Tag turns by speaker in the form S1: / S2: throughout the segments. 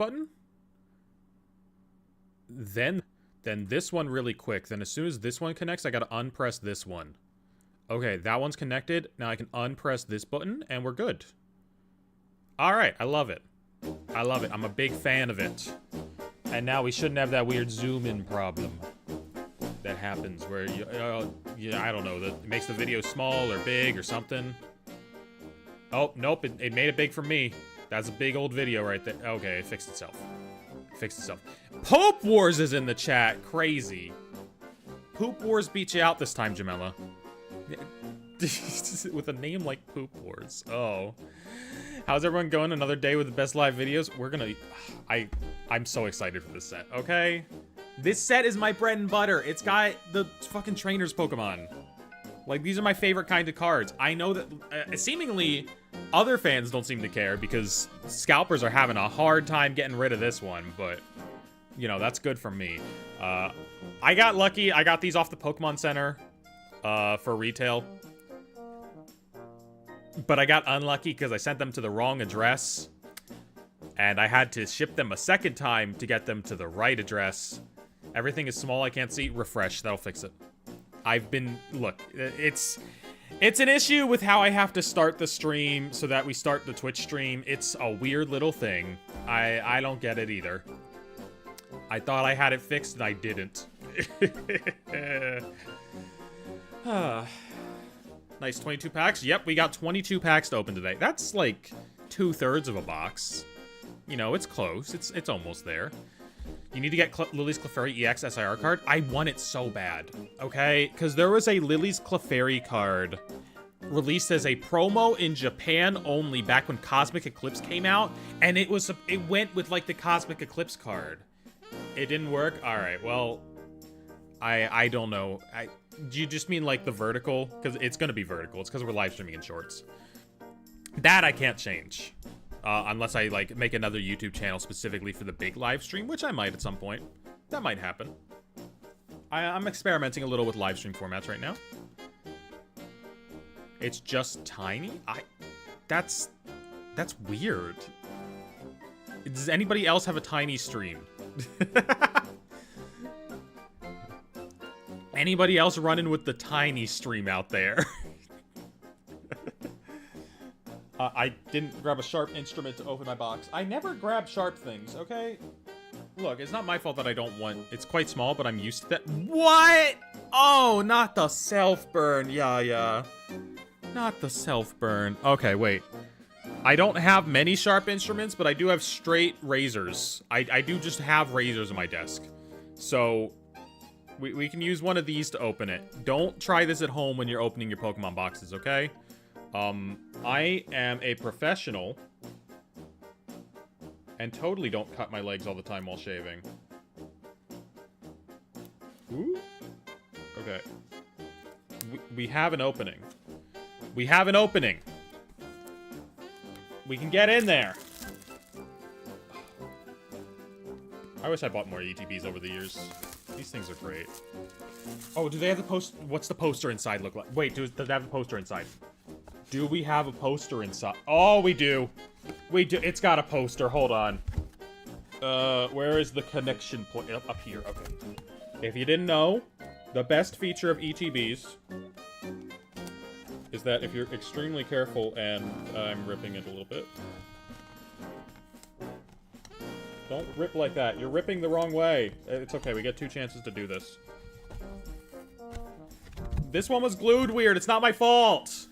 S1: button. Then this one really quick. Then as soon as this one connects, I gotta unpress this one. Okay, that one's connected. Now I can unpress this button, and we're good. Alright, I love it. I love it. I'm a big fan of it. And now we shouldn't have that weird zoom-in problem that happens where, yeah, I don't know, that makes the video small or big or something. Oh, nope, it made it big for me. That's a big old video right there. Okay, it fixed itself. Fixed itself. Pope Wars is in the chat. Crazy. Poop Wars beat you out this time, Jamela. With a name like Poop Wars. Oh. How's everyone going? Another day with the best live videos. We're gonna... I'm so excited for this set, okay? This set is my bread and butter. It's got the fucking trainers Pokemon. Like, these are my favorite kind of cards. I know that seemingly other fans don't seem to care because scalpers are having a hard time getting rid of this one, but, you know, that's good for me. I got lucky. I got these off the Pokemon Center for retail. But I got unlucky because I sent them to the wrong address. And I had to ship them a second time to get them to the right address. Everything is small, I can't see. Refresh, that'll fix it. I've been... Look, it's an issue with how I have to start the stream so that we start the Twitch stream. It's a weird little thing. I don't get it either. I thought I had it fixed and I didn't. Nice 22 packs. Yep, we got 22 packs to open today. That's like 2/3 of a box. You know, it's close. It's almost there. You need to get Lily's Clefairy EX SIR card. I want it so bad, okay? Because there was a Lily's Clefairy card released as a promo in Japan only back when Cosmic Eclipse came out, and it went with like the Cosmic Eclipse card. It didn't work. All right, well, I don't know. Do you just mean like the vertical? Because it's gonna be vertical. It's because we're live streaming in shorts. That I can't change. Unless I, like, make another YouTube channel specifically for the big live stream, which I might at some point. That might happen. I'm experimenting a little with live stream formats right now. It's just tiny? That's weird. Does anybody else have a tiny stream? Anybody else running with the tiny stream out there? I didn't grab a sharp instrument to open my box. I never grab sharp things, okay? Look, it's not my fault that I don't want... It's quite small, but I'm used to that. What? Oh, not the self-burn. Yeah. Not the self-burn. Okay, wait. I don't have many sharp instruments, but I do have straight razors. I do just have razors on my desk. So, we can use one of these to open it. Don't try this at home when you're opening your Pokemon boxes, okay? I am a professional and totally don't cut my legs all the time while shaving. Ooh. Okay. We have an opening. We have an opening. We can get in there. I wish I bought more ETBs over the years. These things are great. Oh, do they have the post? What's the poster inside look like? Wait, does they have a poster inside? Do we have a poster inside? Oh, we do. We do. It's got a poster. Hold on. Where is the connection point? Up here. Okay. If you didn't know, the best feature of ETBs is that if you're extremely careful, and I'm ripping it a little bit. Don't rip like that. You're ripping the wrong way. It's okay. We get 2 chances to do this. This one was glued weird. It's not my fault.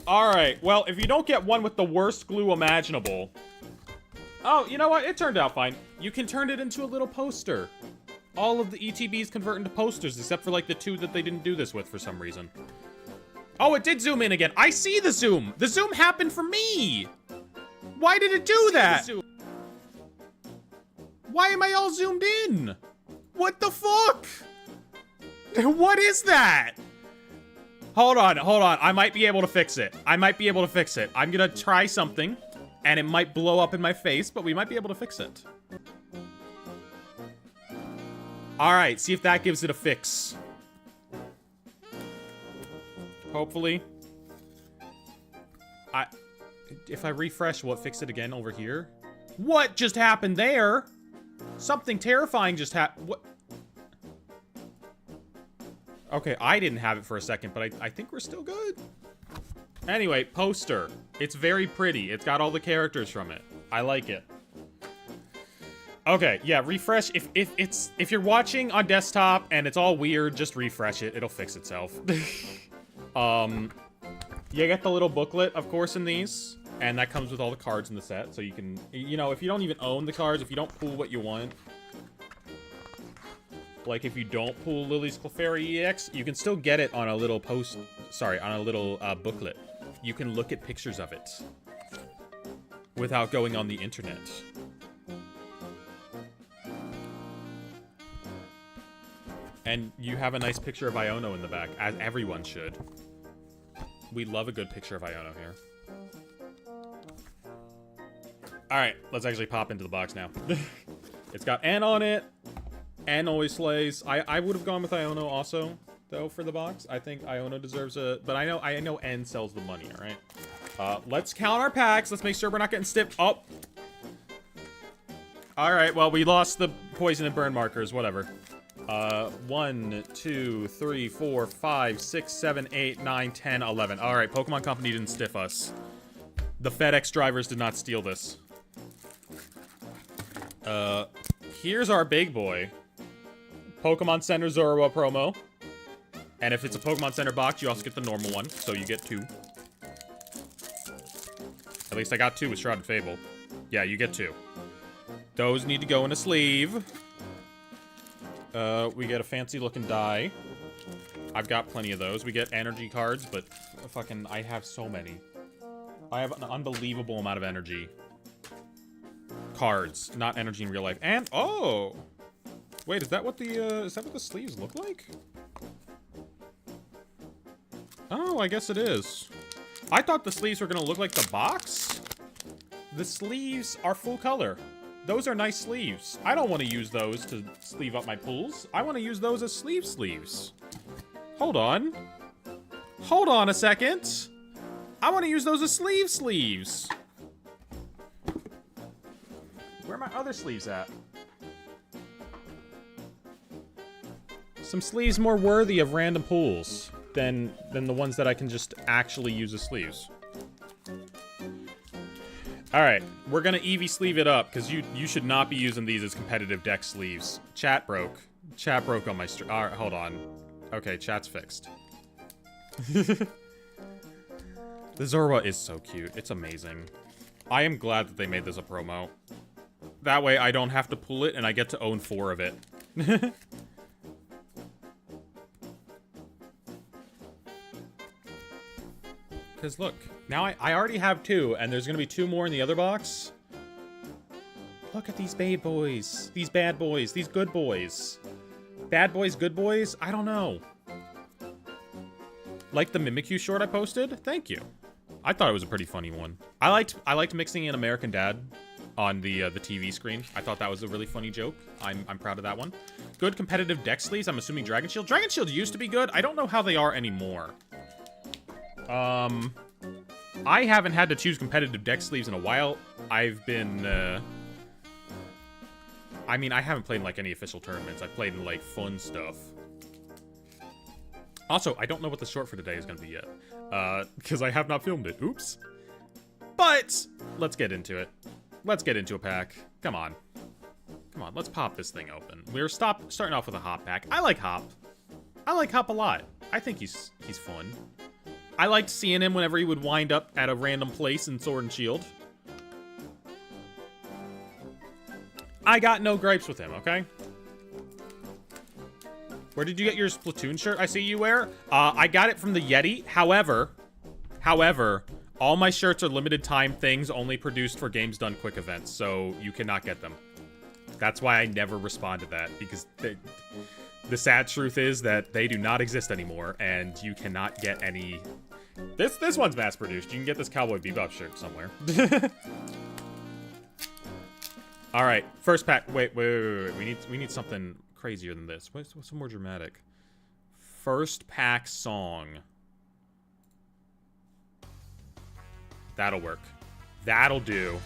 S1: Alright, well, if you don't get one with the worst glue imaginable... Oh, you know what? It turned out fine. You can turn it into a little poster. All of the ETBs convert into posters, except for, like, the 2 that they didn't do this with for some reason. Oh, it did zoom in again. I see the zoom. The zoom happened for me. Why did it do that? Why am I all zoomed in? What the fuck? What is that? Hold on. I might be able to fix it. I'm gonna try something, and it might blow up in my face, but we might be able to fix it. Alright, see if that gives it a fix. Hopefully. If I refresh, will it fix it again over here? What just happened there? Something terrifying just happened. What? Okay, I didn't have it for a second, but I think we're still good. Anyway, poster. It's very pretty. It's got all the characters from it. I like it. Okay, yeah, refresh. If you're watching on desktop and it's all weird, just refresh it. It'll fix itself. You get the little booklet, of course, in these. And that comes with all the cards in the set. So you can, you know, if you don't even own the cards, if you don't pull what you want. Like, if you don't pull Lily's Clefairy EX, you can still get it on a little on a little booklet. You can look at pictures of it without going on the internet. And you have a nice picture of Iono in the back, as everyone should. We love a good picture of Iono here. Alright, let's actually pop into the box now. It's got N on it. N always slays. I would have gone with Iono also, though, for the box. I think Iono deserves a... But I know N sells the money, alright? Let's count our packs. Let's make sure we're not getting stiffed. Oh! Alright, well, we lost the poison and burn markers. Whatever. 1, 2, 3, 4, 5, 6, 7, 8, 9, 10, 11. Alright, Pokemon Company didn't stiff us. The FedEx drivers did not steal this. Here's our big boy. Pokemon Center Zorua promo. And if it's a Pokemon Center box, you also get the normal one, so you get 2. At least I got 2 with Shrouded Fable. Yeah, you get 2. Those need to go in a sleeve. We get a fancy looking die. I've got plenty of those. We get energy cards, but fucking, I have so many. I have an unbelievable amount of energy. Cards, not energy in real life. And, oh! Wait, is that what the sleeves look like? Oh, I guess it is. I thought the sleeves were gonna look like the box. The sleeves are full color. Those are nice sleeves. I don't want to use those to sleeve up my pools. I want to use those as sleeves. Hold on. Hold on a second. I want to use those as sleeves. Where are my other sleeves at? Some sleeves more worthy of random pools than the ones that I can just actually use as sleeves. Alright, we're gonna Eevee sleeve it up, because you should not be using these as competitive deck sleeves. Chat broke. Chat broke on my stream. Alright, hold on. Okay, chat's fixed. The Zorua is so cute. It's amazing. I am glad that they made this a promo. That way I don't have to pull it, and I get to own 4 of it. Because look, now I already have 2, and there's going to be 2 more in the other box. Look at these babe boys. These bad boys. These good boys. Bad boys, good boys? I don't know. Like the Mimikyu short I posted? Thank you. I thought it was a pretty funny one. I liked mixing in American Dad on the TV screen. I thought that was a really funny joke. I'm proud of that one. Good competitive deck sleeves. I'm assuming Dragon Shield. Dragon Shield used to be good. I don't know how they are anymore. I haven't had to choose competitive deck sleeves in a while. I've been, I mean, I haven't played in, like, any official tournaments. I've played in, like, fun stuff. Also, I don't know what the short for today is gonna be yet. Because I have not filmed it. Oops. But, let's get into it. Let's get into a pack. Come on. Come on, let's pop this thing open. We're starting off with a Hop pack. I like Hop. I like Hop a lot. I think he's fun. I liked seeing him whenever he would wind up at a random place in Sword and Shield. I got no gripes with him, okay? Where did you get your Splatoon shirt I see you wear? I got it from the Yeti. However, all my shirts are limited time things only produced for Games Done Quick events, so you cannot get them. That's why I never respond to that, because the sad truth is that they do not exist anymore, and you cannot get any... This one's mass-produced. You can get this Cowboy Bebop shirt somewhere. Alright, first pack. Wait. We need something crazier than this. What's some more dramatic? First pack song. That'll work. That'll do.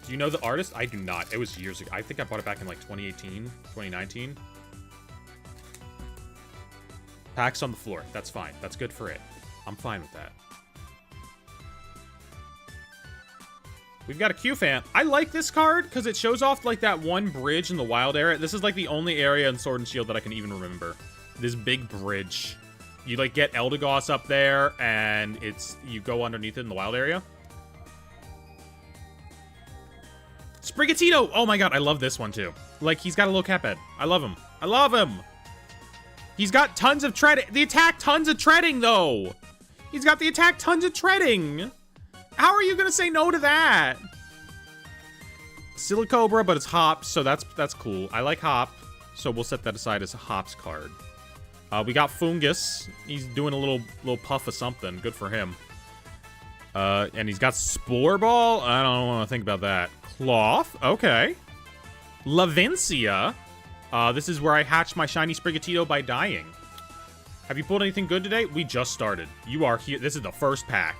S1: Do you know the artist? I do not. It was years ago. I think I bought it back in like 2018, 2019. Packs on the floor. That's fine. That's good for it. I'm fine with that. We've got a Q-Fan. I like this card because it shows off like that one bridge in the wild area. This is like the only area in Sword and Shield that I can even remember. This big bridge. You like get Eldegoss up there and you go underneath it in the wild area. Sprigatito! Oh my god, I love this one too. Like, he's got a little cap head. I love him. I love him! He's got tons of treading. The attack, tons of treading, though! He's got the attack, tons of treading! How are you gonna say no to that? Silicobra, but it's Hops, so that's cool. I like Hop, so we'll set that aside as a Hops card. We got Fungus. He's doing a little puff of something. Good for him. And he's got Spore Ball? I don't want to think about that. Cloth, okay. Lavencia. This is where I hatched my shiny Sprigatito by dying. Have you pulled anything good today? We just started. You are here. This is the first pack.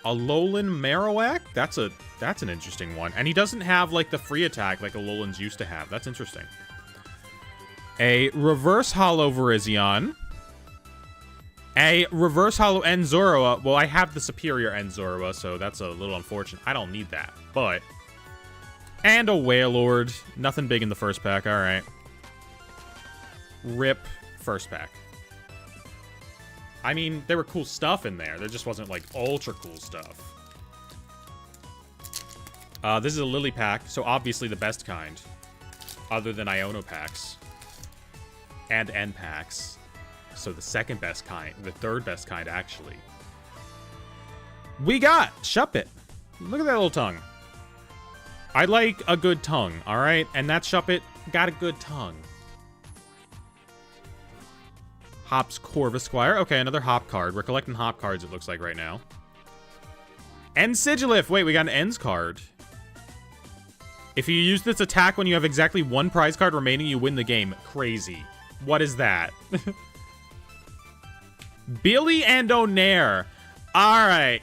S1: Alolan Marowak? That's an interesting one. And he doesn't have like the free attack like Alolan's used to have. That's interesting. A reverse holo Virizion. A reverse holo Enzoroa. Well, I have the superior Enzoroa, so that's a little unfortunate. I don't need that, but... And a Wailord. Nothing big in the first pack, alright. Rip first pack. I mean, there were cool stuff in there. There just wasn't, like, ultra cool stuff. This is a Lily pack, so obviously the best kind. Other than Iono packs. And N packs. So the second best kind. The third best kind, actually. We got Shuppet. Look at that little tongue. I like a good tongue, alright? And that Shuppet got a good tongue. Hops Corvisquire. Okay, another Hop card. We're collecting Hop cards, it looks like, right now. And Sigilif. Wait, we got an Ends card. If you use this attack when you have exactly one prize card remaining, you win the game. Crazy. What is that? Billy and O'Nair. Alright.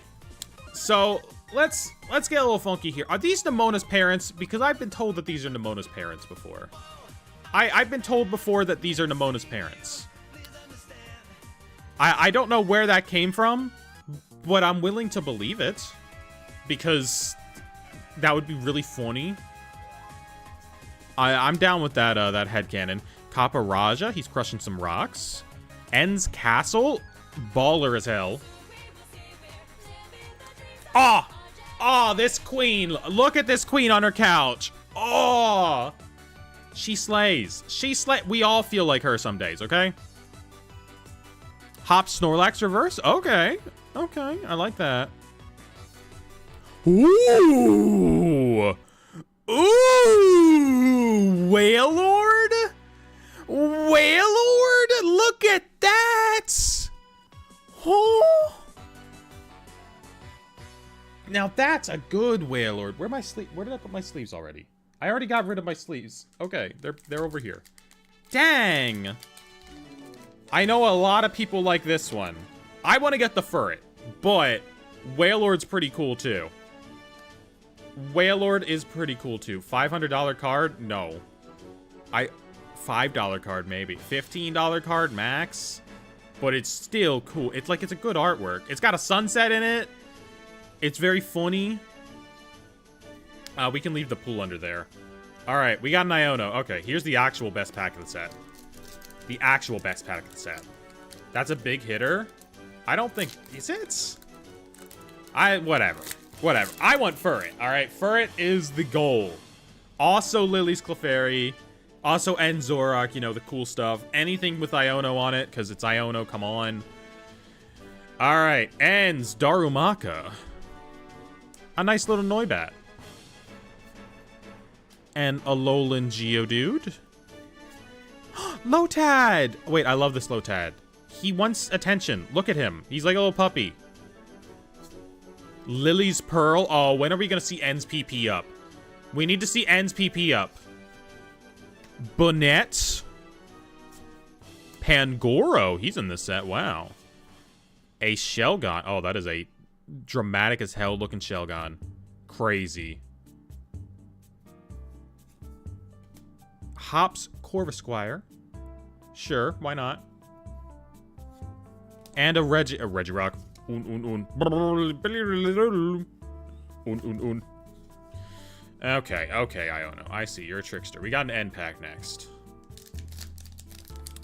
S1: So, let's get a little funky here. Are these Nemona's parents? Because I've been told that these are Nemona's parents before. I've been told before that these are Nemona's parents. I don't know where that came from, but I'm willing to believe it. Because that would be really funny. I'm down with that headcanon. Kaparaja, he's crushing some rocks. Ends Castle, baller as hell. Oh, this queen. Look at this queen on her couch. Oh, she slays. We all feel like her some days, okay? Hop Snorlax reverse. Okay, I like that. Ooh, Wailord. Look at that. Oh. Now that's a good Wailord. Where did I put my sleeves already? I already got rid of my sleeves. Okay, they're over here. Dang. I know a lot of people like this one. I want to get the Furret, but Wailord's pretty cool too. Wailord is pretty cool too. $500 card? No. $5 card maybe. $15 card max. But it's still cool. It's like, it's a good artwork. It's got a sunset in it. It's very funny. We can leave the pool under there. Alright, we got an Iono. Okay, here's the actual best pack of the set. The actual best pack of the set. That's a big hitter. I don't think... Is it? Whatever. I want Furret. Alright, Furret is the goal. Also Lily's Clefairy. Also Enzoroc, you know, the cool stuff. Anything with Iono on it, because it's Iono, come on. Alright, Ends Darumaka. A nice little Noibat. And a Alolan Geodude. Lotad! Wait, I love this Lotad. He wants attention. Look at him. He's like a little puppy. Lily's Pearl. Oh, when are we going to see Ends PP up? We need to see Ends PP up. Bonnet. Pangoro, he's in this set. Wow. A Shelgon. Oh, that is a dramatic as hell looking Shelgon. Crazy. Hops Corvisquire. Sure, why not? And a Regirock. Okay, Iono. I see. You're a trickster. We got an end pack next.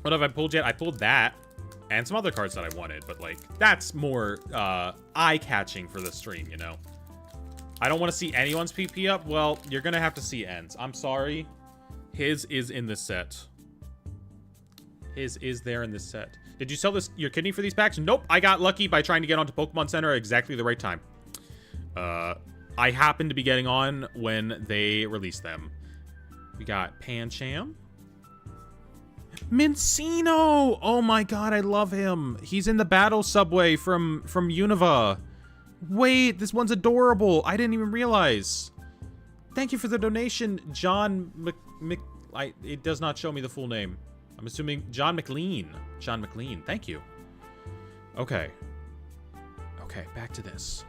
S1: What have I pulled yet? I pulled that. And some other cards that I wanted. But, like, that's more eye-catching for the stream, you know? I don't want to see anyone's PP up. Well, you're going to have to see Ends. I'm sorry. His is in this set. His is there in this set. Did you sell your kidney for these packs? Nope. I got lucky by trying to get onto Pokemon Center at exactly the right time. I happened to be getting on when they released them. We got Pancham. Mincino! Oh my god, I love him. He's in the battle subway from Unova. Wait, this one's adorable. I didn't even realize. Thank you for the donation, John it does not show me the full name. I'm assuming John McLean. John McLean, thank you. Okay. Okay, back to this.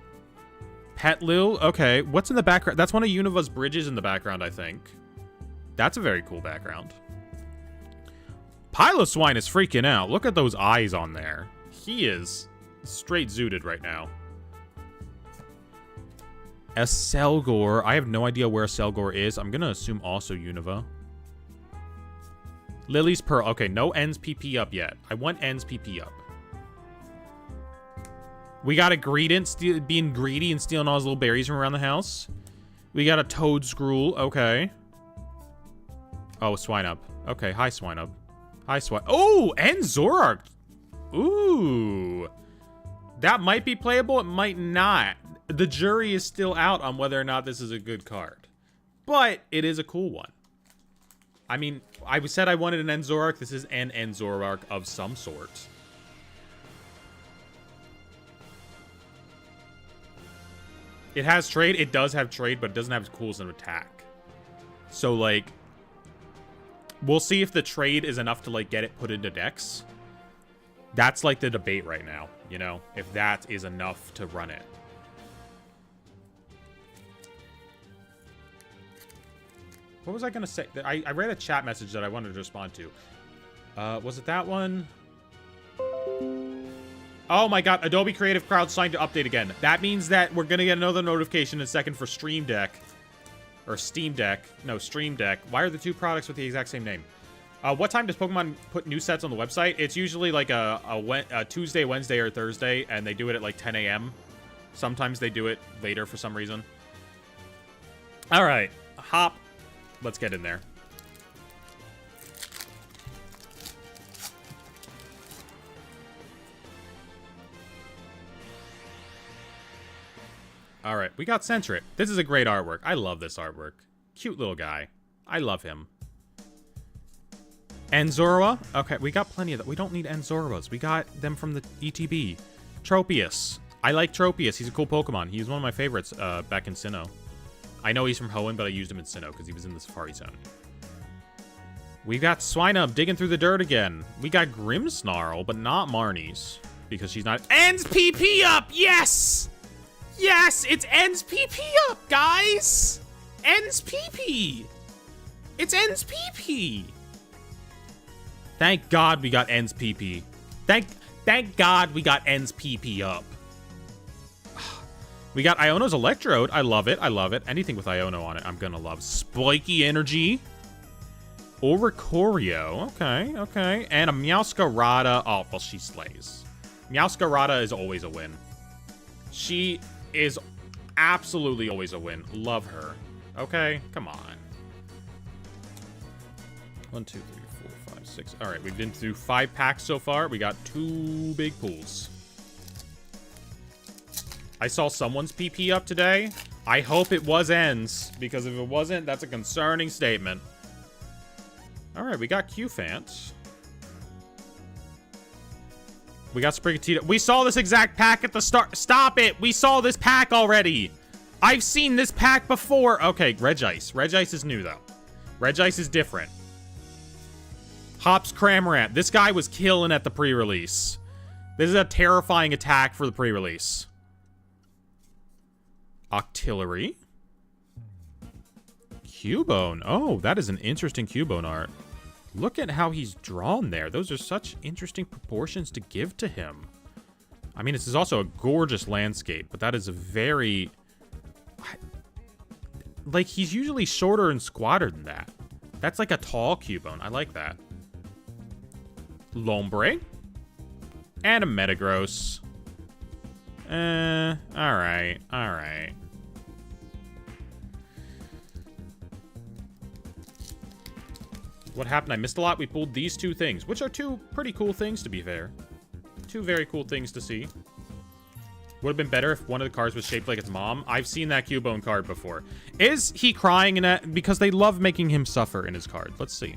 S1: Petlil, okay. What's in the background? That's one of Unova's bridges in the background, I think. That's a very cool background. Piloswine is freaking out. Look at those eyes on there. He is straight zooted right now. A Selgor. I have no idea where Selgor is. I'm going to assume also Unova. Lily's Pearl. Okay, no Ends PP up yet. I want Ends PP up. We got a Greedent being greedy and stealing all his little berries from around the house. We got a Toadscruel. Okay. Oh, Swinub. Okay, hi, Swinub. Hi, Swine. Oh, and Zoroark. Ooh. That might be playable. It might not. The jury is still out on whether or not this is a good card. But it is a cool one. I mean, I said I wanted an Enzorark. This is an Enzorark of some sort. It has trade. It does have trade, but it doesn't have cool as an attack. So, like, we'll see if the trade is enough to, like, get it put into decks. That's, like, the debate right now, you know? If that is enough to run it. What was I going to say? I read a chat message that I wanted to respond to. Was it that one? Oh my god, Adobe Creative Cloud signed to update again. That means that we're going to get another notification in a second for Stream Deck. Or Steam Deck. No, Stream Deck. Why are the two products with the exact same name? What time does Pokemon put new sets on the website? It's usually like a Tuesday, Wednesday, or Thursday, and they do it at like 10 a.m. Sometimes they do it later for some reason. Alright, hop. Let's get in there. All right, we got Sentret. This is a great artwork. I love this artwork. Cute little guy. I love him. Anzorua. Okay, we got plenty of that. We don't need Anzoruas. We got them from the ETB. Tropius. I like Tropius. He's a cool Pokemon. He was one of my favorites back in Sinnoh. I know he's from Hoenn, but I used him in Sinnoh because he was in the Safari Zone. We got Swinub digging through the dirt again. We got Grimmsnarl, but not Marnie's because she's not. Ends PP up! Yes! Yes! It's Ends PP up, guys! Ends PP! It's Ends PP! Thank God we got Ends PP. Thank God we got Ends PP up. We got Iono's Electrode. I love it. I love it. Anything with Iono on it, I'm gonna love. Spiky Energy. Oricorio. Okay, okay. And a Meowscarada. Oh, well, she slays. Meowscarada is always a win. She is absolutely always a win. Love her. Okay, come on. 1, 2, 3, 4, 5, 6. All right, we've been through 5 packs so far. We got 2 big pools. I saw someone's PP up today. I hope it was Ends, because if it wasn't, that's a concerning statement. All right, we got Qfant. We got Sprigatito. We saw this exact pack at the start. Stop it! We saw this pack already. I've seen this pack before. Okay, Regice. Regice is new, though. Regice is different. Hops Cramorant. This guy was killing at the pre-release. This is a terrifying attack for the pre-release. Octillery. Cubone. Oh, that is an interesting Cubone art. Look at how he's drawn there. Those are such interesting proportions to give to him. I mean, this is also a gorgeous landscape, but that is a very... Like, he's usually shorter and squatter than that. That's like a tall Cubone. I like that. Lombre. And a Metagross. Alright. Alright. What happened? I missed a lot. We pulled these two things, which are two pretty cool things, to be fair. Two very cool things to see. Would have been better if one of the cards was shaped like its mom. I've seen that Cubone card before. Is he crying in that? Because they love making him suffer in his card. Let's see.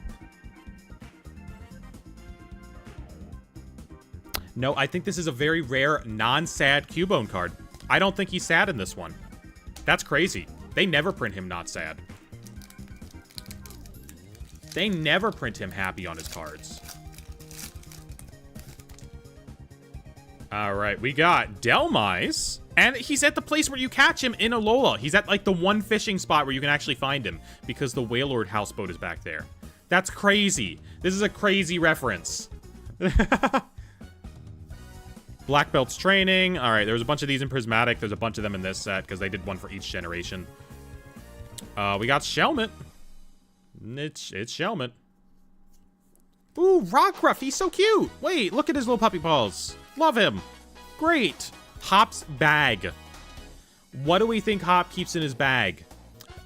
S1: No, I think this is a very rare, non-sad Cubone card. I don't think he's sad in this one. That's crazy. They never print him not sad. They never print him happy on his cards. Alright, we got Delmise. And he's at the place where you catch him in Alola. He's at, like, the one fishing spot where you can actually find him. Because the Wailord houseboat is back there. That's crazy. This is a crazy reference. Black Belt's training. Alright, there's a bunch of these in Prismatic. There's a bunch of them in this set, because they did one for each generation. We got Shelmet. It's Shelmet. Ooh, Rockruff. He's so cute. Wait, look at his little puppy paws. Love him. Great. Hop's bag. What do we think Hop keeps in his bag?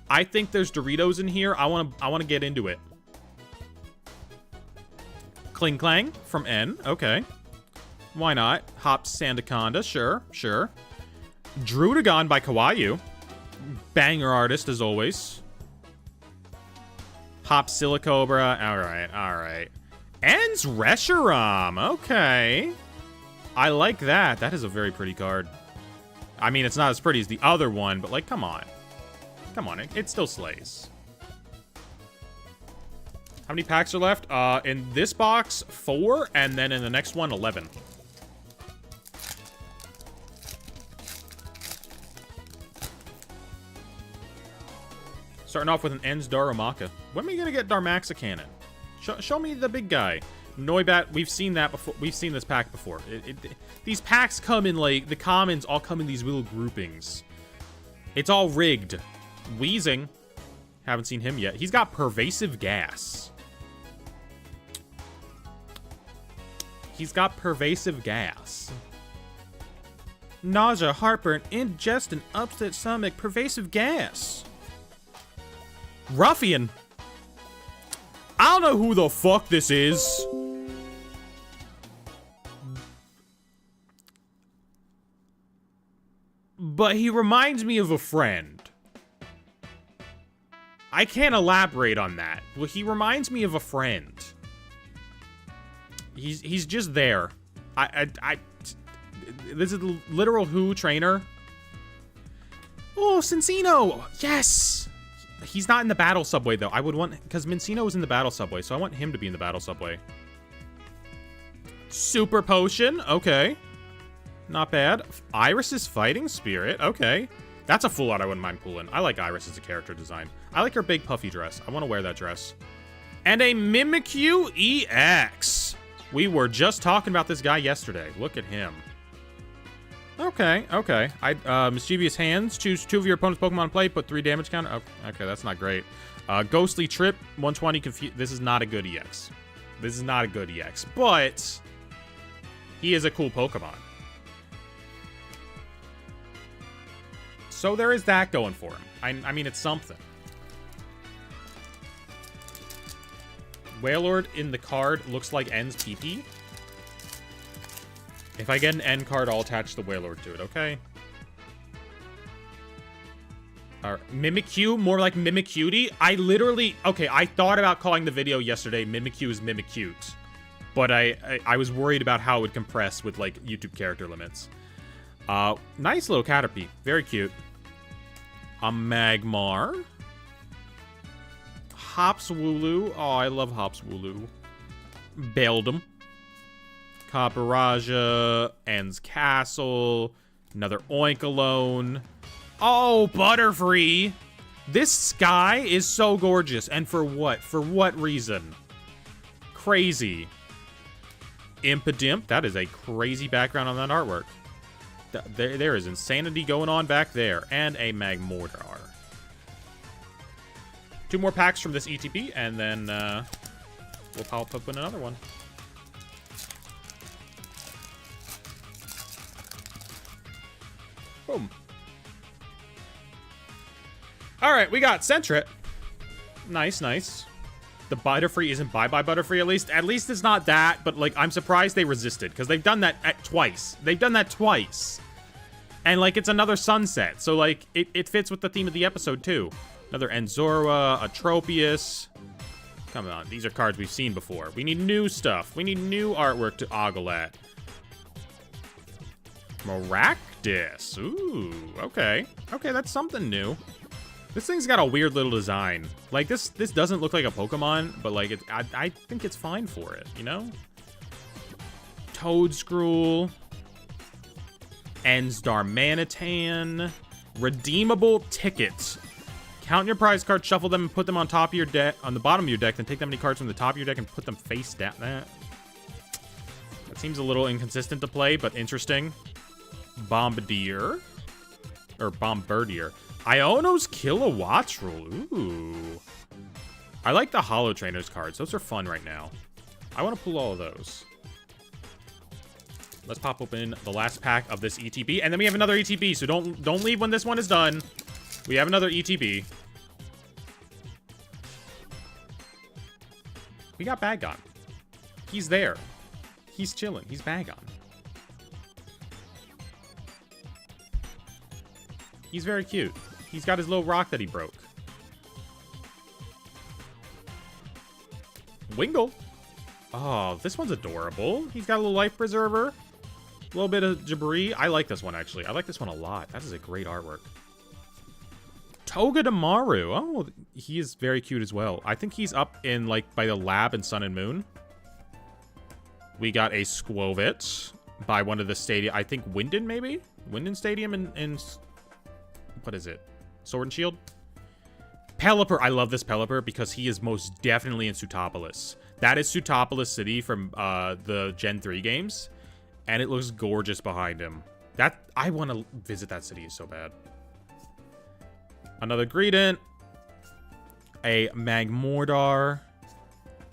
S1: I think there's Doritos in here. I want to get into it. Kling Clang from N. Okay. Why not? Hop's Sandaconda. Sure, sure. Druddigon by Kawaii. Banger artist, as always. Hop Silicobra. Alright, alright. Ends Reshiram. Okay. I like that. That is a very pretty card. I mean, it's not as pretty as the other one, but, like, come on. Come on, it still slays. How many packs are left? In this box, 4, and then in the next one, 11. Starting off with an Ends Darumaka. When are we gonna get Darmaxa Cannon? Show me the big guy. Noibat, we've seen that before. We've seen this pack before. These packs come in, like, the commons all come in these little groupings. It's all rigged. Weezing. Haven't seen him yet. He's got Pervasive Gas. He's got Pervasive Gas. Nausea, heartburn, indigestion, upset stomach, pervasive gas. Ruffian. I don't know who the fuck this is. But he reminds me of a friend. I can't elaborate on that. Well, he reminds me of a friend. He's just there. This is the literal Who trainer. Oh, Cincino! Yes! He's not in the battle subway, though. I would want... Because Mincino was in the battle subway, so I want him to be in the battle subway. Super Potion. Okay. Not bad. Iris's Fighting Spirit. Okay. That's a full art I wouldn't mind pulling. I like Iris as a character design. I like her big puffy dress. I want to wear that dress. And a Mimikyu EX. We were just talking about this guy yesterday. Look at him. Okay, okay. Mischievous Hands. Choose 2 of your opponent's Pokemon in play. Put 3 damage counter. Oh, okay, that's not great. Ghostly Trip. 120. This is not a good EX. This is not a good EX. But he is a cool Pokemon. So there is that going for him. I mean, it's something. Wailord in the card looks like N's PP. If I get an N card, I'll attach the Wailord to it, okay? Mimikyu, more like Mimicutie. I literally... Okay, I thought about calling the video yesterday Mimikyu is Mimicute. But I was worried about how it would compress with, like, YouTube character limits. Nice little Caterpie. Very cute. A Magmar. Hops Wooloo. Oh, I love Hops Wooloo. Beldum. Cabaraja. Ends Castle. Another Oinkalone. Oh, Butterfree. This sky is so gorgeous. And for what? For what reason? Crazy. Impidimp. That is a crazy background on that artwork. There is insanity going on back there. And a Magmortar. 2 more packs from this ETB, and then we'll pop up in another one. Boom. All right, we got Sentret. Nice, nice. The Butterfree isn't bye-bye Butterfree, at least. At least it's not that, but, like, I'm surprised they resisted, because they've done that twice. They've done that twice. And, like, it's another sunset, so, like, it fits with the theme of the episode, too. Another Enzora, Atropius. Come on, these are cards we've seen before. We need new stuff. We need new artwork to ogle at. Maractus. Ooh, okay. Okay, that's something new. This thing's got a weird little design. Like, this doesn't look like a Pokemon, but, like, I think it's fine for it, you know? Toadscruel. Ensdarmanitan. Redeemable tickets. Count your prize cards, shuffle them, and put them on top of your deck, on the bottom of your deck, then take that many cards from the top of your deck and put them face down. That seems a little inconsistent to play, but interesting. Bombardier. Or Bombardier. Iono's Kilowattrel. Ooh. I like the Holo Trainers cards. Those are fun right now. I want to pull all of those. Let's pop open the last pack of this ETB, and then we have another ETB, so don't leave when this one is done. We have another ETB. We got Bagon. He's there. He's chilling. He's Bagon. He's very cute. He's got his little rock that he broke. Wingull. Oh, this one's adorable. He's got a little life preserver. A little bit of Jabri. I like this one, actually. I like this one a lot. That is a great artwork. Togedemaru. Oh, he is very cute as well. I think he's up in, like, by the lab in Sun and Moon. We got a Squovit by one of the stadium. I think Winden, maybe? Winden Stadium in what is it? Sword and Shield? Pelipper. I love this Pelipper because he is most definitely in Sootopolis. That is Sootopolis City from the Gen 3 games. And it looks gorgeous behind him. I want to visit that city so bad. Another Greedent. A Magmortar.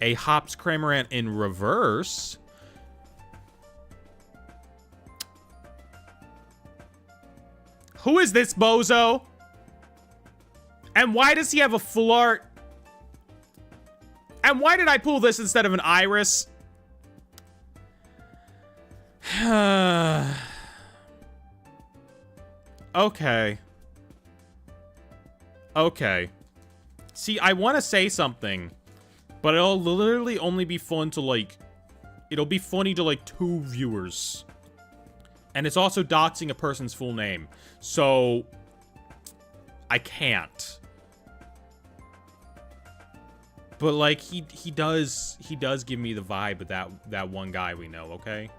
S1: A Hops Cramorant in reverse. Who is this bozo? And why does he have a Flart? And why did I pull this instead of an Iris? Okay. Okay. See, I want to say something, but it'll literally only be fun to, like... It'll be funny to, like, 2 viewers. And it's also doxing a person's full name. So... I can't. But, like, he does give me the vibe of that one guy we know, okay?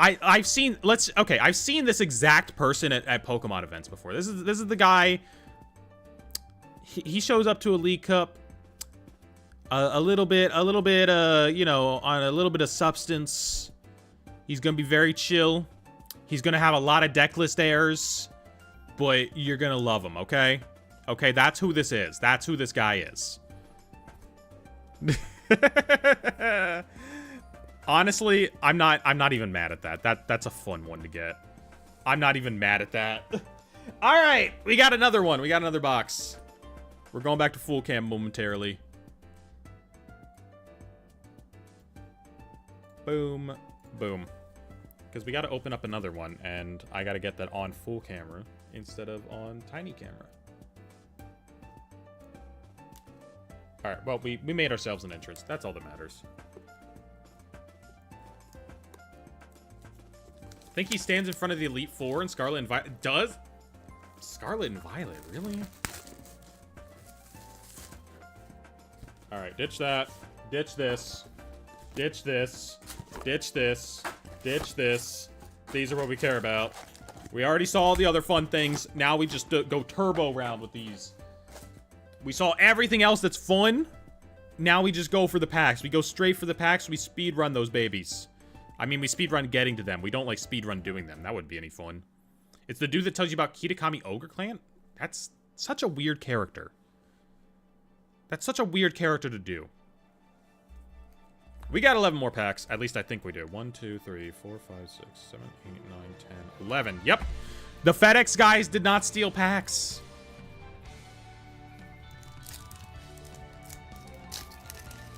S1: I've seen I've seen this exact person at Pokemon events before. This is the guy. He shows up to a League Cup a little bit, you know, on a little bit of substance. He's gonna be very chill. He's gonna have a lot of deck list errors, but you're gonna love him, okay? Okay, that's who this is. That's who this guy is. Honestly, I'm not even mad at that. That's a fun one to get. I'm not even mad at that. All right, we got another one. We got another box. We're going back to full cam momentarily. Boom, boom. Because we got to open up another one, and I got to get that on full camera instead of on tiny camera. All right, well, we made ourselves an entrance. That's all that matters. I think he stands in front of the Elite Four in Scarlet and Violet. Does? Scarlet and Violet, really? All right, ditch that. Ditch this. Ditch this. Ditch this. Ditch this. These are what we care about. We already saw all the other fun things. Now we just go turbo round with these. We saw everything else that's fun. Now we just go for the packs. We go straight for the packs. We speed run those babies. I mean, we speed run getting to them. We don't like speed run doing them. That wouldn't be any fun. It's the dude that tells you about Kitakami Ogre Clan. That's such a weird character. That's such a weird character to do. We got 11 more packs. At least I think we do. 1, 2, 3, 4, 5, 6, 7, 8, 9, 10, 11. Yep. The FedEx guys did not steal packs.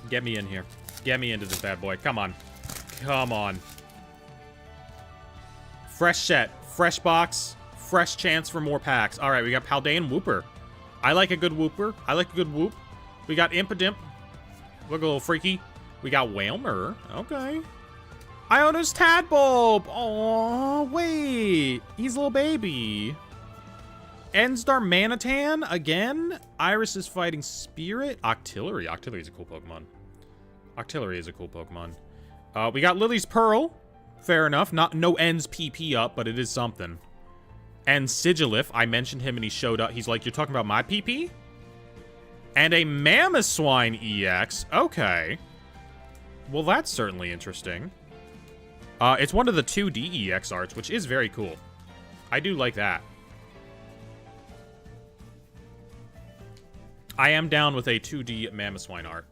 S1: Get me in here. Get me into this bad boy. Come on. Come on. Fresh set. Fresh box. Fresh chance for more packs. All right, we got Paldean Whooper. I like a good Whooper. I like a good Whoop. We got Impidimp. Look a little freaky. We got Whalmer. Okay. Iona's Tadbulb. Oh, wait. He's a little baby. Enstar Manatan again. Iris is fighting Spirit. Octillery. Octillery is a cool Pokemon. Octillery is a cool Pokemon. We got Lily's Pearl. Fair enough. No Ends PP up, but it is something. And Sigilif. I mentioned him and he showed up. He's like, you're talking about my PP? And a Mamoswine EX. Okay. Well, that's certainly interesting. It's one of the 2D EX arts, which is very cool. I do like that. I am down with a 2D Mamoswine art.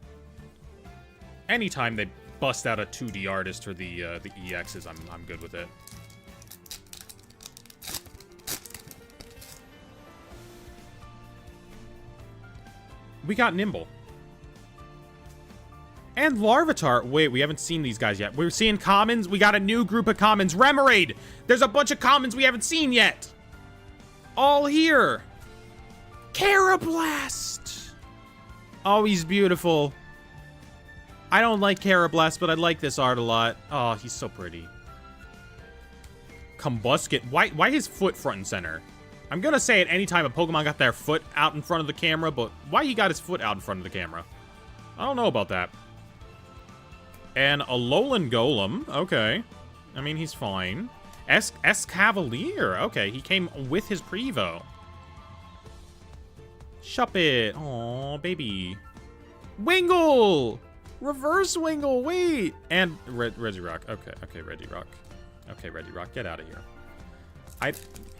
S1: Anytime they bust out a 2D artist for the EXs, I'm good with it. We got Nimble. And Larvitar. Wait, we haven't seen these guys yet. We're seeing commons. We got a new group of commons. Remoraid. There's a bunch of commons we haven't seen yet. All here. Carablast. Oh, he's beautiful. I don't like Carablast, but I like this art a lot. Oh, he's so pretty. Combusket. Why his foot front and center? I'm gonna say it anytime a Pokemon got their foot out in front of the camera, but why he got his foot out in front of the camera? I don't know about that. And a Alolan Golem. Okay. I mean, he's fine. Escavalier. Okay, he came with his Prevo. Shuppet. Aw, baby. Wingle! Reverse Wingle, wait! And Regirock. Okay, Regirock. Okay, Regirock, get out of here.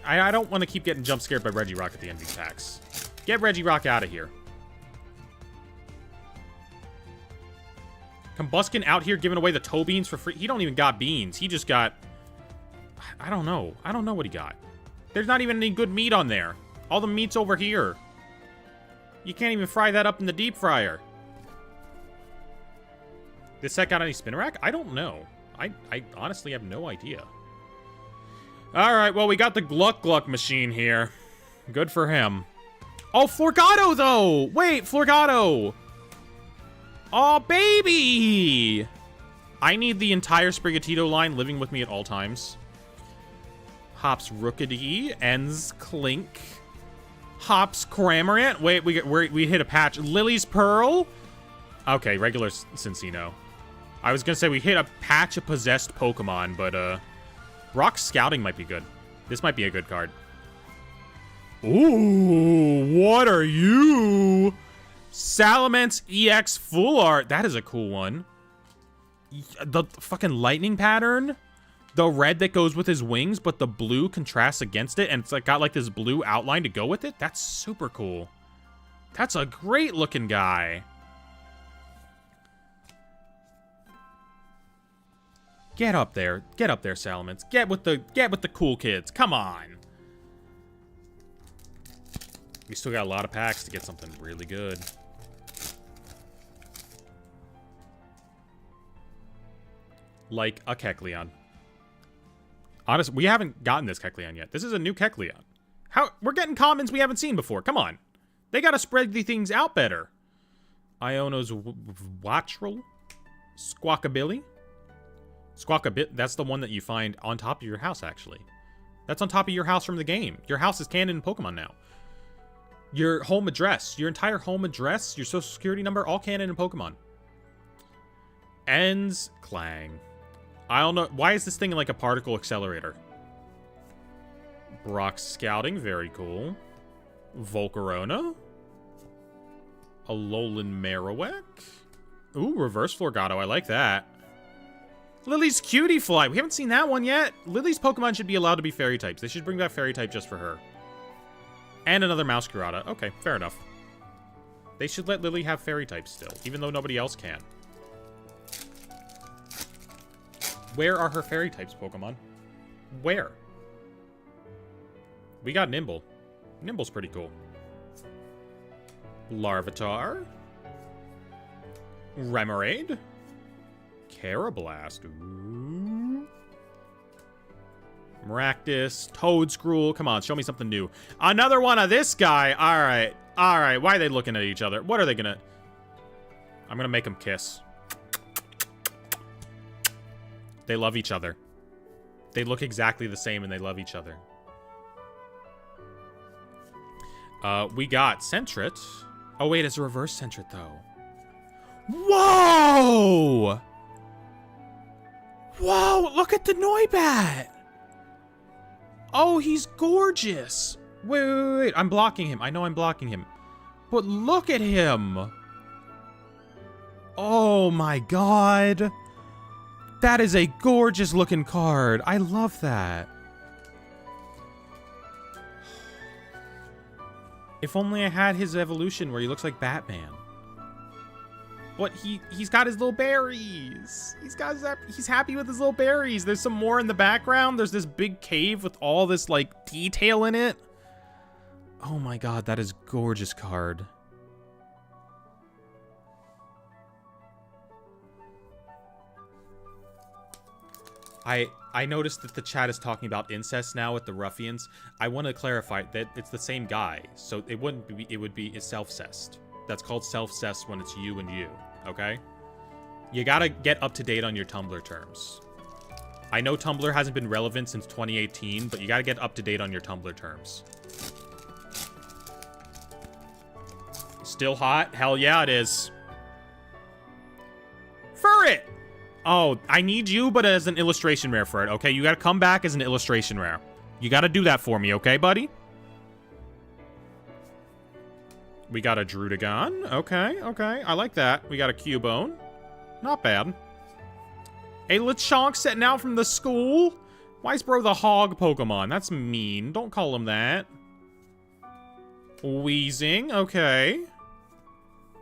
S1: I don't want to keep getting jump scared by Regirock at the end of these packs. Get Regirock out of here. Combuskin out here giving away the toe beans for free. He don't even got beans. He just got... I don't know. I don't know what he got. There's not even any good meat on there. All the meat's over here. You can't even fry that up in the deep fryer. This set got any Spinarak? I don't know. I honestly have no idea. Alright, well, we got the Gluck Gluck machine here. Good for him. Oh, Florgato, though! Wait, Florgato! Oh, baby! I need the entire Sprigatito line living with me at all times. Hops Rookidee, Ends Clink, Hops Cramorant. Wait, we hit a patch. Lily's Pearl. Okay, regular Cincino. I was gonna say we hit a patch of possessed Pokemon, but Rock Scouting might be good. This might be a good card. Ooh, what are you? Salamence EX Full Art. That is a cool one. The fucking lightning pattern. The red that goes with his wings, but the blue contrasts against it, and it's like got like this blue outline to go with it. That's super cool. That's a great looking guy. Get up there, Salamence. Get with the cool kids. Come on. We still got a lot of packs to get something really good. Like a Kecleon. Honestly, we haven't gotten this Kecleon yet. This is a new Kecleon. We're getting commons we haven't seen before. Come on. They gotta spread these things out better. Iono's Wattrel. Squawkabilly. That's the one that you find on top of your house, actually. That's on top of your house from the game. Your house is canon in Pokemon now. Your home address. Your entire home address. Your social security number. All canon in Pokemon. Ends Clang. I don't know. Why is this thing like a particle accelerator? Brock Scouting. Very cool. Volcarona. Alolan Marowak. Ooh, Reverse Florgato. I like that. Lily's Cutie Fly. We haven't seen that one yet. Lily's Pokemon should be allowed to be fairy types. They should bring back fairy type just for her. And another Mousecurata. Okay, fair enough. They should let Lily have fairy types still, even though nobody else can. Where are her fairy types, Pokemon? Where? We got Nimble. Nimble's pretty cool. Larvitar. Remoraid. Carablast. Ooh. Maractus. Toedscruel. Come on, show me something new. Another one of this guy. All right. All right. Why are they looking at each other? What are they gonna... I'm gonna make them kiss. They love each other. They look exactly the same and they love each other. We got Sentret. Oh, wait, it's a reverse Sentret, though. Whoa! Whoa, look at the Noibat! Oh, he's gorgeous! Wait. I'm blocking him. I know I'm blocking him. But look at him! Oh my god! That is a gorgeous looking card. I love that. If only I had his evolution where he looks like Batman. But he's got his little berries. He's happy with his little berries. There's some more in the background. There's this big cave with all this like detail in it. Oh my god, that is gorgeous card. I noticed that the chat is talking about incest now with the ruffians. I want to clarify that it's the same guy, so it wouldn't be. It would be self-cest. That's called self-cest when it's you and you. Okay. You gotta get up to date on your Tumblr terms. I know Tumblr hasn't been relevant since 2018, but you gotta get up to date on your Tumblr terms. Still hot? Hell yeah, it is. Furret! Oh, I need you, but as an illustration rare for it, okay? You gotta come back as an illustration rare. You gotta do that for me, okay, buddy? We got a Drudagon. Okay. I like that. We got a Cubone. Not bad. A Lechonk setting out from the school? Why is bro the hog Pokemon? That's mean. Don't call him that. Wheezing. Okay.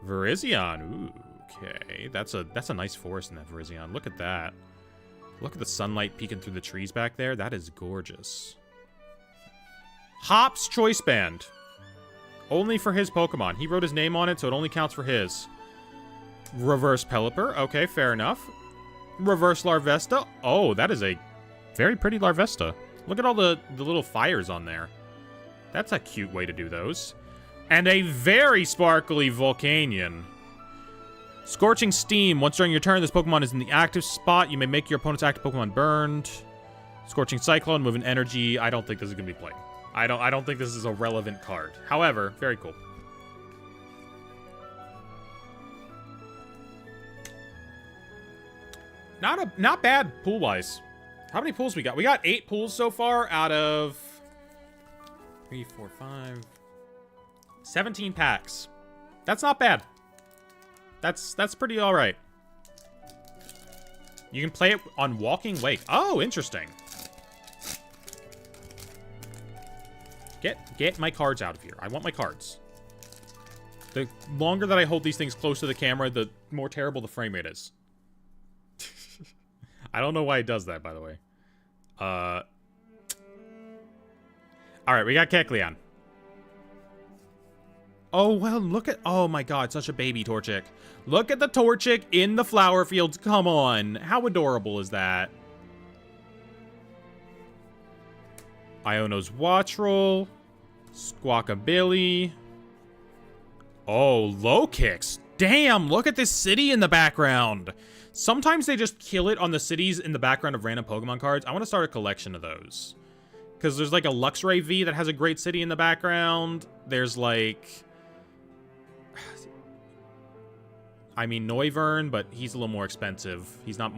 S1: Virizion. Ooh. Okay, that's a nice forest in that Virizion. Look at that. Look at the sunlight peeking through the trees back there. That is gorgeous. Hop's Choice Band. Only for his Pokemon. He wrote his name on it, so it only counts for his. Reverse Pelipper. Okay, fair enough. Reverse Larvesta. Oh, that is a very pretty Larvesta. Look at all the little fires on there. That's a cute way to do those. And a very sparkly Volcanion. Scorching Steam. Once during your turn, this Pokemon is in the active spot. You may make your opponent's active Pokemon burned. Scorching Cyclone, moving energy. I don't think this is going to be played. I don't think this is a relevant card. However, very cool. Not bad pool-wise. How many pools we got? We got 8 pools so far out of 3, 4, 5, 17 packs. That's not bad. That's pretty all right. You can play it on Walking Wake. Oh, interesting. Get my cards out of here. I want my cards. The longer that I hold these things close to the camera, the more terrible the frame rate is. I don't know why it does that, by the way. All right, we got Kecleon. Oh, well, look at... Oh, my God, such a baby Torchic. Look at the Torchic in the flower fields. Come on. How adorable is that? Iono's Wattrel. Squawkabilly. Oh, low kicks. Damn, look at this city in the background. Sometimes they just kill it on the cities in the background of random Pokemon cards. I want to start a collection of those. Because there's like a Luxray V that has a great city in the background. There's like... I mean, Noivern, but he's a little more expensive. He's not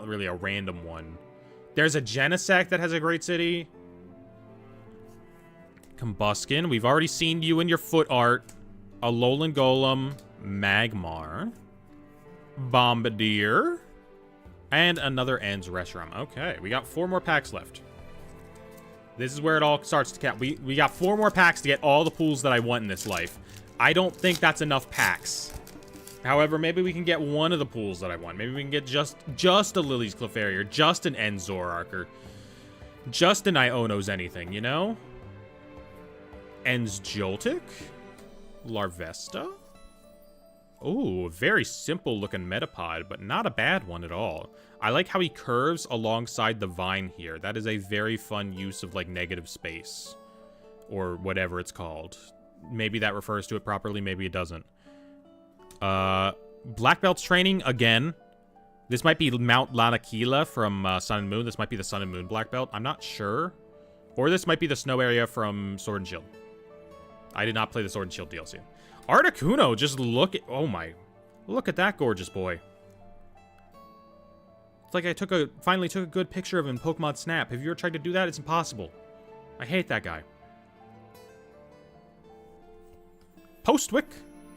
S1: really a random one. There's a Genesect that has a great city. Combuskin. We've already seen you in your foot art. Alolan Golem. Magmar. Bombardier. And another Ends Reshiram. Okay, we got 4 more packs left. This is where it all starts to count. We got 4 more packs to get all the pools that I want in this life. I don't think that's enough packs. However, maybe we can get one of the pools that I want. Maybe we can get just a Lily's Clefairy, just an End Zoroark, or just an Iono's anything, you know? Ends Joltik? Larvesta? Oh, very simple looking Metapod, but not a bad one at all. I like how he curves alongside the vine here. That is a very fun use of like negative space. Or whatever it's called. Maybe that refers to it properly, maybe it doesn't. Black Belt's training again. This might be Mount Lanakila from Sun and Moon. This might be the Sun and Moon Black Belt. I'm not sure. Or this might be the snow area from Sword and Shield. I did not play the Sword and Shield DLC. Articuno, just look at... Oh my. Look at that gorgeous boy. It's like I finally took a good picture of him in Pokemon Snap. Have you ever tried to do that? It's impossible. I hate that guy. Postwick?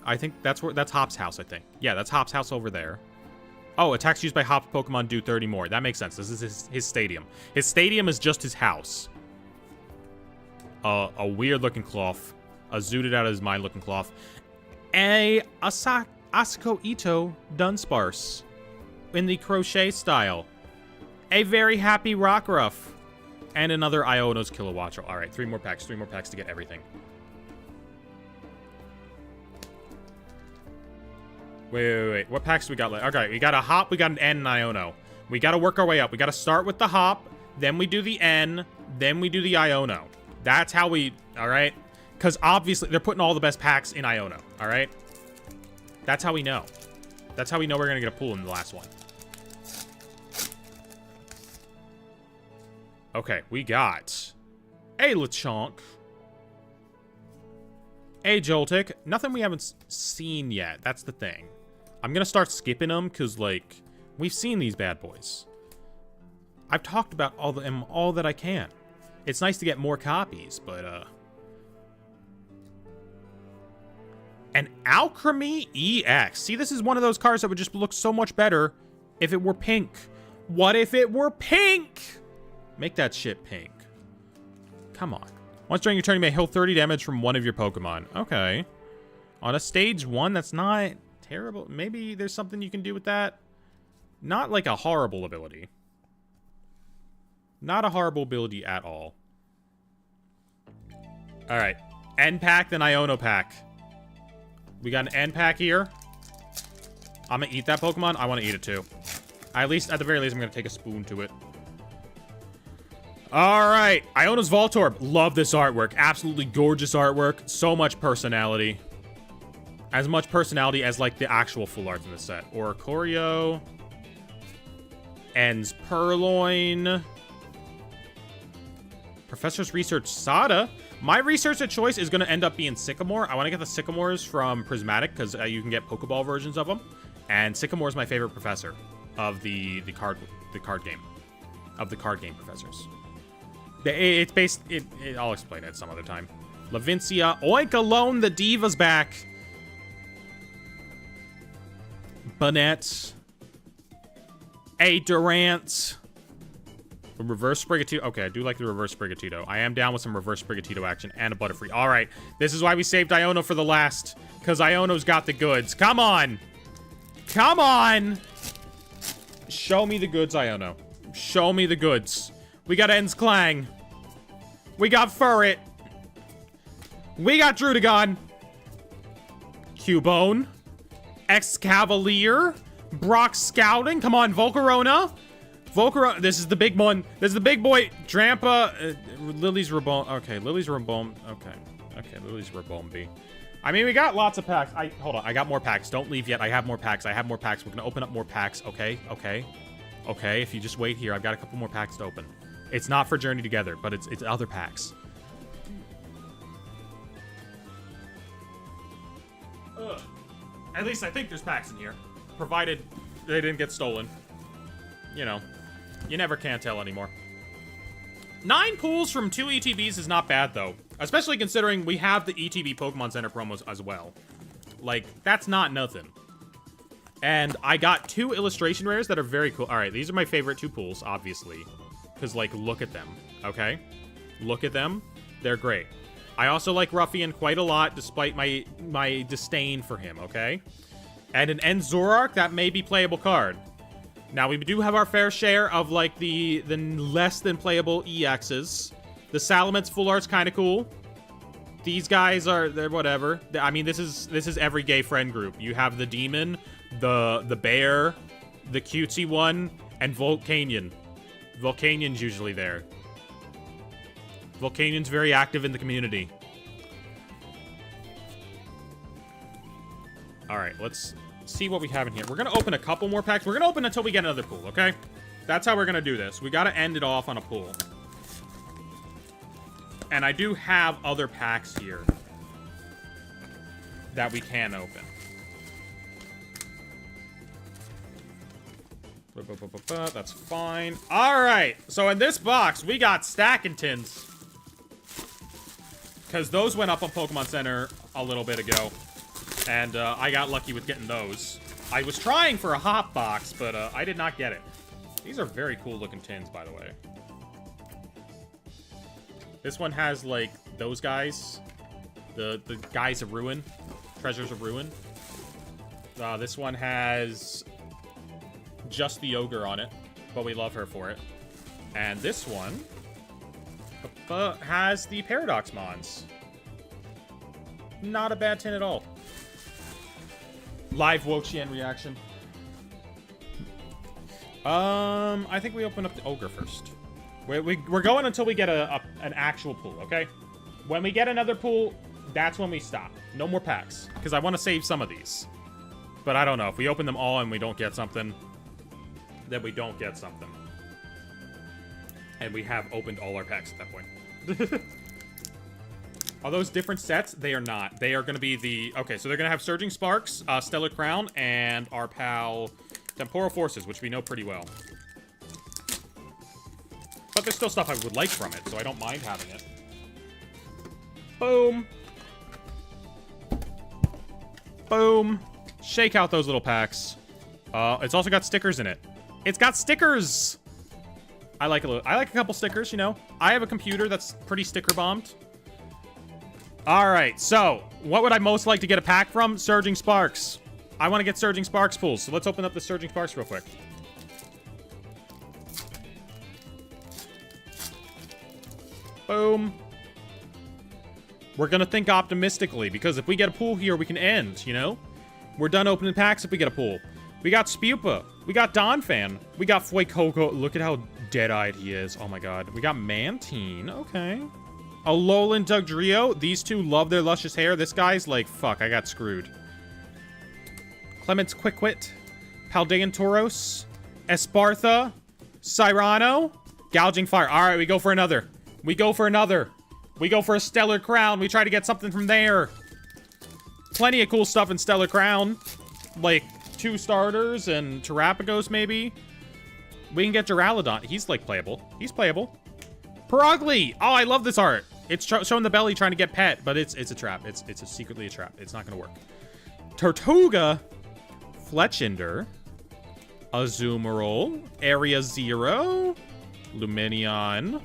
S1: I think that's Hop's house, I think. Yeah, that's Hop's house over there. Oh, attacks used by Hop's Pokemon do 30 more. That makes sense. This is his stadium. His stadium is just his house. A weird-looking cloth. A zooted out of his mind-looking cloth. A Asako Ito Dunsparce. In the crochet style. A very happy Rockruff. And another Iono's Kilowattrel. Alright, 3 more packs. 3 more packs to get everything. Wait. What packs do we got left? Okay, we got a Hop, we got an N, and Iono. We gotta work our way up. We gotta start with the Hop, then we do the N, then we do the Iono. That's how we... Alright? Because obviously, they're putting all the best packs in Iono. Alright? That's how we know. That's how we know we're gonna get a pool in the last one. Okay, we got... a Lechonk. A Joltik. Nothing we haven't seen yet. That's the thing. I'm gonna start skipping them because, like, we've seen these bad boys. I've talked about all that I can. It's nice to get more copies, but, An Alchemy EX. See, this is one of those cards that would just look so much better if it were pink. What if it were pink? Make that shit pink. Come on. Once during your turn, you may heal 30 damage from one of your Pokemon. Okay. On a stage 1, that's not terrible. Maybe there's something you can do with that. Not like a horrible ability. Not a horrible ability at all. Alright. N pack, then Iono pack. We got an N pack here. I'm gonna eat that Pokemon. I want to eat it too. At the very least, I'm gonna take a spoon to it. Alright, Iono's Voltorb. Love this artwork. Absolutely gorgeous artwork. So much personality. As much personality as, like, the actual full art in the set. Oricorio. Ends Purloin. Professor's Research Sada. My research of choice is going to end up being Sycamore. I want to get the Sycamores from Prismatic because you can get Pokeball versions of them. And Sycamore is my favorite professor of the card game. Of the card game professors. It's based... I'll explain it some other time. Lavincia. Oink alone, the Diva's back. Bonnet. A Durant. A reverse Sprigatito. Okay, I do like the reverse Sprigatito. I am down with some reverse Sprigatito action and a Butterfree. All right, this is why we saved Iono for the last. Because Iono's got the goods. Come on. Come on. Show me the goods, Iono. Show me the goods. We got Ends Clang. We got Furret. We got Druddigon. Cubone. Excavalier. Brock Scouting. Come on, Volcarona. This is the big one. This is the big boy. Drampa. Lily's Rabom. Okay, Lily's Rabom. Okay, Lily's Rabombi. I mean, we got lots of packs. Hold on. I got more packs. Don't leave yet. I have more packs. We're going to open up more packs. Okay. If you just wait here, I've got a couple more packs to open. It's not for Journey Together, but it's other packs. Ugh. At least I think there's packs in here. Provided they didn't get stolen. You know, you never can tell anymore. 9 pulls from 2 ETBs is not bad, though. Especially considering we have the ETB Pokemon Center promos as well. Like, that's not nothing. And I got 2 illustration rares that are very cool. All right, these are my favorite 2 pulls, obviously. Because, like, look at them, okay? Look at them. They're great. I also like Ruffian quite a lot, despite my disdain for him, okay? And an End Zoroark, that may be playable card. Now, we do have our fair share of, like, the less than playable EXs. The Salamence Full Art's kind of cool. These guys are, they're whatever. I mean, this is every gay friend group. You have the Demon, the Bear, the cutesy one, and Volcanion. Volcanion's usually there. Volcanion's very active in the community. All right, let's see what we have in here. We're going to open a couple more packs. We're going to open until we get another pool, okay? That's how we're going to do this. We got to end it off on a pool. And I do have other packs here that we can open. That's fine. All right. So in this box, we got Stacking Tins. Because those went up on Pokemon Center a little bit ago. And I got lucky with getting those. I was trying for a hot box, but I did not get it. These are very cool looking tins, by the way. This one has, like, those guys. The guys of Ruin. Treasures of Ruin. This one has just the Ogre on it, but we love her for it. And this one has the Paradox Mons. Not a bad tin at all. Live Wo-Chien reaction. I think we open up the Ogre first. We're going until we get an actual pool, okay? When we get another pool, that's when we stop. No more packs, because I want to save some of these. But I don't know. If we open them all and we don't get something, then we don't get something. And we have opened all our packs at that point. Are those different sets? They are not. They are going to be the... Okay, so they're going to have Surging Sparks, Stellar Crown, and our pal Temporal Forces, which we know pretty well. But there's still stuff I would like from it, so I don't mind having it. Boom. Boom. Shake out those little packs. It's also got stickers in it. It's got stickers! I like a couple stickers, you know. I have a computer that's pretty sticker bombed. Alright, so, what would I most like to get a pack from? Surging Sparks. I want to get Surging Sparks pools, so let's open up the Surging Sparks real quick. Boom. We're gonna think optimistically, because if we get a pool here, we can end, you know? We're done opening packs if we get a pool. We got Spupa. We got Donphan. We got Fuecoco. Look at how dead-eyed he is. Oh my god. We got Mantine. Okay. Alolan Dugtrio. These two love their luscious hair. This guy's like, fuck, I got screwed. Clements Quickwit. Paldean Tauros. Espartha. Cyrano. Gouging Fire. Alright, we go for another. We go for another. We go for a Stellar Crown. We try to get something from there. Plenty of cool stuff in Stellar Crown. Like 2 starters and Terrapagos, maybe. We can get Duraludon. He's, like, playable. He's playable. Perugly! Oh, I love this art. It's showing the belly trying to get pet, but it's a trap. It's secretly a trap. It's not gonna work. Tortuga. Fletchinder. Azumarill. Area 0. Lumineon.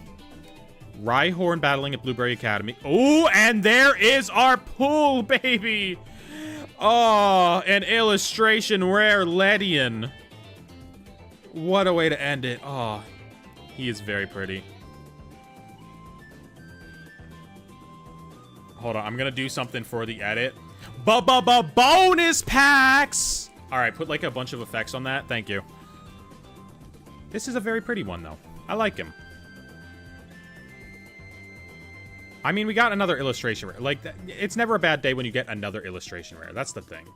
S1: Rhyhorn battling at Blueberry Academy. Oh, and there is our pool, baby! Oh, an illustration rare Ledian. What a way to end it. Oh, he is very pretty. Hold on, I'm gonna do something for the edit. Bonus packs! Alright, put like a bunch of effects on that. Thank you. This is a very pretty one, though. I like him. I mean, we got another illustration rare. Like, it's never a bad day when you get another illustration rare. That's the thing.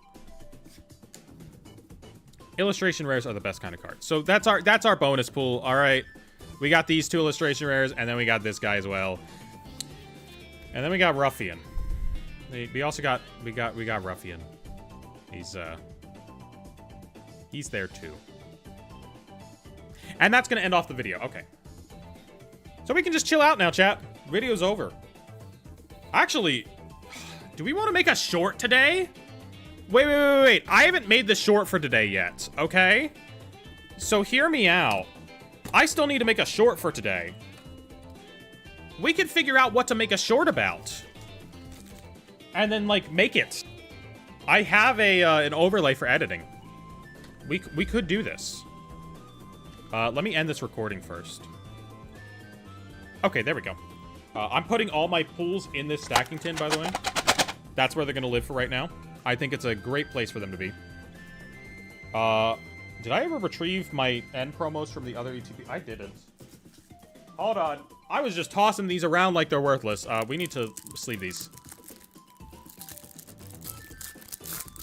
S1: Illustration rares are the best kind of cards. So that's our bonus pool. All right. We got these 2 illustration rares, and then we got this guy as well. And then we got Ruffian. We also got Ruffian. He's there too. And that's gonna end off the video. Okay. So we can just chill out now, chat. Video's over. Actually, do we want to make a short today? Wait. I haven't made the short for today yet, okay? So hear me out. I still need to make a short for today. We could figure out what to make a short about. And then, like, make it. I have an overlay for editing. We could do this. Let me end this recording first. Okay, there we go. I'm putting all my pools in this stacking tin, by the way. That's where they're going to live for right now. I think it's a great place for them to be. Did I ever retrieve my end promos from the other ETP? I didn't. Hold on. I was just tossing these around like they're worthless. We need to sleeve these.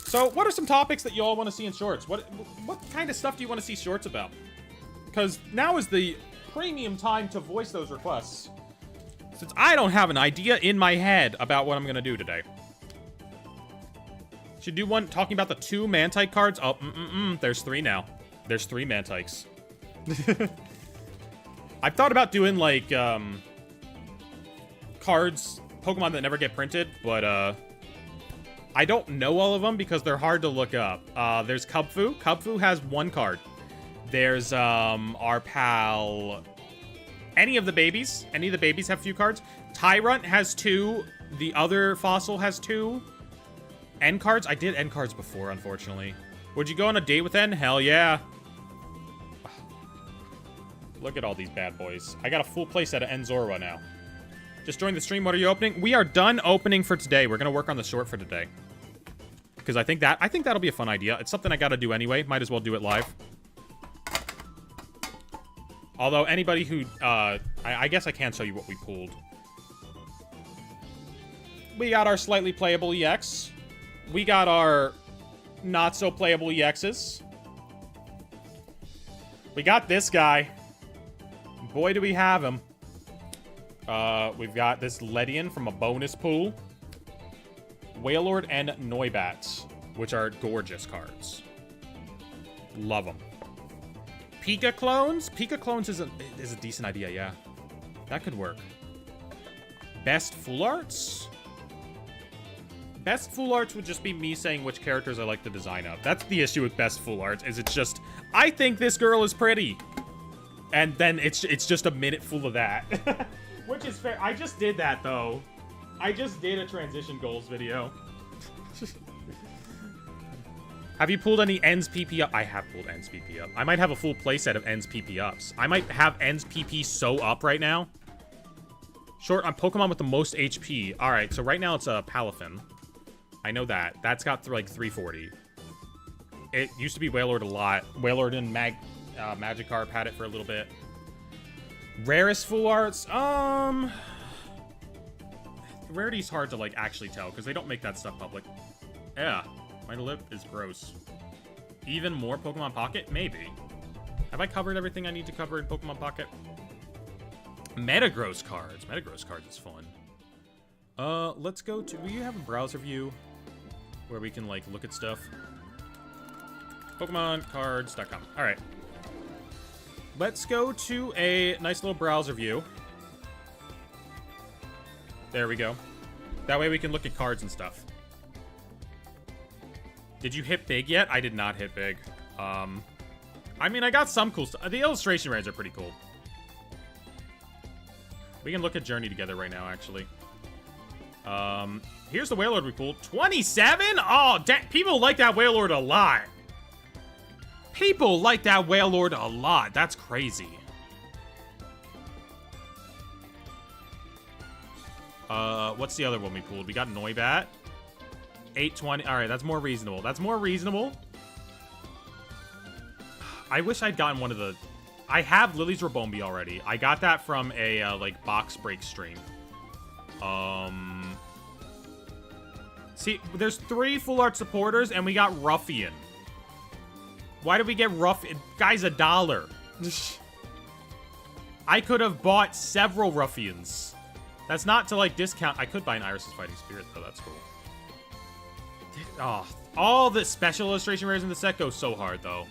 S1: So, what are some topics that you all want to see in shorts? What kind of stuff do you want to see shorts about? Because now is the premium time to voice those requests. Since I don't have an idea in my head about what I'm going to do today. Should do one talking about the 2 Mantike cards. Oh, there's 3 now. There's 3 Mantikes. I've thought about doing, like, cards, Pokemon that never get printed, but, I don't know all of them because they're hard to look up. There's Cubfu. Cubfu has 1 card. There's, our pal... Any of the babies. Any of the babies have few cards. Tyrunt has 2. The other fossil has 2. End cards? I did end cards before, unfortunately. Would you go on a date with N? Hell yeah. Look at all these bad boys. I got a full playset of Enzorua now. Just joined the stream. What are you opening? We are done opening for today. We're going to work on the short for today. Because I think that'll be a fun idea. It's something I got to do anyway. Might as well do it live. Although anybody who... I guess I can show you what we pulled. We got our slightly playable EX. We got our not-so-playable EXs. We got this guy. Boy, do we have him. We've got this Ledian from a bonus pool. Wailord and Noibat, which are gorgeous cards. Love them. Pika Clones? Pika Clones is a decent idea, yeah. That could work. Best Full Arts? Best Full Arts would just be me saying which characters I like the design of. That's the issue with Best Full Arts, is it's just, I think this girl is pretty. And then it's just a minute full of that. Which is fair. I just did that, though. I just did a transition goals video. Have you pulled any Ends PP up? I have pulled Ends PP up. I might have a full playset of Ends PP ups. I might have Ends PP so up right now. Short on Pokemon with the most HP. Alright, so right now it's a Palafin. I know that. That's got like 340. It used to be Wailord a lot. Wailord and Magikarp had it for a little bit. Rarest Full Arts? Rarity's hard to, like, actually tell, because they don't make that stuff public. Yeah, my lip is gross. Even more Pokemon Pocket? Maybe. Have I covered everything I need to cover in Pokemon Pocket? Metagross cards. Metagross cards is fun. Let's go to... Will you have a browser view where we can, like, look at stuff? PokemonCards.com. Alright. Let's go to a nice little browser view. There we go. That way we can look at cards and stuff. Did you hit big yet? I did not hit big. I mean, I got some cool stuff. The illustration rares are pretty cool. We can look at Journey together right now, actually. Here's the Wailord we pulled. 27? Oh, people like that Wailord a lot. People like that Wailord a lot. That's crazy. What's the other one we pulled? We got Noibat. 820. All right, that's more reasonable. That's more reasonable. I wish I'd gotten one of the... I have Lily's Rabombi already. I got that from a, like, box break stream. See, there's 3 Full Art supporters, and we got Ruffian. Why did we get Ruffian? Guy's $1. I could have bought several ruffians. That's not to, like, discount. I could buy an Iris' Fighting Spirit, though. That's cool. Oh, all the special illustration rares in the set go so hard, though.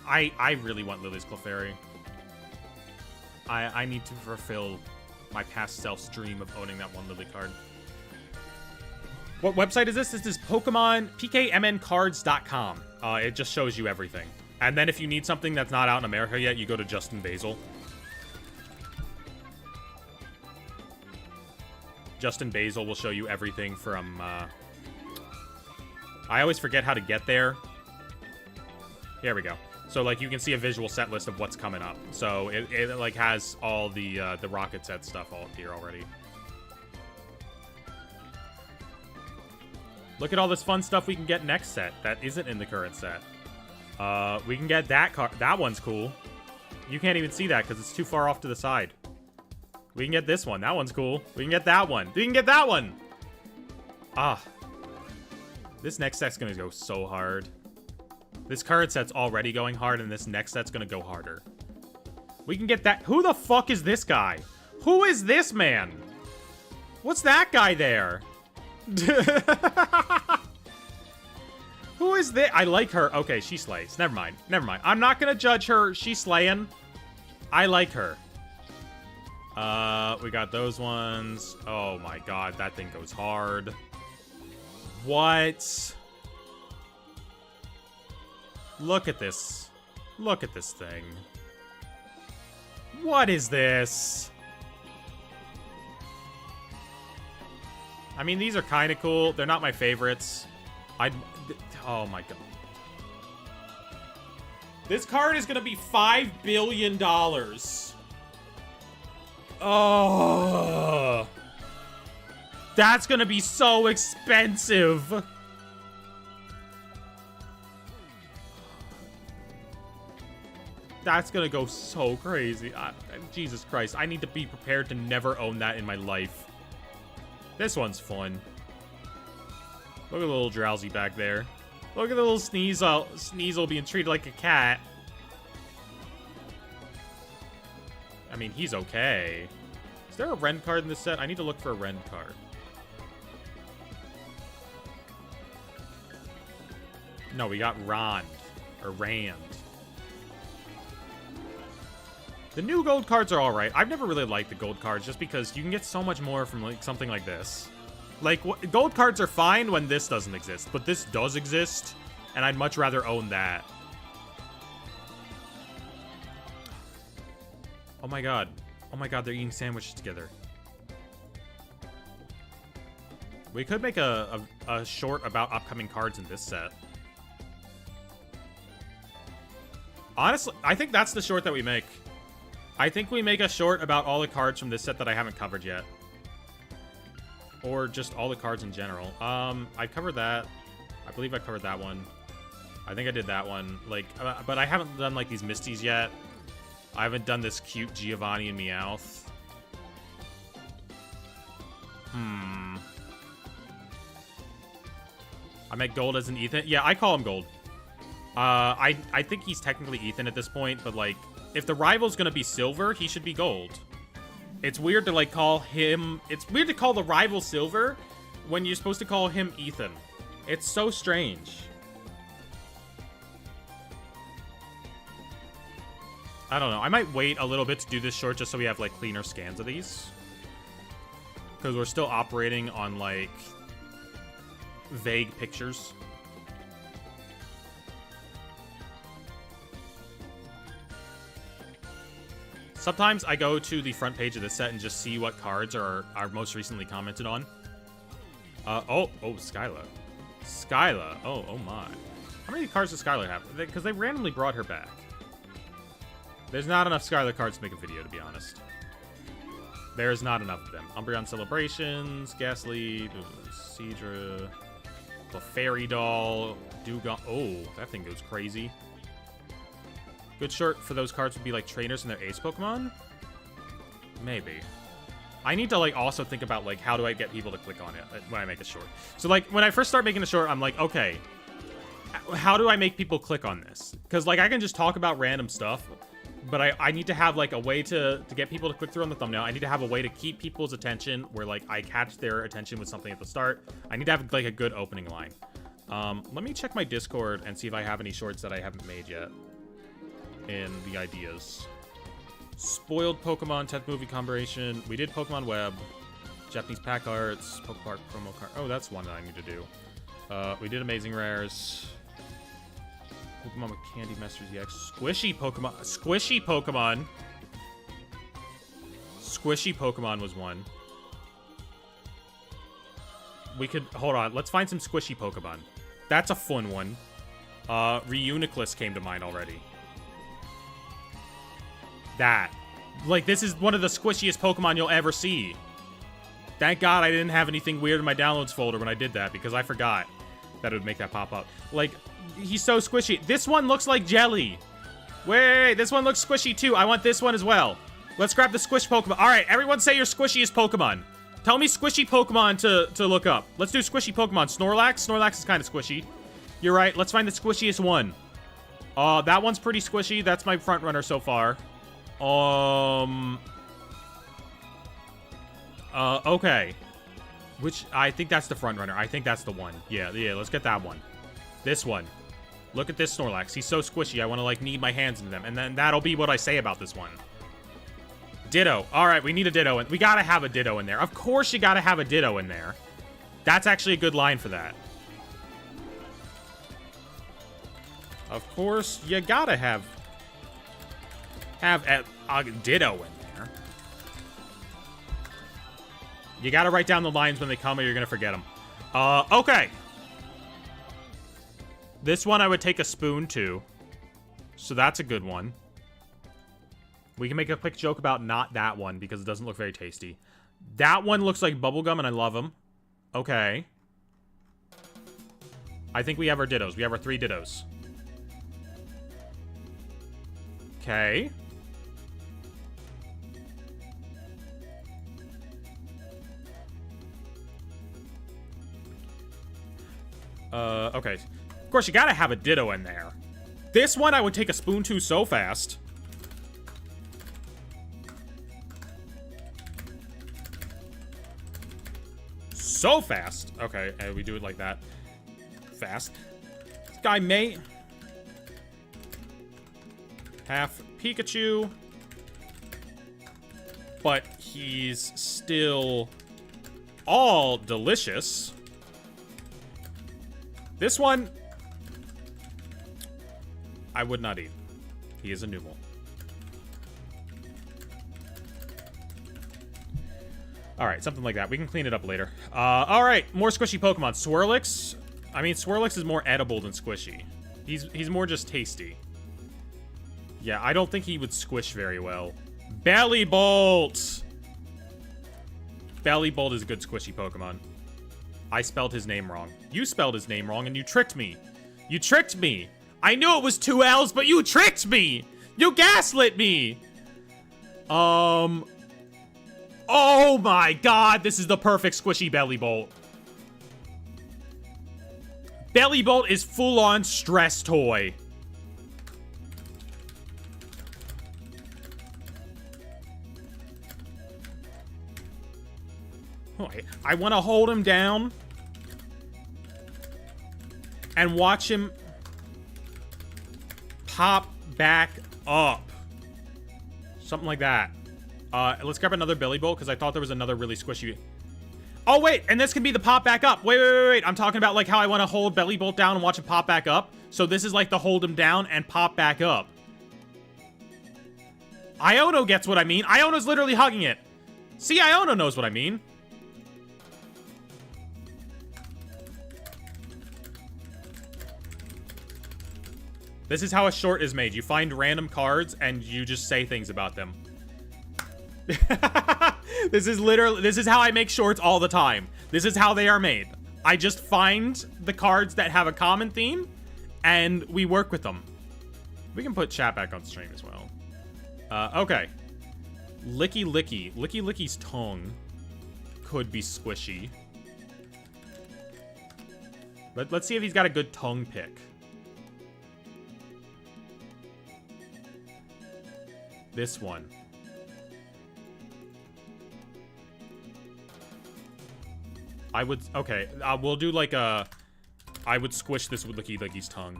S1: I really want Lily's Clefairy. I need to fulfill my past self's dream of owning that one Lily card. What website is this? This is Pokemon, PKMNcards.com. It just shows you everything. And then if you need something that's not out in America yet, you go to Justin Basil. Justin Basil will show you everything from, I always forget how to get there. Here we go. So, like, you can see a visual set list of what's coming up. So, it like, has all the Rocket set stuff all up here already. Look at all this fun stuff we can get next set that isn't in the current set. We can get that card. That one's cool. You can't even see that because it's too far off to the side. We can get this one. That one's cool. We can get that one. We can get that one! Ah. This next set's gonna go so hard. This current set's already going hard, and this next set's gonna go harder. We can get that. Who the fuck is this guy? Who is this man? What's that guy there? Who is this? I like her. Okay, she slays. Never mind. Never mind. I'm not gonna judge her. She's slaying. I like her. We got those ones. Oh my god, that thing goes hard. What? Look at this. Look at this thing. What is this? I mean, these are kind of cool. They're not my favorites. Oh my god. This card is gonna be $5 billion. Oh. That's gonna be so expensive. That's gonna go so crazy. Jesus Christ, I need to be prepared to never own that in my life. This one's fun. Look at the little Drowsy back there. Look at the little Sneasel being treated like a cat. I mean, he's okay. Is there a Ren card in this set? I need to look for a Ren card. No, we got Rand. Or Rand. The new gold cards are alright. I've never really liked the gold cards just because you can get so much more from like something like this. Like, gold cards are fine when this doesn't exist, but this does exist, and I'd much rather own that. Oh my god. Oh my god, they're eating sandwiches together. We could make a short about upcoming cards in this set. Honestly, I think that's the short that we make. I think we make a short about all the cards from this set that I haven't covered yet. Or just all the cards in general. I covered that. I believe I covered that one. I think I did that one. Like, but I haven't done, like, these Misties yet. I haven't done this cute Giovanni and Meowth. I make Gold as an Ethan. Yeah, I call him Gold. I think he's technically Ethan at this point, but, like, if the rival's gonna be Silver, he should be Gold. It's weird to, like, call him... It's weird to call the rival Silver when you're supposed to call him Ethan. It's so strange. I don't know. I might wait a little bit to do this short just so we have, like, cleaner scans of these. Because we're still operating on, like, vague pictures. Sometimes I go to the front page of the set and just see what cards are most recently commented on. Oh, Skyla. Skyla. Oh my. How many cards does Skyla have? Because they randomly brought her back. There's not enough Skyla cards to make a video, to be honest. There's not enough of them. Umbreon Celebrations, Ghastly, Seadra, Clefairy Doll, Dugong. Oh, that thing goes crazy. Good short for those cards would be, like, trainers and their ace Pokemon? Maybe. I need to, like, also think about, like, how do I get people to click on it when I make a short. So, like, when I first start making a short, I'm like, okay, how do I make people click on this? Because, like, I can just talk about random stuff, But I need to have, like, a way to get people to click through on the thumbnail. I need to have a way to keep people's attention where, like, I catch their attention with something at the start. I need to have, like, a good opening line. Let me check my Discord and see if I have any shorts that I haven't made yet in the ideas. Spoiled Pokemon 10th movie combination. We did Pokemon Web. Japanese pack arts. Pokepark promo card. Oh, that's one that I need to do. We did Amazing Rares. Pokemon with Candy Masters EX. Squishy Pokemon. Squishy Pokemon. Squishy Pokemon was one. We could... Hold on. Let's find some squishy Pokemon. That's a fun one. Reuniclus came to mind already. That. Like, this is one of the squishiest Pokemon you'll ever see. Thank God I didn't have anything weird in my downloads folder when I did that, because I forgot that it would make that pop up. Like, he's so squishy. This one looks like jelly. Wait, this one looks squishy too. I want this one as well. Let's grab the squish Pokemon. All right, everyone say your squishiest Pokemon. Tell me squishy Pokemon to look up. Let's do squishy Pokemon. Snorlax? Snorlax is kind of squishy. You're right. Let's find the squishiest one. That one's pretty squishy. That's my front runner so far. Okay. Which, I think that's the front runner. I think that's the one. Yeah, let's get that one. This one. Look at this Snorlax. He's so squishy. I want to, like, knead my hands into them. And then that'll be what I say about this one. Ditto. All right, we need a Ditto. We gotta have a Ditto in there. Of course you gotta have a Ditto in there. That's actually a good line for that. Of course you gotta have a Ditto in there. You gotta write down the lines when they come or you're gonna forget them. Okay. This one I would take a spoon to. So that's a good one. We can make a quick joke about not that one because it doesn't look very tasty. That one looks like bubblegum and I love them. Okay. I think we have our Dittos. We have our 3 Dittos. Okay. Okay. Of course, you gotta have a Ditto in there. This one I would take a spoon to so fast. So fast. Okay, and we do it like that. Fast. This guy may have Pikachu, but he's still all delicious. This one, I would not eat. He is a Numel. Alright, something like that. We can clean it up later. Alright, more squishy Pokemon. Swirlix. I mean, Swirlix is more edible than squishy. He's more just tasty. Yeah, I don't think he would squish very well. Bellybolt! Bellybolt is a good squishy Pokemon. I spelled his name wrong. You spelled his name wrong and you tricked me. You tricked me! I knew it was 2 L's, but you tricked me! You gaslit me! Oh my god, this is the perfect squishy Bellybolt. Bellybolt is full-on stress toy. Oh, I want to hold him down and watch him pop back up. Something like that. Let's grab another Bellybolt, because I thought there was another really squishy... Oh, wait, and this can be the pop back up. Wait. I'm talking about, like, how I want to hold Bellybolt down and watch him pop back up. So this is, like, the hold him down and pop back up. Iono gets what I mean. Iono's literally hugging it. See, Iono knows what I mean. This is how a short is made. You find random cards, and you just say things about them. This is how I make shorts all the time. This is how they are made. I just find the cards that have a common theme, and we work with them. We can put chat back on stream as well. Okay. Licky Licky. Licky Licky's tongue could be squishy. Let's see if he's got a good tongue pick. This one. I would... Okay, we'll do like a... I would squish this with Licky Licky's tongue.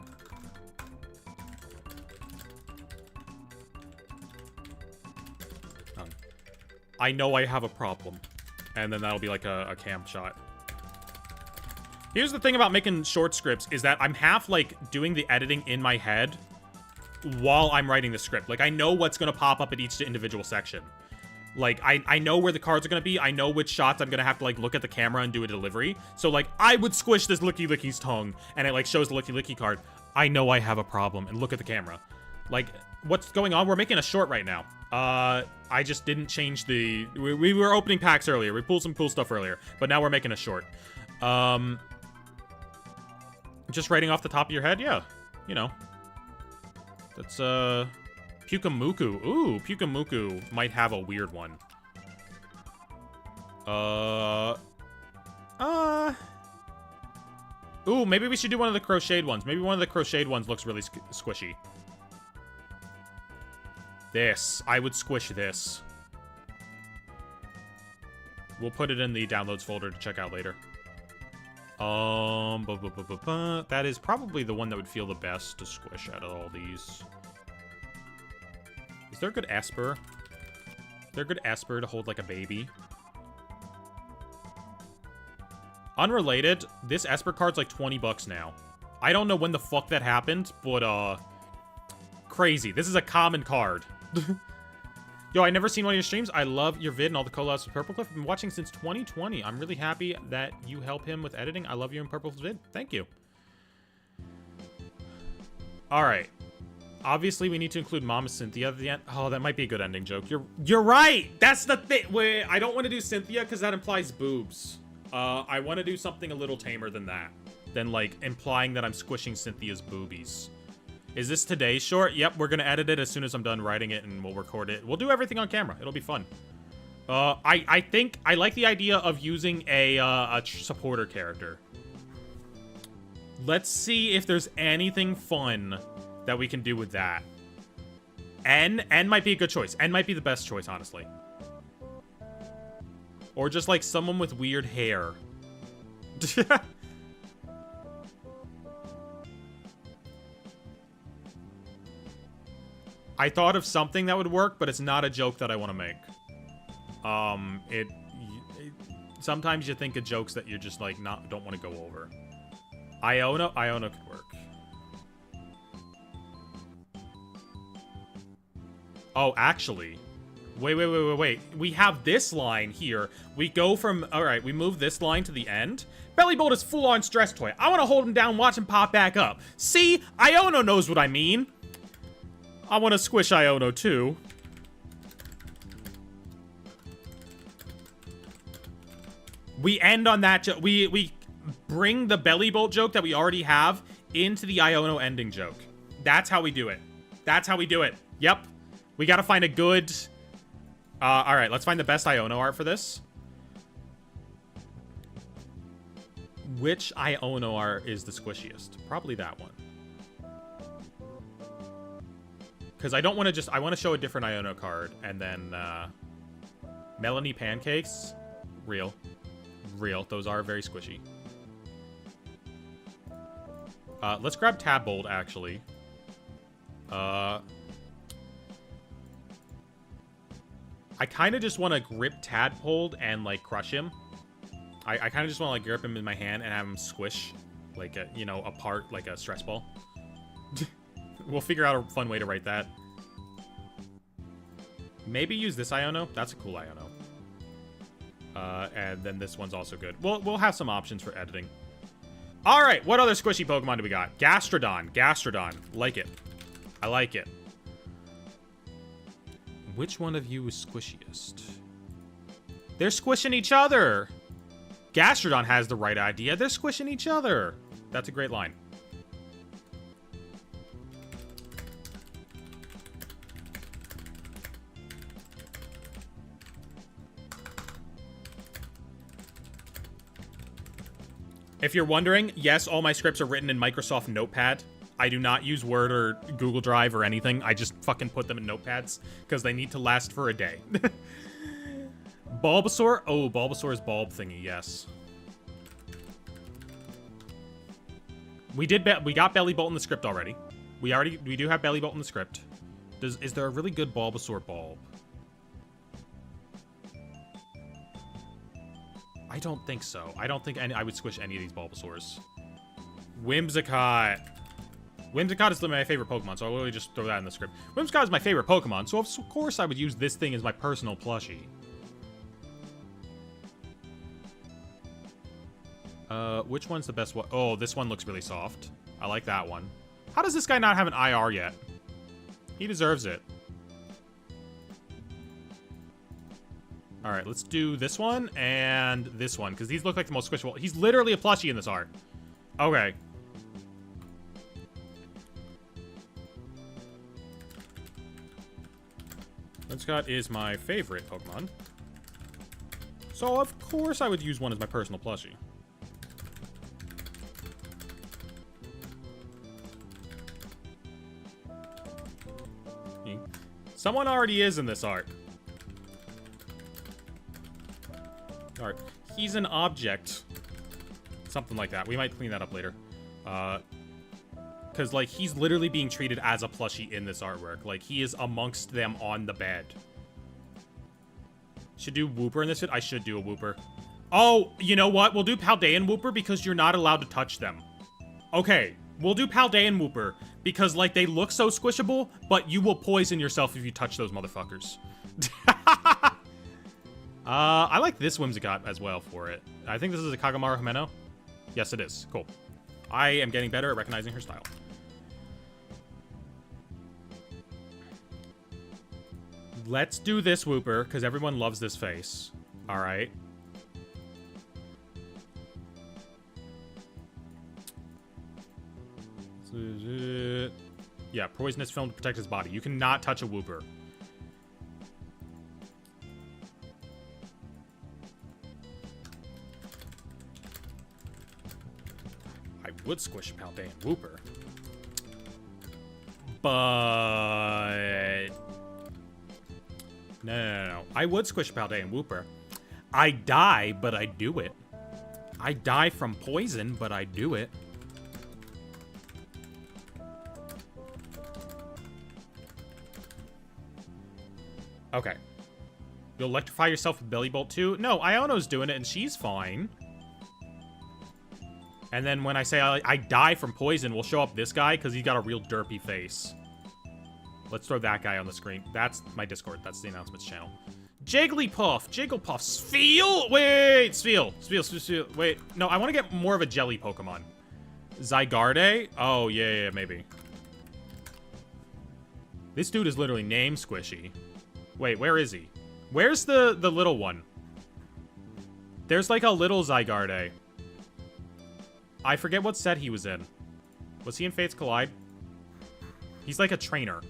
S1: I know I have a problem. And then that'll be like a cam shot. Here's the thing about making short scripts is that I'm half like doing the editing in my head while I'm writing the script. Like I know what's going to pop up at each individual section. Like I know where the cards are going to be. I know which shots I'm going to have to like look at the camera and do a delivery. So like I would squish this Licky Licky's tongue and it like shows the Licky Licky card. I know I have a problem and look at the camera. Like what's going on? We're making a short right now. I just didn't change the... We were opening packs earlier. We pulled some cool stuff earlier. But now we're making a short. Just writing off the top of your head? Yeah. You know. That's, Pukamuku. Ooh, Pukamuku might have a weird one. Ooh, maybe we should do one of the crocheted ones. Maybe one of the crocheted ones looks really squishy. This. I would squish this. We'll put it in the downloads folder to check out later. That is probably the one that would feel the best to squish out of all these. Is there a good Esper? Is there a good Esper to hold like a baby? Unrelated, this Esper card's like 20 bucks now. I don't know when the fuck that happened, but crazy. This is a common card. Yo, I never seen one of your streams. I love your vid and all the collabs with Purple Cliff. I've been watching since 2020. I'm really happy that you help him with editing. I love you in Purple's vid. Thank you. All right. Obviously, we need to include Mama Cynthia at the end. Oh, that might be a good ending joke. You're right. That's the thing. Wait, I don't want to do Cynthia because that implies boobs. I want to do something a little tamer than that. Than, like, implying that I'm squishing Cynthia's boobies. Is this today's short? Yep, we're gonna edit it as soon as I'm done writing it, and we'll record it. We'll do everything on camera. It'll be fun. I think I like the idea of using a supporter character. Let's see if there's anything fun that we can do with that. N might be a good choice. N might be the best choice, honestly. Or just like someone with weird hair. I thought of something that would work, but it's not a joke that I want to make. Sometimes you think of jokes that you're just like don't want to go over. Iona could work. Oh, actually, wait. We have this line here. We go from all right. We move this line to the end. Bellybolt is full-on stress toy. I want to hold him down, watch him pop back up. See, Iona knows what I mean. I want to squish Iono too. We end on that joke. We bring the Bellybolt joke that we already have into the Iono ending joke. That's how we do it. That's how we do it. Yep. We got to find a good... all right, let's find the best Iono art for this. Which Iono art is the squishiest? Probably that one. Because I don't want to just... I want to show a different Iono card. And then, Melanie Pancakes. Real. Those are very squishy. Let's grab Tadbolt, actually. I kind of just want to grip Tadpole and, like, crush him. I kind of just want to, like, grip him in my hand and have him squish, like, a, you know, apart, like a stress ball. We'll figure out a fun way to write that. Maybe use this Iono. That's a cool Iono. And then this one's also good. We'll have some options for editing. All right, what other squishy Pokemon do we got? Gastrodon. Like it. I like it. Which one of you is squishiest? They're squishing each other. Gastrodon has the right idea. They're squishing each other. That's a great line. If you're wondering, yes, all my scripts are written in Microsoft Notepad. I do not use Word or Google Drive or anything. I just fucking put them in notepads because they need to last for a day. Bulbasaur? Oh, Bulbasaur's bulb thingy, yes. We got Bellybolt in the script already. We do have Bellybolt in the script. Is there a really good Bulbasaur bulb? I don't think so. I don't think I would squish any of these Bulbasaurs. Whimsicott. Whimsicott is my favorite Pokemon, so I'll literally just throw that in the script. Whimsicott is my favorite Pokemon, so of course I would use this thing as my personal plushie. Which one's the best one? Oh, this one looks really soft. I like that one. How does this guy not have an IR yet? He deserves it. Alright, let's do this one and this one, because these look like the most squishable. He's literally a plushie in this art. Okay. Whimsicott is my favorite Pokemon. So, of course, I would use one as my personal plushie. Someone already is in this art. Alright. He's an object. Something like that. We might clean that up later. Because, like, he's literally being treated as a plushie in this artwork. Like, he is amongst them on the bed. Should do Wooper in this fit? I should do a Wooper. Oh, you know what? We'll do Paldean Wooper because you're not allowed to touch them. Okay. We'll do Paldean Wooper because, like, they look so squishable, but you will poison yourself if you touch those motherfuckers. I like this Whimsicott as well for it. I think this is a Kagamaru Himeno. Yes, it is. Cool. I am getting better at recognizing her style. Let's do this Wooper, because everyone loves this face. Alright. Yeah, poisonous film to protect his body. You cannot touch a Wooper. I would squish Paldean Wooper. But... No. I would squish Paldean Wooper. I die, but I do it. I die from poison, but I do it. Okay. You'll electrify yourself with Bellybolt too? No, Iono's doing it, and she's fine. And then when I say I die from poison, we'll show up this guy, because he's got a real derpy face. Let's throw that guy on the screen. That's my Discord. That's the announcements channel. Jigglypuff. Jigglypuff. Spheal. Wait. Spheal. Wait. No, I want to get more of a jelly Pokemon. Zygarde? Oh, yeah, maybe. This dude is literally name squishy. Wait, where is he? Where's the little one? There's like a little Zygarde. I forget what set he was in. Was he in Fates Collide? He's like a trainer.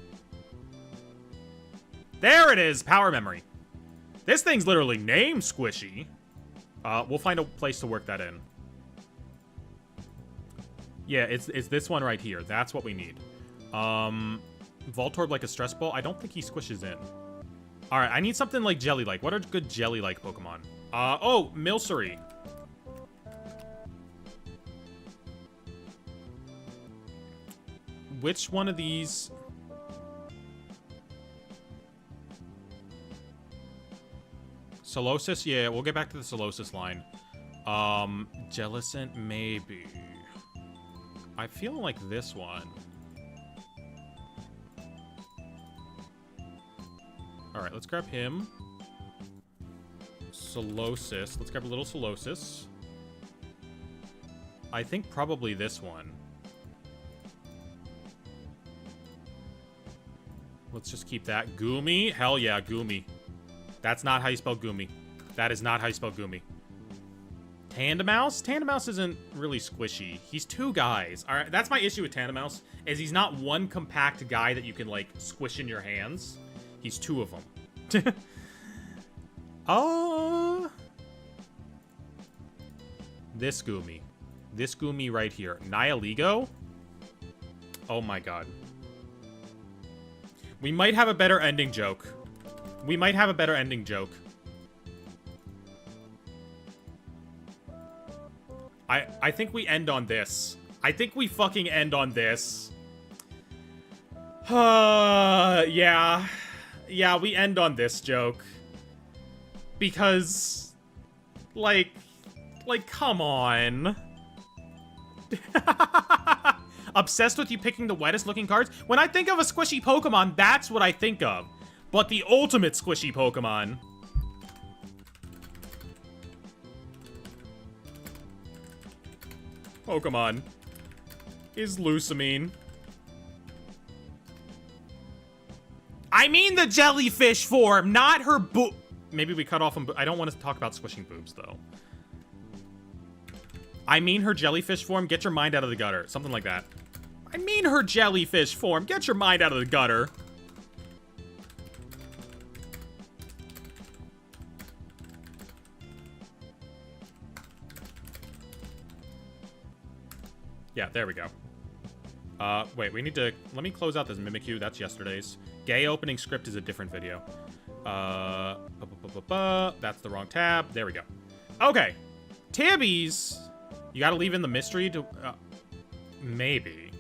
S1: There it is! Power Memory. This thing's literally name squishy. We'll find a place to work that in. Yeah, it's this one right here. That's what we need. Voltorb like a stress ball? I don't think he squishes in. Alright, I need something like jelly-like. What are good jelly-like Pokemon? Oh, Milcery. Which one of these... Solosis? Yeah, we'll get back to the Solosis line. Jellicent, maybe. I feel like this one. Alright, let's grab him. Solosis. Let's grab a little Solosis. I think probably this one. Let's just keep that. Goomy? Hell yeah, Goomy. That's not how you spell Goomy. That is not how you spell Goomy. Tandemouse? Tandemouse isn't really squishy. He's two guys. Alright, that's my issue with Tandemouse, is he's not one compact guy that you can, like, squish in your hands. He's two of them. Oh. This Goomy. This Goomy right here. Nihilego? Oh my god. We might have a better ending joke. We might have a better ending joke. I think we end on this. I think we fucking end on this. Yeah. Yeah, we end on this joke. Because, like, come on. Obsessed with you picking the wettest looking cards? When I think of a squishy Pokemon, that's what I think of. But the ultimate squishy Pokemon. Pokemon is Lusamine. I mean the jellyfish form, not her boob. Maybe we cut off on I don't want to talk about squishing boobs, though. I mean her jellyfish form, get your mind out of the gutter. Something like that. I mean her jellyfish form, get your mind out of the gutter. Yeah, there we go. Wait, we need to... Let me close out this Mimikyu. That's yesterday's. Gay opening script is a different video. That's the wrong tab. There we go. Okay. Tabbies. You gotta leave in the mystery to... maybe.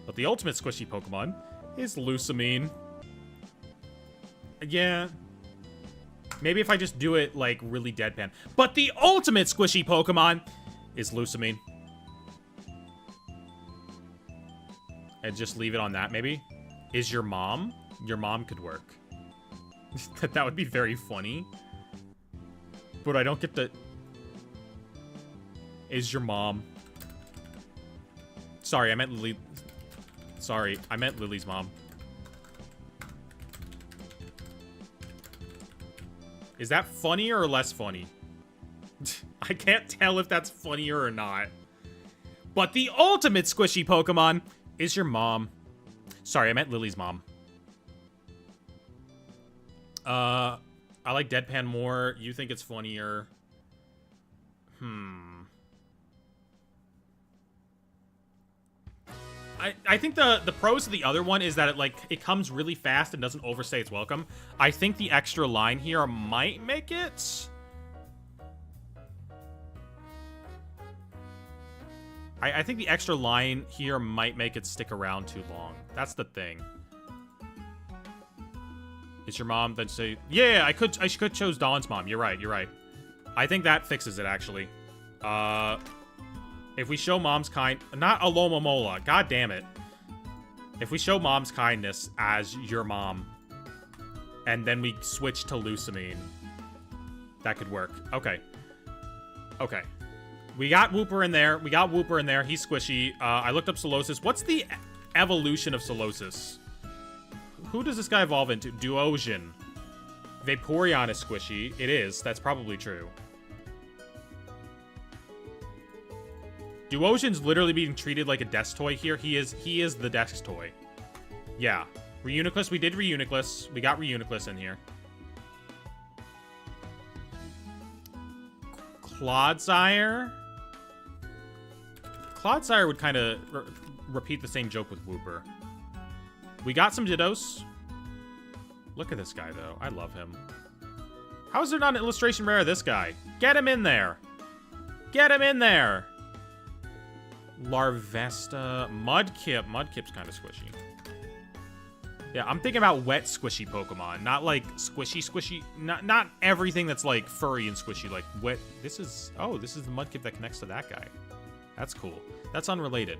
S1: But the ultimate squishy Pokemon is Lusamine. Yeah. Maybe if I just do it, like, really deadpan. But the ultimate squishy Pokemon is Lusamine. And just leave it on that, maybe? Is your mom? Your mom could work. That would be very funny. But I don't get the... Is your mom? Sorry, I meant Lily... Sorry, I meant Lily's mom. Is that funnier or less funny? I can't tell if that's funnier or not. But the ultimate squishy Pokemon is your mom. Sorry, I meant Lily's mom. I like deadpan more. You think it's funnier. I think the pros of the other one is that it comes really fast and doesn't overstay its welcome. I think the extra line here might make it. I think the extra line here might make it stick around too long. That's the thing. Is your mom? Then say, yeah, I could chose Dawn's mom. You're right. You're right. I think that fixes it actually. If we show mom's not Alomomola. God damn it. If we show mom's kindness as your mom, and then we switch to Lusamine, that could work. Okay. Okay. We got Wooper in there. We got Wooper in there. He's squishy. I looked up Solosis. What's the evolution of Solosis? Who does this guy evolve into? Duosion. Vaporeon is squishy. It is. That's probably true. Duosion's literally being treated like a desk toy here. He is the desk toy. Yeah. Reuniclus. We did Reuniclus. We got Reuniclus in here. Clodsire. Clodsire would kind of repeat the same joke with Wooper. We got some Dittos. Look at this guy, though. I love him. How is there not an illustration rare of this guy? Get him in there. Get him in there. Larvesta. Mudkip. Mudkip's kind of squishy. Yeah, I'm thinking about wet squishy Pokemon. Not like squishy. Not everything that's like furry and squishy. Like wet. This is the Mudkip that connects to that guy. That's cool. That's unrelated.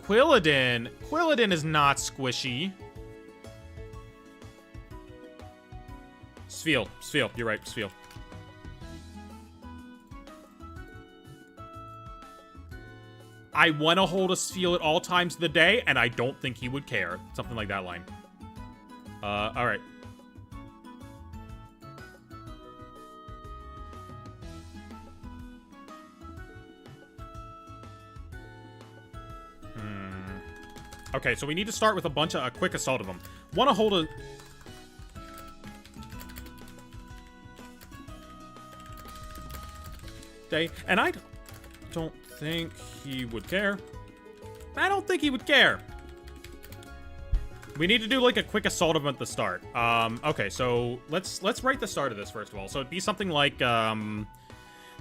S1: Quilladin. Quilladin is not squishy. Spheal. Spheal. You're right. Spheal. I want to hold a Spheal at all times of the day, and I don't think he would care. Something like that line. Alright. Okay, so we need to start with a quick assault of them. Want to hold a... And I don't think he would care. I don't think he would care. We need to do like a quick assault of him at the start. Okay, so let's write the start of this first of all. So it'd be something like, some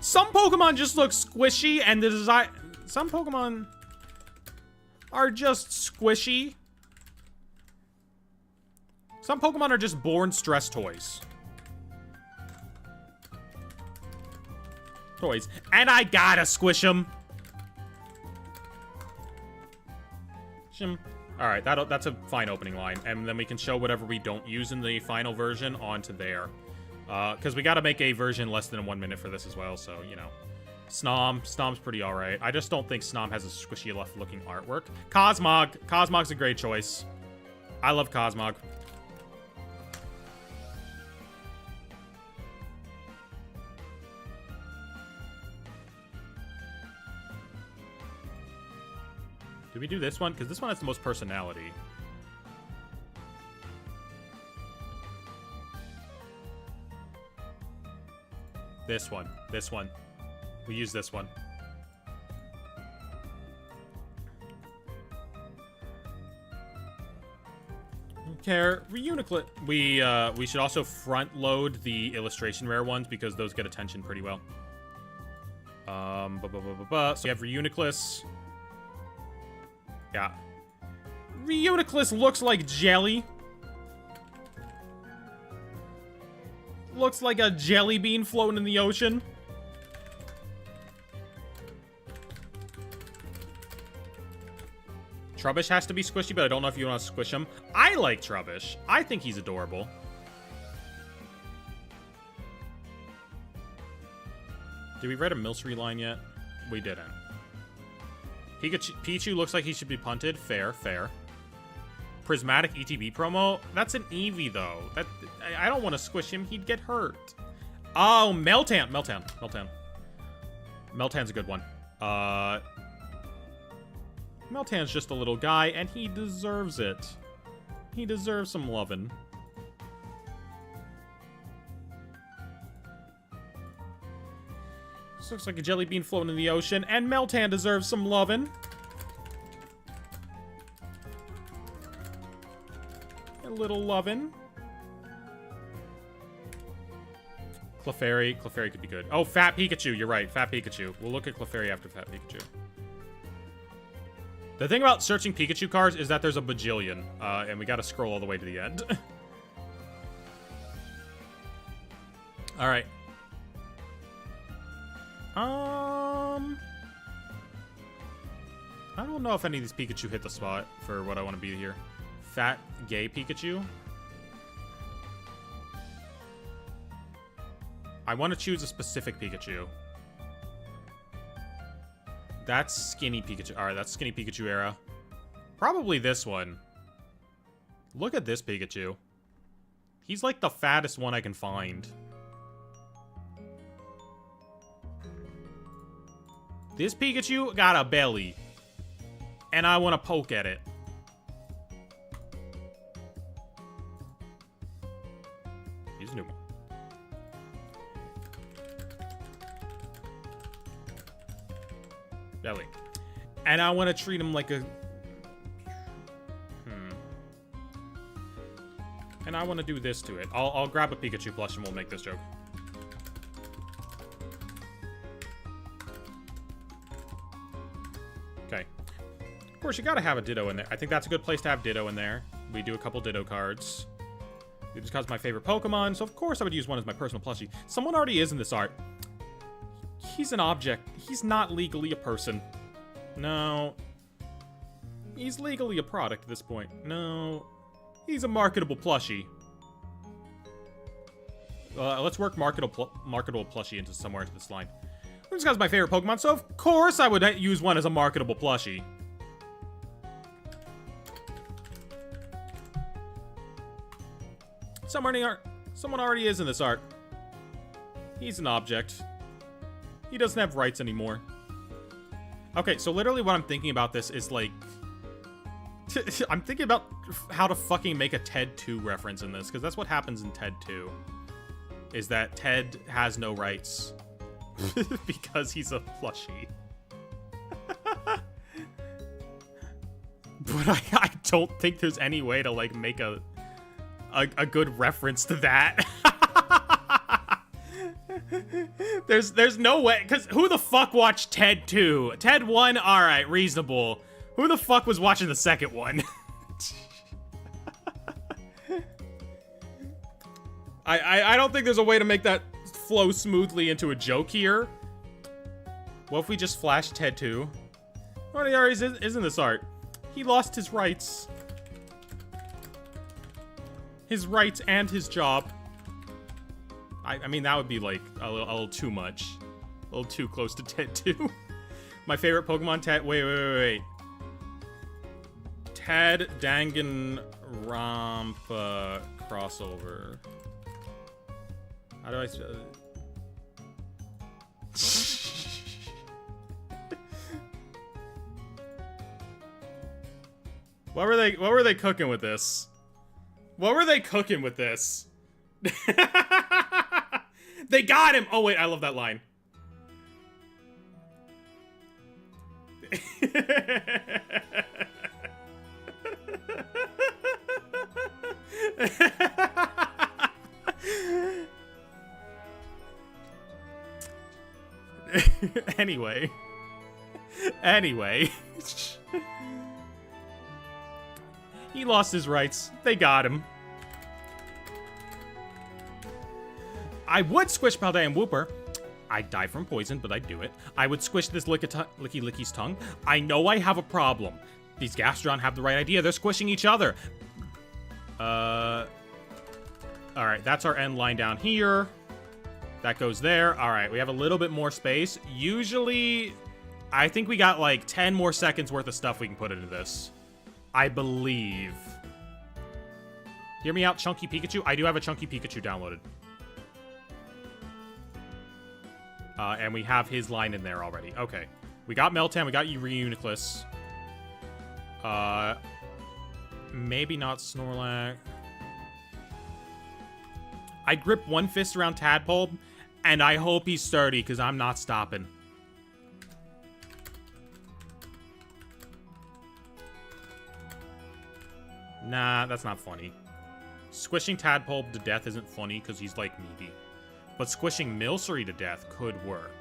S1: Pokemon just look squishy, and the design... Some Pokemon are just squishy. Some Pokemon are just born stress toys. And I gotta squish them. Alright, that's a fine opening line. And then we can show whatever we don't use in the final version onto there. Because we gotta make a version less than 1 minute for this as well, so, you know. Snom's pretty alright. I just don't think Snom has a squishy enough looking artwork. Cosmog. Cosmog's a great choice. I love Cosmog. Did we do this one? Because this one has the most personality. This one. This one. We use this one. Care. Reuniclus. We should also front load the illustration rare ones because those get attention pretty well. So we have Reuniclus. Yeah. Reuniclus looks like jelly. Looks like a jelly bean floating in the ocean. Trubbish has to be squishy, but I don't know if you want to squish him. I like Trubbish. I think he's adorable. Did we write a Milcery line yet? We didn't. Pichu looks like he should be punted. Fair, fair. Prismatic ETB promo? That's an Eevee, though. I don't want to squish him. He'd get hurt. Oh, Meltan. Meltan's a good one. Meltan's just a little guy, and he deserves it. He deserves some lovin'. This looks like a jelly bean floating in the ocean, and Meltan deserves some lovin'. A little lovin'. Clefairy could be good. Oh, Fat Pikachu, you're right. Fat Pikachu. We'll look at Clefairy after Fat Pikachu. The thing about searching Pikachu cards is that there's a bajillion, and we gotta scroll all the way to the end. Alright. I don't know if any of these Pikachu hit the spot for what I want to be here. Fat, gay Pikachu. I want to choose a specific Pikachu. That's skinny Pikachu. Alright, that's skinny Pikachu era. Probably this one. Look at this Pikachu. He's like the fattest one I can find. This Pikachu got a belly. And I want to poke at it. He's a new one. Belly. And I want to treat him like a... And I want to do this to it. I'll grab a Pikachu plush and we'll make this joke. Okay. Of course, you gotta have a Ditto in there. I think that's a good place to have Ditto in there. We do a couple Ditto cards. It's because my favorite Pokemon, so of course I would use one as my personal plushie. Someone already is in this art. He's an object. He's not legally a person. No. He's legally a product at this point. No. He's a marketable plushie. Let's work marketable plushie into somewhere into this line. This guy's my favorite Pokemon, so of course I would use one as a marketable plushie. Someone already is in this art. He's an object. He doesn't have rights anymore. Okay, so literally what I'm thinking about this is like... I'm thinking about how to fucking make a Ted 2 reference in this, because that's what happens in Ted 2. Is that Ted has no rights. Because he's a plushie. But I don't think there's any way to, like, make a good reference to that. There's no way, because who the fuck watched Ted 2? Ted 1, alright, reasonable. Who the fuck was watching the second one? I don't think there's a way to make that flow smoothly into a joke here. What if we just flash Ted 2? What isn't this art? He lost his rights. His rights and his job. I mean, that would be, like, a little too much. A little too close to Ted 2. My favorite Pokemon, Ted... Wait. Ted Danganronpa crossover. How do I... What were they cooking with this? What were they cooking with this? They got him! Oh wait, I love that line. Anyway. He lost his rights. They got him. I would squish Paldean and Wooper. I'd die from poison, but I'd do it. I would squish this Licky-Licky's tongue. I know I have a problem. These Gastrodon have the right idea. They're squishing each other. Alright, that's our end line down here. That goes there. Alright, we have a little bit more space. Usually, I think we got like 10 more seconds worth of stuff we can put into this. I believe. Hear me out, Chunky Pikachu. I do have a Chunky Pikachu downloaded. And we have his line in there already. Okay. We got Meltan, we got Reuniclus. Maybe not Snorlax. I grip one fist around Tadpole, and I hope he's sturdy, because I'm not stopping. Nah, that's not funny. Squishing Tadpole to death isn't funny, because he's, like, meaty. But squishing Milcery to death could work.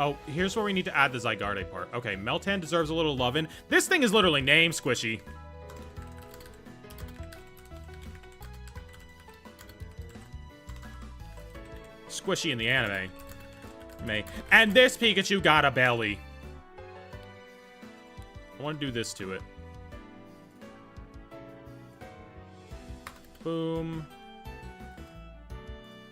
S1: Oh, here's where we need to add the Zygarde part. Okay, Meltan deserves a little lovin'. This thing is literally named Squishy. Squishy in the anime. And this Pikachu got a belly. I want to do this to it. Boom.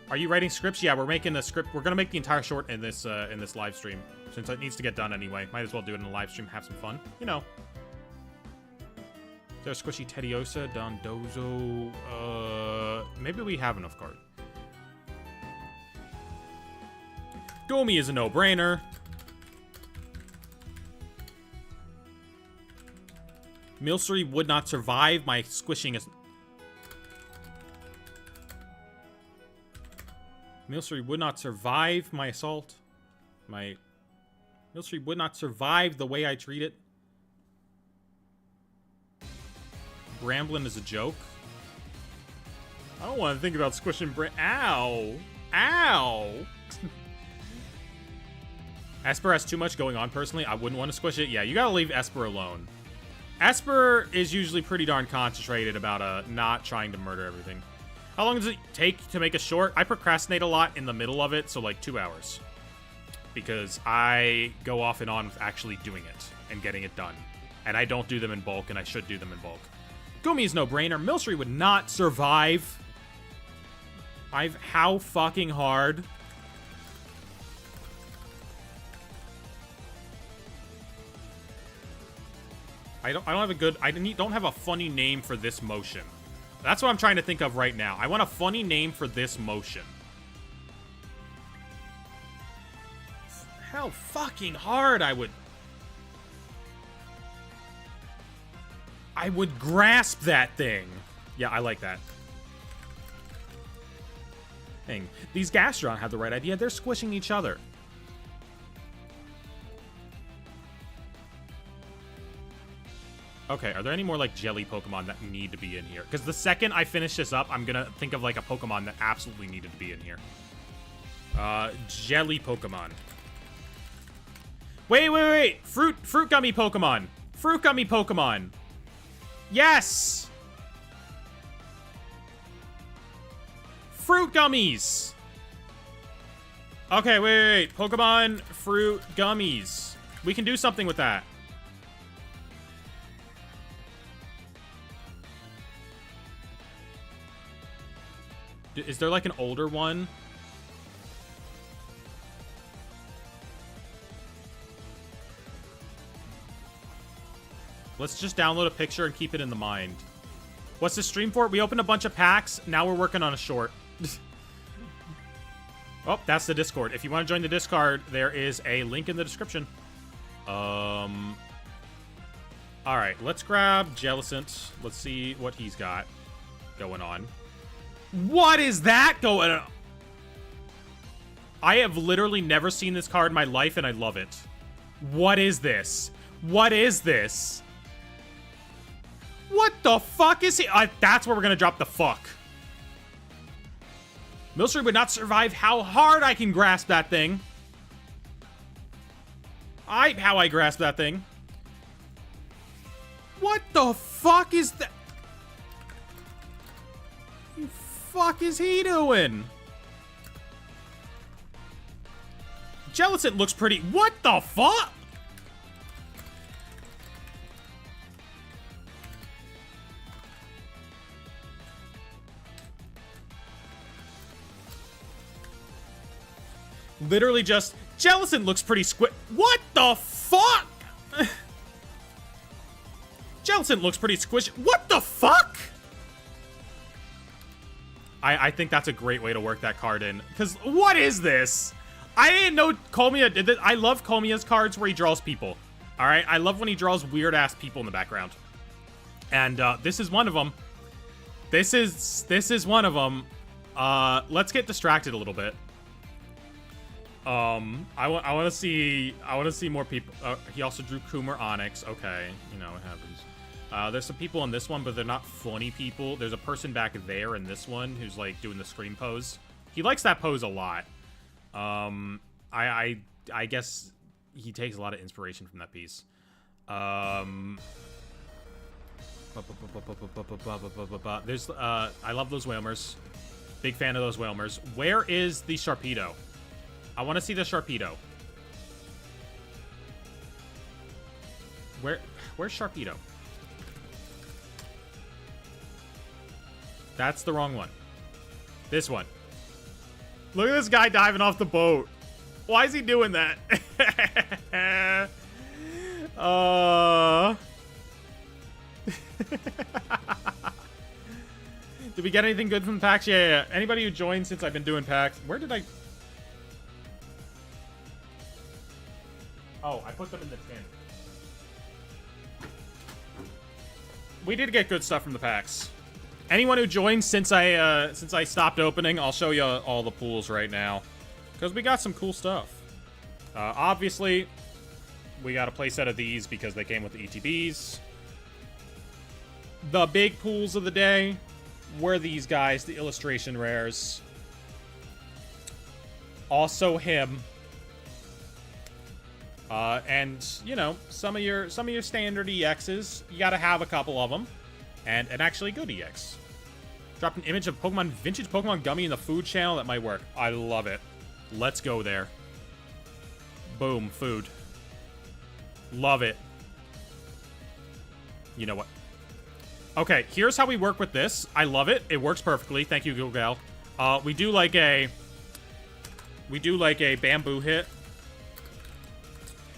S1: Are you writing scripts? Yeah, we're making the script. We're gonna make the entire short in this live stream, since it needs to get done anyway. Might as well do it in a live stream, have some fun. You know. There's Squishy Tediosa, Dondozo. Maybe we have enough cards. Gomi is a no-brainer. Milcery would not survive my squishing. Milcery would not survive my assault. Milcery would not survive the way I treat it. Bramblin is a joke. I don't want to think about squishing Ow! Ow! Esper has too much going on, personally. I wouldn't want to squish it. Yeah, you gotta leave Esper alone. Esper is usually pretty darn concentrated about not trying to murder everything. How long does it take to make a short? I procrastinate a lot in the middle of it, so like 2 hours. Because I go off and on with actually doing it and getting it done. And I don't do them in bulk, and I should do them in bulk. Gumi is no-brainer. Milcery would not survive. How fucking hard? I don't have a good... don't have a funny name for this motion. That's what I'm trying to think of right now. I want a funny name for this motion. How fucking hard I would grasp that thing. Yeah, I like that. Thing. These Gastron have the right idea. They're squishing each other. Okay, are there any more, like, jelly Pokemon that need to be in here? Because the second I finish this up, I'm gonna think of, like, a Pokemon that absolutely needed to be in here. Jelly Pokemon. Wait. Fruit gummy Pokemon. Fruit gummy Pokemon. Yes! Fruit gummies! Okay, wait. Pokemon fruit gummies. We can do something with that. Is there, like, an older one? Let's just download a picture and keep it in the mind. What's the stream for? We opened a bunch of packs. Now we're working on a short. Oh, that's the Discord. If you want to join the Discord, there is a link in the description. All right, let's grab Jellicent. Let's see what he's got going on. What is that going on? I have literally never seen this card in my life, and I love it. What is this? What is this? What the fuck is he? That's where we're gonna drop the fuck. Milcery would not survive how hard I can grasp that thing. How I grasp that thing. What the fuck is that? What the fuck is he doing? Jellicent looks pretty. What the fuck? Literally just, Jellicent looks pretty what the fuck? Jellicent looks pretty squishy. What the fuck? I think that's a great way to work that card in. Because what is this? I didn't know Komiya did this. I love Komiya's cards where he draws people. All right? I love when he draws weird-ass people in the background. And this is one of them. This is one of them. Let's get distracted a little bit. I want to see more people. He also drew Coomer Onyx. Okay, you know, it happens. There's some people in this one, but they're not funny people. There's a person back there in this one who's like doing the scream pose. He likes that pose a lot. I guess he takes a lot of inspiration from that piece. There's I love those Whalmers. Big fan of those Whalmers. Where is the Sharpedo? I want to see the Sharpedo. Where's Sharpedo? That's the wrong one. This one. Look at this guy diving off the boat. Why is he doing that? Did we get anything good from the packs? Yeah. Anybody who joined since I've been doing packs. Where did I... Oh, I put them in the tin. We did get good stuff from the packs. Anyone who joined since I stopped opening, I'll show you all the pools right now. Because we got some cool stuff. Obviously, we got a playset of these because they came with the ETBs. The big pools of the day were these guys, the illustration rares. Also him. And, you know, some of your standard EXs, you gotta have a couple of them. And an actually good EX. Dropped an image of Pokemon, vintage Pokemon gummy in the food channel. That might work. I love it. Let's go there. Boom, food. Love it. You know what? Okay, here's how we work with this. I love it. It works perfectly. Thank you, Google. We do like a bamboo hit.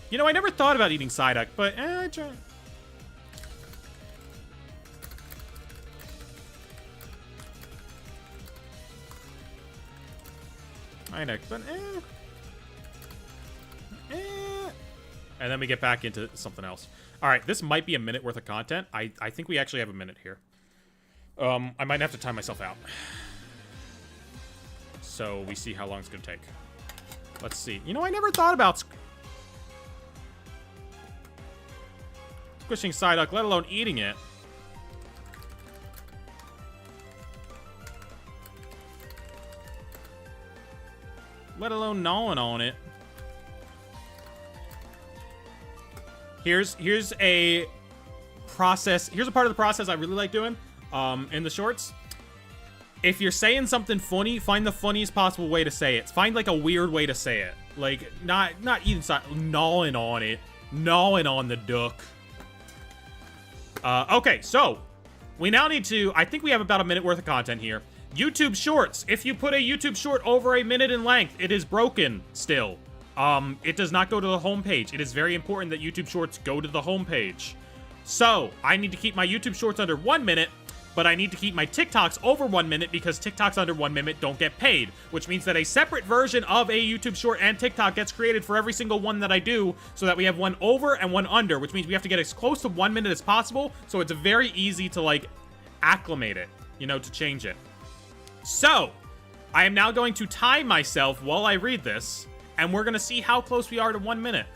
S1: You know, I never thought about eating Psyduck, but I try. Psyduck, but and then we get back into something else. All right, this might be a minute worth of content. I think we actually have a minute here. I might have to time myself out. So we see how long it's gonna take. Let's see. You know, I never thought about squishing Psyduck, let alone eating it. Let alone gnawing on it. Here's a process. Here's a part of the process I really like doing in the shorts. If you're saying something funny, find the funniest possible way to say it. Find like a weird way to say it. Like not eating side, gnawing on it. Gnawing on the duck. Okay, so we now need to, I think we have about a minute worth of content here. YouTube Shorts. If you put a YouTube short over a minute in length, it is broken still. It does not go to the homepage. It is very important that YouTube Shorts go to the homepage. So, I need to keep my YouTube Shorts under 1 minute, but I need to keep my TikToks over 1 minute because TikToks under 1 minute don't get paid, which means that a separate version of a YouTube short and TikTok gets created for every single one that I do, so that we have one over and one under, which means we have to get as close to 1 minute as possible, so it's very easy to, like, acclimate it, you know, to change it. So, I am now going to time myself while I read this, and we're going to see how close we are to 1 minute.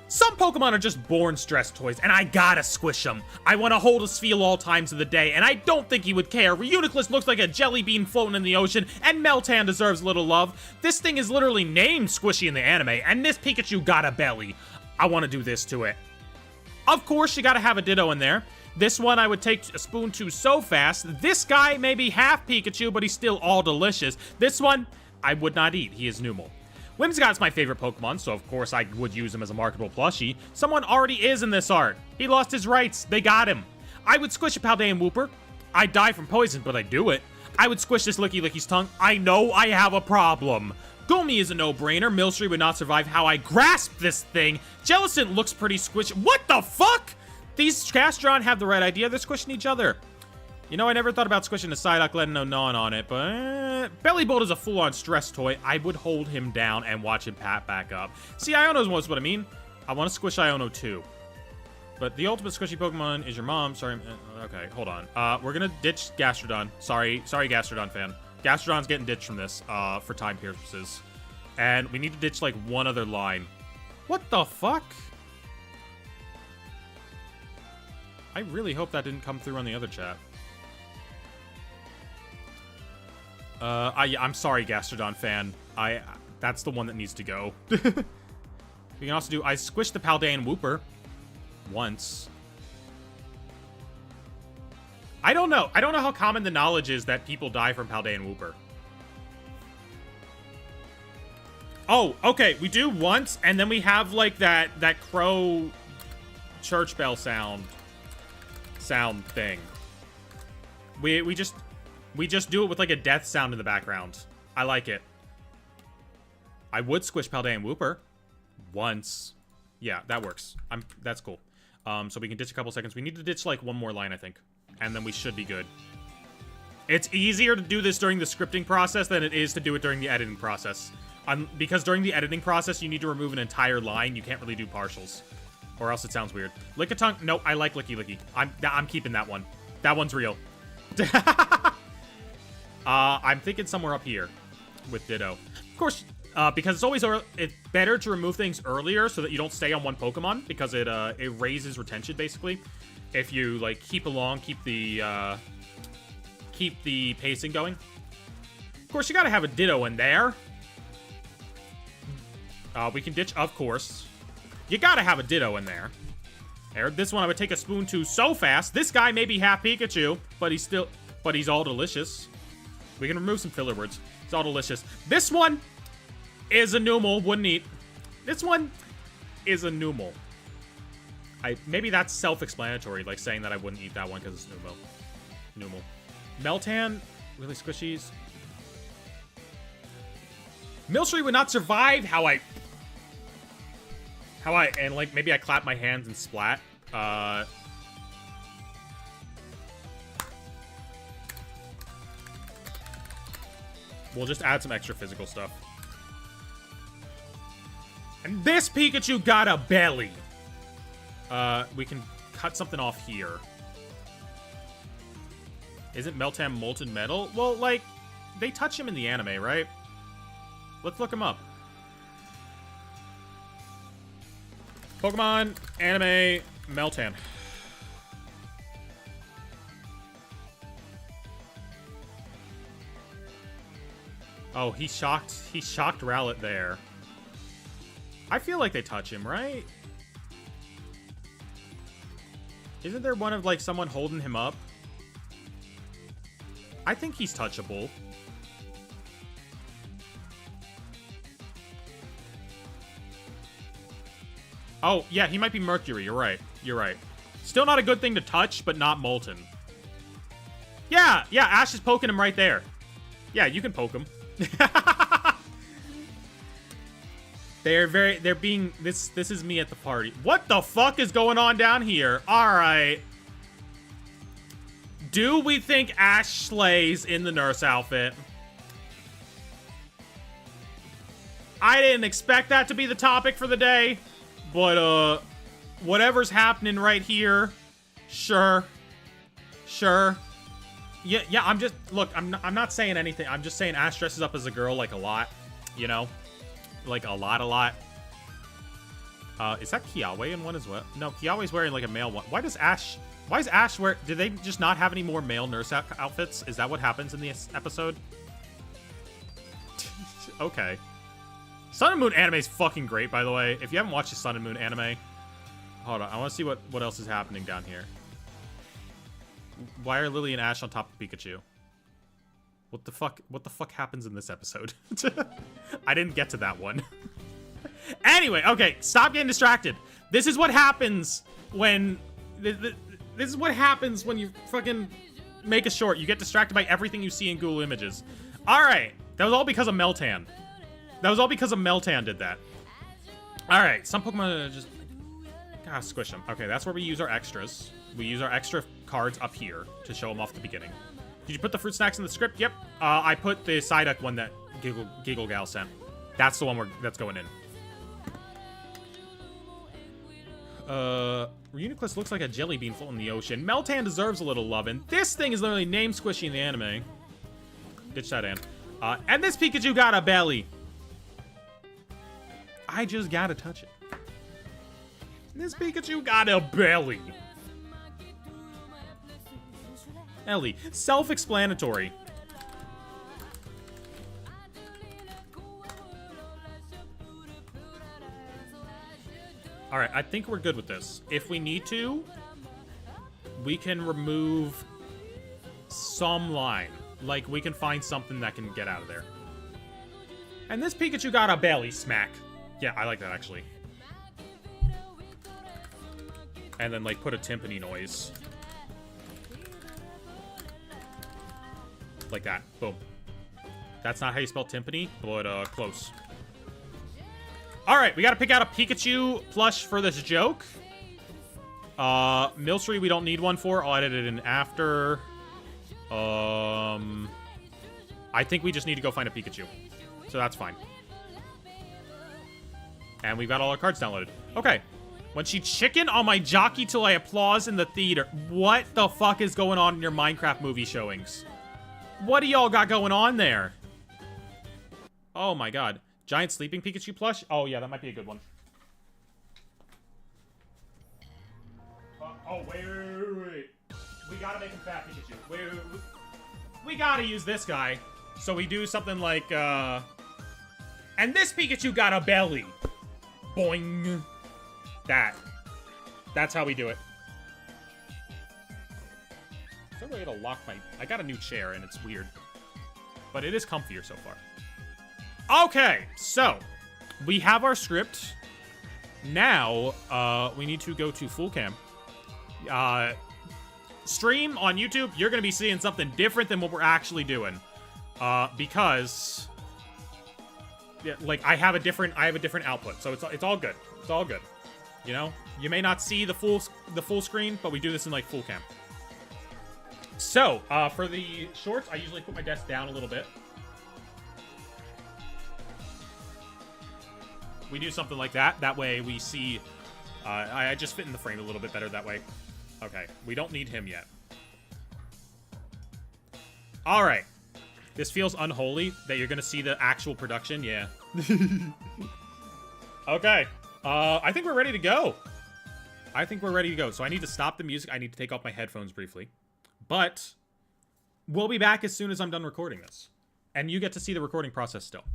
S1: Some Pokemon are just born stress toys, and I gotta squish them. I want to hold his feel all times of the day, and I don't think he would care. Reuniclus looks like a jelly bean floating in the ocean, and Meltan deserves a little love. This thing is literally named Squishy in the anime, and this Pikachu got a belly. I want to do this to it. Of course, you gotta have a Ditto in there. This one I would take a spoon to so fast. This guy may be half Pikachu, but he's still all delicious. This one, I would not eat. He is Numel. Whimsigott's my favorite Pokemon, so of course I would use him as a marketable plushie. Someone already is in this art. He lost his rights. They got him. I would squish a Paldean Wooper. I'd die from poison, but I'd do it. I would squish this Licky Licky's tongue. I know I have a problem. Goomy is a no-brainer. Milcery would not survive how I grasp this thing. Jellicent looks pretty squishy. What the fuck? These Castron have the right idea. They're squishing each other. You know, I never thought about squishing a Psyduck, letting no gnawing on it, but Bellybolt is a full-on stress toy. I would hold him down and watch him pat back up. See, Iono's most what I mean. I want to squish Iono too. But the ultimate squishy Pokemon is your mom. Sorry. Okay, hold on. We're gonna ditch Gastrodon. Sorry, Gastrodon fan. Gastrodon's getting ditched from this for time purposes. And we need to ditch, like, one other line. What the fuck? I really hope that didn't come through on the other chat. I'm sorry, Gastrodon fan. That's the one that needs to go. We can also do, I squished the Paldean Wooper once. I don't know how common the knowledge is that people die from Paldean Wooper. Oh, okay, we do once, and then we have, like, that crow church bell sound thing. We just do it with, like, a death sound in the background. I like it. I would squish Paldean Wooper once. Yeah, that works. That's cool. So we can ditch a couple seconds. We need to ditch, like, one more line, I think. And then we should be good. It's easier to do this during the scripting process than it is to do it during the editing process. Because during the editing process, you need to remove an entire line. You can't really do partials. Or else it sounds weird. Lickitung? Nope, I like Licky Licky. I'm keeping that one. That one's real. I'm thinking somewhere up here with Ditto. Of course, because it's better to remove things earlier so that you don't stay on one Pokemon, because it raises retention, basically. If you, like, keep the pacing going. Of course, you gotta have a Ditto in there. We can ditch, of course. You gotta have a Ditto in there. This one I would take a spoon to so fast. This guy may be half Pikachu, but he's all delicious. We can remove some filler words. It's all delicious. This one is a Numel. Wouldn't eat. This one is a Numel. Maybe that's self-explanatory, like saying that I wouldn't eat that one because it's Numel. Meltan, really squishies. Milcery would not survive and, like, maybe I clap my hands and splat. We'll just add some extra physical stuff. And this Pikachu got a belly. We can cut something off here. Isn't Meltan molten metal? Well, like, they touch him in the anime, right? Let's look him up. Pokemon, anime, Meltan. Oh, he shocked Rowlet there. I feel like they touch him, right? Isn't there one of, like, someone holding him up? I think he's touchable. Oh, yeah, he might be Mercury. You're right. You're right. Still not a good thing to touch, but not molten. Yeah, Ash is poking him right there. Yeah, you can poke him. They're being, this is me at the party. What the fuck is going on down here? All right. Do we think Ash slays in the nurse outfit? I didn't expect that to be the topic for the day, but whatever's happening right here, sure. Yeah, I'm just, look, I'm not saying anything. I'm just saying Ash dresses up as a girl, like, a lot, you know? Like, a lot. Is that Kiawe in one as well? No, Kiawe's wearing, like, a male one. Why is Ash wear, did they just not have any more male nurse outfits? Is that what happens in this episode? Okay. Sun and Moon anime is fucking great, by the way. If you haven't watched the Sun and Moon anime, hold on, I want to see what else is happening down here. Why are Lily and Ash on top of Pikachu? What the fuck happens in this episode? I didn't get to that one. Anyway, okay, stop getting distracted. This is what happens when this is what happens when you fucking make a short. You get distracted by everything you see in Google Images. All right, that was all because of Meltan. Did that. All right, some Pokemon just gotta squish them. Okay, that's where we use our extras. We use our extra cards up here to show them off the beginning. Did you put the fruit snacks in the script? Yep. I put the Psyduck one that Giggle Gal sent. That's the one that's going in. Reuniclus looks like a jelly bean floating in the ocean. Meltan deserves a little lovin'. This thing is literally name squishy in the anime. Ditch that in. And this Pikachu got a belly. I just gotta touch it. This Pikachu got a belly. Ellie, self-explanatory. All right, I think we're good with this. If we need to, we can remove some line. Like, we can find something that can get out of there. And this Pikachu got a belly smack. Yeah, I like that, actually. And then, like, put a timpani noise. Like that. Boom. That's not how you spell timpani, but close. Alright, we gotta pick out a Pikachu plush for this joke. Milcery we don't need one for. I'll edit it in after. I think we just need to go find a Pikachu. So that's fine. And we've got all our cards downloaded. Okay. When she chicken on my jockey till I applause in the theater. What the fuck is going on in your Minecraft movie showings? What do y'all got going on there? Oh my god. Giant sleeping Pikachu plush? Oh yeah, that might be a good one. Oh, wait. We gotta make him fat, Pikachu. Wait. We gotta use this guy. So we do something like, and this Pikachu got a belly. Boing. That's how we do it. Is there a way to lock my... I got a new chair, and it's weird. But it is comfier so far. Okay, so we have our script. Now, we need to go to full cam. Stream on YouTube, you're going to be seeing something different than what we're actually doing. Because... yeah, like, I have a different output, so it's all good. It's all good. You know? You may not see the full screen, but we do this in, like, full cam. So, for the shorts, I usually put my desk down a little bit. We do something like that. That way we see... I just fit in the frame a little bit better that way. Okay, we don't need him yet. All right. This feels unholy that you're going to see the actual production. Yeah. Okay. I think we're ready to go. So I need to stop the music. I need to take off my headphones briefly. But we'll be back as soon as I'm done recording this. And you get to see the recording process still.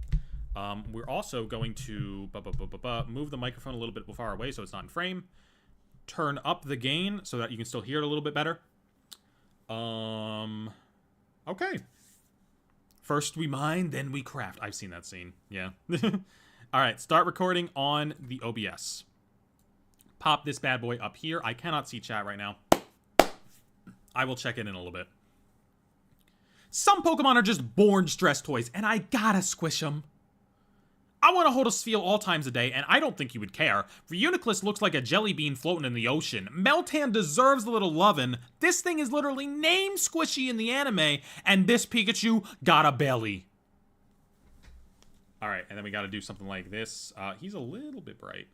S1: We're also going to move the microphone a little bit far away so it's not in frame. Turn up the gain so that you can still hear it a little bit better. Okay. First we mine, then we craft. I've seen that scene. Yeah. All right, start recording on the OBS. Pop this bad boy up here. I cannot see chat right now. I will check in a little bit. Some Pokemon are just born stress toys, and I gotta squish them. I want to hold a Spheal all times a day, and I don't think you would care. Reuniclus looks like a jelly bean floating in the ocean. Meltan deserves a little lovin'. This thing is literally named Squishy in the anime, and this Pikachu got a belly. Alright, and then we gotta do something like this. He's a little bit bright.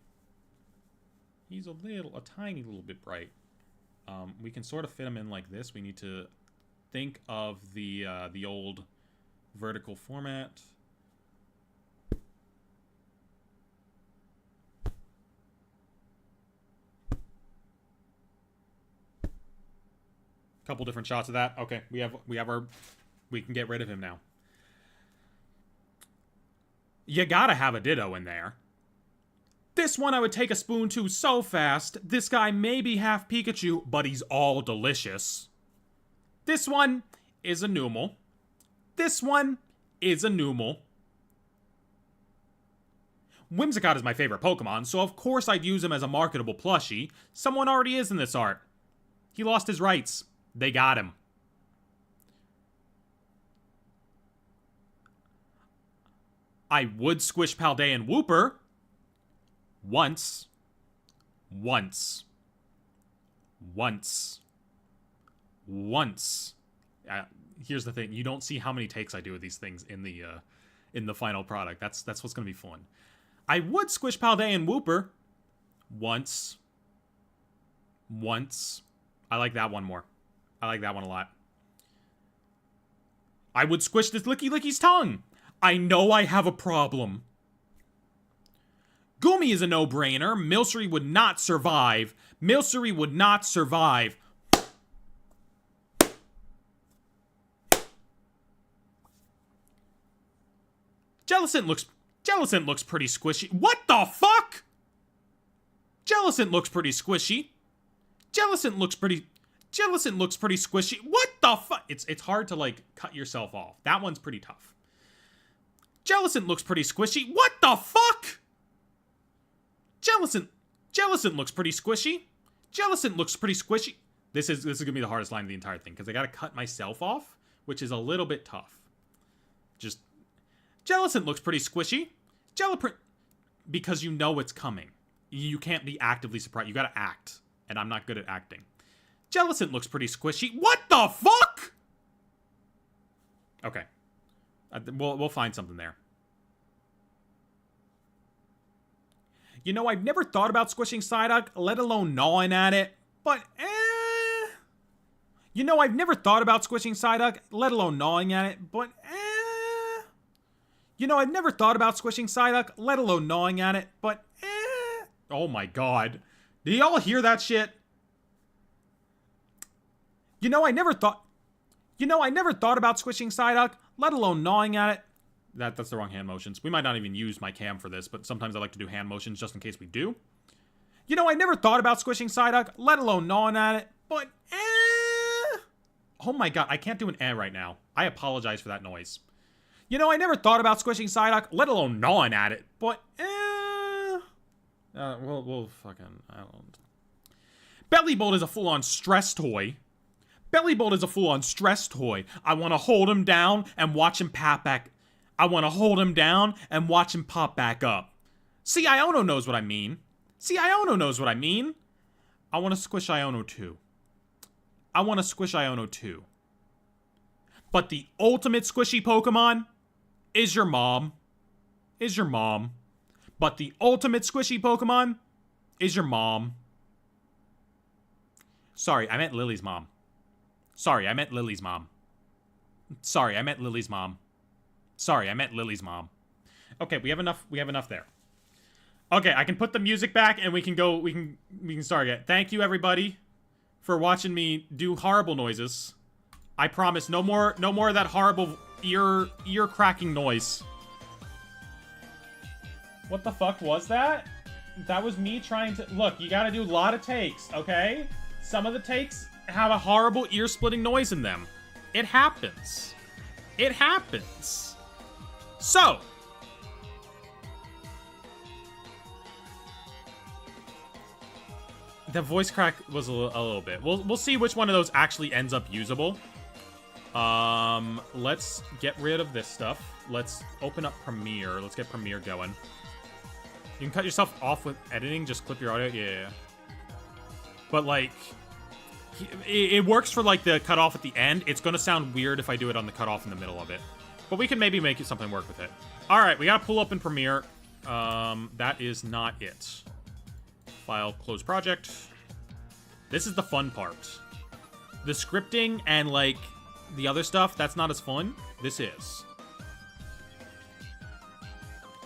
S1: He's a tiny little bit bright. We can sort of fit him in like this. We need to think of the old vertical format. Couple different shots of that. Okay, we can get rid of him now. You gotta have a Ditto in there. This one I would take a spoon to so fast. This guy may be half Pikachu, but he's all delicious. This one is a Numel. This one is a Numel. Whimsicott is my favorite Pokemon, so of course I'd use him as a marketable plushie. Someone already is in this art. He lost his rights. They got him. I would squish Paldean and Wooper. Once. Here's the thing. You don't see how many takes I do with these things in the final product. That's what's going to be fun. I would squish Paldean and Wooper. Once. I like that one more. I like that one a lot. I would squish this Licky's tongue. I know I have a problem. Goomy is a no-brainer. Milcery would not survive. Jellicent looks pretty squishy. What the fuck? Jellicent looks pretty squishy. Jellicent looks pretty squishy. What the fuck? It's hard to, like, cut yourself off. That one's pretty tough. Jellicent looks pretty squishy. What the fuck? Jellicent looks pretty squishy. Jellicent looks pretty squishy. This is gonna be the hardest line of the entire thing, because I gotta cut myself off, which is a little bit tough. Just, Jellicent looks pretty squishy. Because you know it's coming. You can't be actively surprised. You gotta act. And I'm not good at acting. Jellicent looks pretty squishy. What the fuck? Okay. We'll find something there. You know, I've never thought about squishing Psyduck, let alone gnawing at it, but You know, I've never thought about squishing Psyduck, let alone gnawing at it, but You know, I've never thought about squishing Psyduck, let alone gnawing at it, but Oh my god. Did y'all hear that shit? You know, I never thought about squishing Psyduck, let alone gnawing at it. That's the wrong hand motions. We might not even use my cam for this, but sometimes I like to do hand motions just in case we do. You know, I never thought about squishing Psyduck, let alone gnawing at it, but Oh my god, I can't do an right now. I apologize for that noise. You know, I never thought about squishing Psyduck, let alone gnawing at it, but we'll fucking, I don't. Bellybolt is a full-on stress toy. I want to hold him down and watch him pop back. I want to hold him down and watch him pop back up. See, Iono knows what I mean. I want to squish Iono too. But the ultimate squishy Pokemon is your mom. But the ultimate squishy Pokemon is your mom. Sorry, I meant Lily's mom. Sorry, I meant Lily's mom. Sorry, I meant Lily's mom. Okay, we have enough there. Okay, I can put the music back and we can start again. Thank you everybody for watching me do horrible noises. I promise no more of that horrible ear cracking noise. What the fuck was that? That was me trying to... Look, you gotta do a lot of takes, okay? Some of the takes have a horrible ear-splitting noise in them. It happens. It happens. So... the voice crack was a little bit. We'll see which one of those actually ends up usable. Let's get rid of this stuff. Let's open up Premiere. Let's get Premiere going. You can cut yourself off with editing. Just clip your audio. Yeah. But, like, it works for, like, the cutoff at the end. It's going to sound weird if I do it on the cutoff in the middle of it. But we can maybe make it something work with it. All right, we got to pull up in Premiere. That is not it. File, close project. This is the fun part. The scripting and, like, the other stuff, that's not as fun. This is.